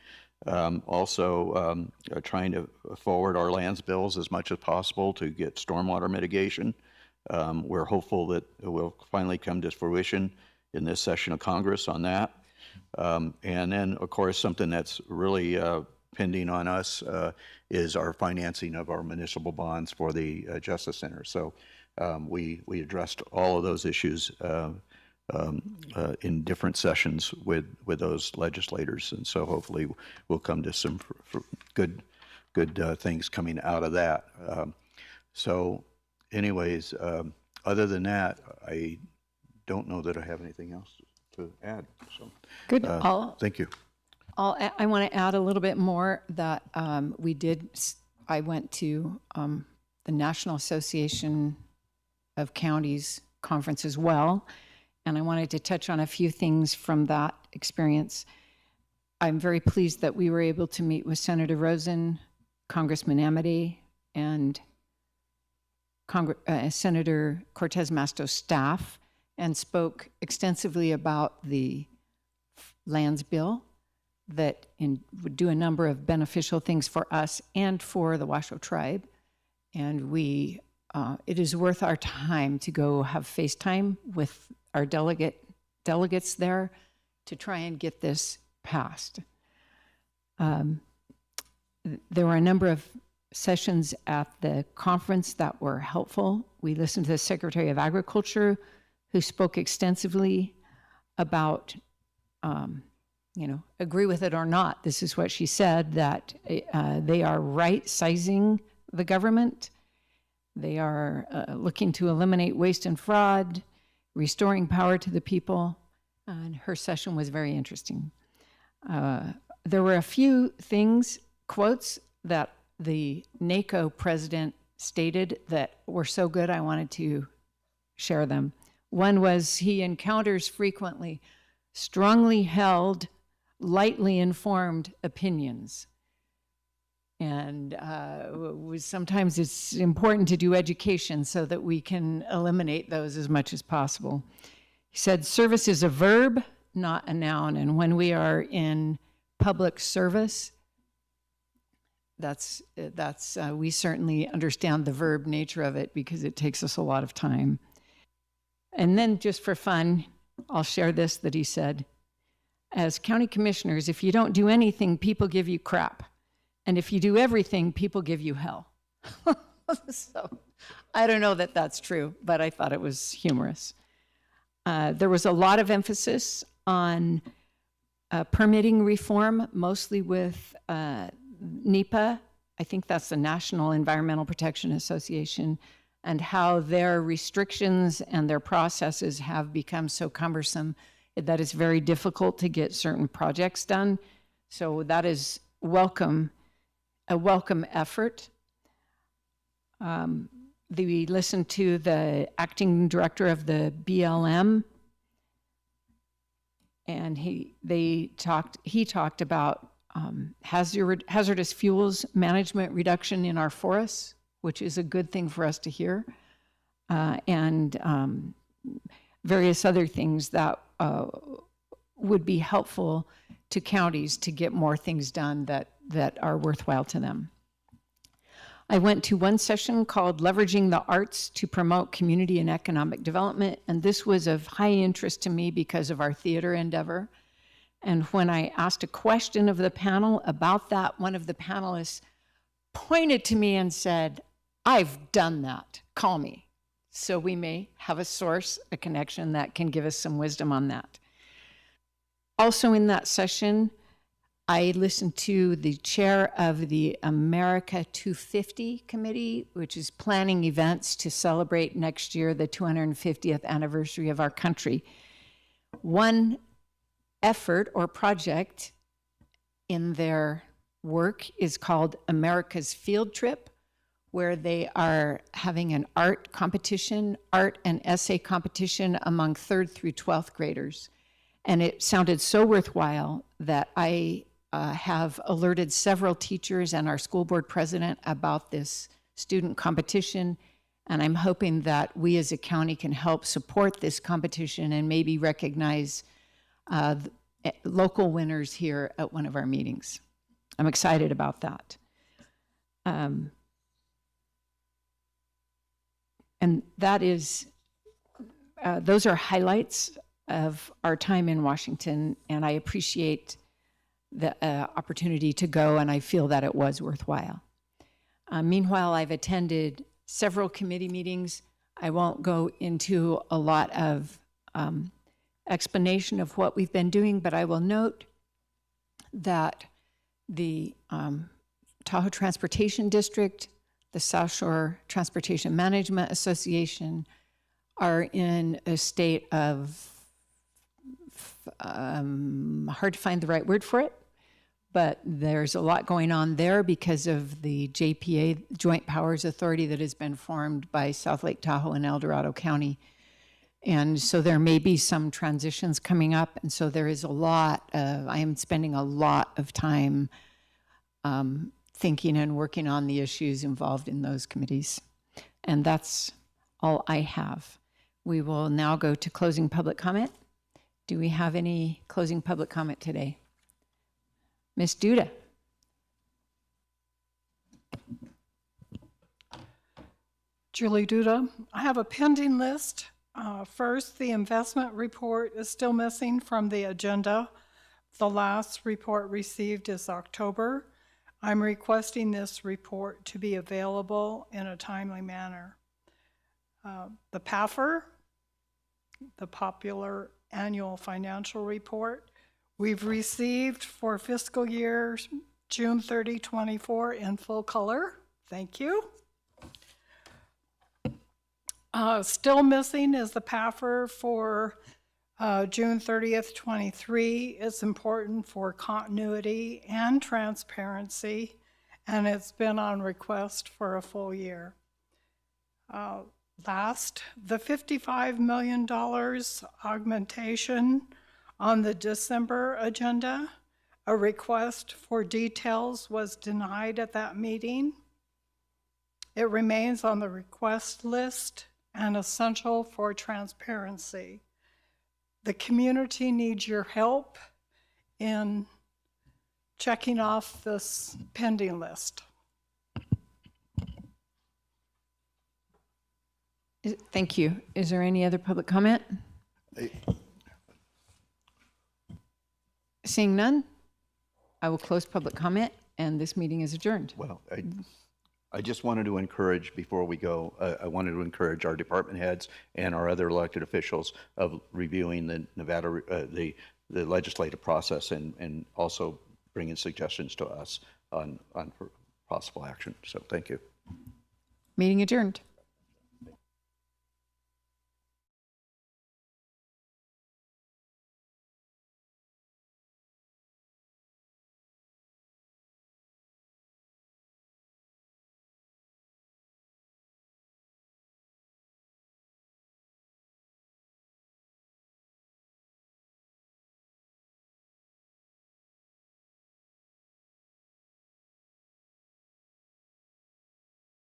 Also trying to forward our lands bills as much as possible to get stormwater mitigation. We're hopeful that it will finally come to fruition in this session of Congress on that. And then, of course, something that's really pending on us is our financing of our municipal bonds for the Justice Center. So we addressed all of those issues in different sessions with those legislators, and so hopefully we'll come to some good things coming out of that. So anyways, other than that, I don't know that I have anything else to add. So good. Thank you. I want to add a little bit more that I went to the National Association of Counties conference as well, and I wanted to touch on a few things from that experience. I'm very pleased that we were able to meet with Senator Rosen, Congressman Amadei, and Senator Cortez Masto's staff, and spoke extensively about the lands bill that would do a number of beneficial things for us and for the Washoe tribe. And it is worth our time to go have FaceTime with our delegates there to try and get this passed. There were a number of sessions at the conference that were helpful. We listened to the Secretary of Agriculture, who spoke extensively about, agree with it or not, this is what she said, that they are right-sizing the government. They are looking to eliminate waste and fraud, restoring power to the people. And her session was very interesting. There were a few quotes that the NACO president stated that were so good I wanted to share them. One was, he encounters frequently strongly held, lightly informed opinions. And sometimes it's important to do education so that we can eliminate those as much as possible. He said, service is a verb, not a noun. And when we are in public service, we certainly understand the verb nature of it because it takes us a lot of time. And then just for fun, I'll share this that he said, as county commissioners, if you don't do anything, people give you crap. And if you do everything, people give you hell. So I don't know that that's true, but I thought it was humorous. There was a lot of emphasis on permitting reform, mostly with NEPA. I think that's the National Environmental Protection Association, and how their restrictions and their processes have become so cumbersome that it's very difficult to get certain projects done. So that is a welcome effort. We listened to the acting director of the BLM, and he talked about hazardous fuels management reduction in our forests, which is a good thing for us to hear, and various other things that would be helpful to counties to get more things done that are worthwhile to them. I went to one session called Leveraging the Arts to Promote Community and Economic Development, and this was of high interest to me because of our theater endeavor. And when I asked a question of the panel about that, one of the panelists pointed to me and said, "I've done that, call me." So we may have a source, a connection that can give us some wisdom on that. Also in that session, I listened to the chair of the America 250 committee, which is planning events to celebrate next year the 250th anniversary of our country. One effort or project in their work is called America's Field Trip, where they are having an art and essay competition among 3rd through 12th graders. And it sounded so worthwhile that I have alerted several teachers and our school board president about this student competition. And I'm hoping that we as a county can help support this competition and maybe recognize local winners here at one of our meetings. I'm excited about that. And that is, those are highlights of our time in Washington, and I appreciate the opportunity to go, and I feel that it was worthwhile. Meanwhile, I've attended several committee meetings. I won't go into a lot of explanation of what we've been doing, but I will note that the Tahoe Transportation District, the South Shore Transportation Management Association are in a state of, hard to find the right word for it, but there's a lot going on there because of the JPA, Joint Powers Authority, that has been formed by South Lake Tahoe and El Dorado County. And so there may be some transitions coming up. And so there is I am spending a lot of time thinking and working on the issues involved in those committees. And that's all I have. We will now go to closing public comment. Do we have any closing public comment today? Ms. Duda. Julie Duda. I have a pending list. First, the investment report is still missing from the agenda. The last report received is October. I'm requesting this report to be available in a timely manner. The PAFR, the Popular Annual Financial Report, we've received for fiscal year June 30, 24 in full color. Thank you. Still missing is the PAFR for June 30th, 23. It's important for continuity and transparency, and it's been on request for a full year. Last, the $55 million augmentation on the December agenda. A request for details was denied at that meeting. It remains on the request list and essential for transparency. The community needs your help in checking off this pending list. Thank you. Is there any other public comment? Seeing none, I will close public comment, and this meeting is adjourned. Well, I just wanted to encourage, before we go, I wanted to encourage our department heads and our other elected officials of reviewing the Nevada, the legislative process and also bringing suggestions to us on possible action. So thank you. Meeting adjourned.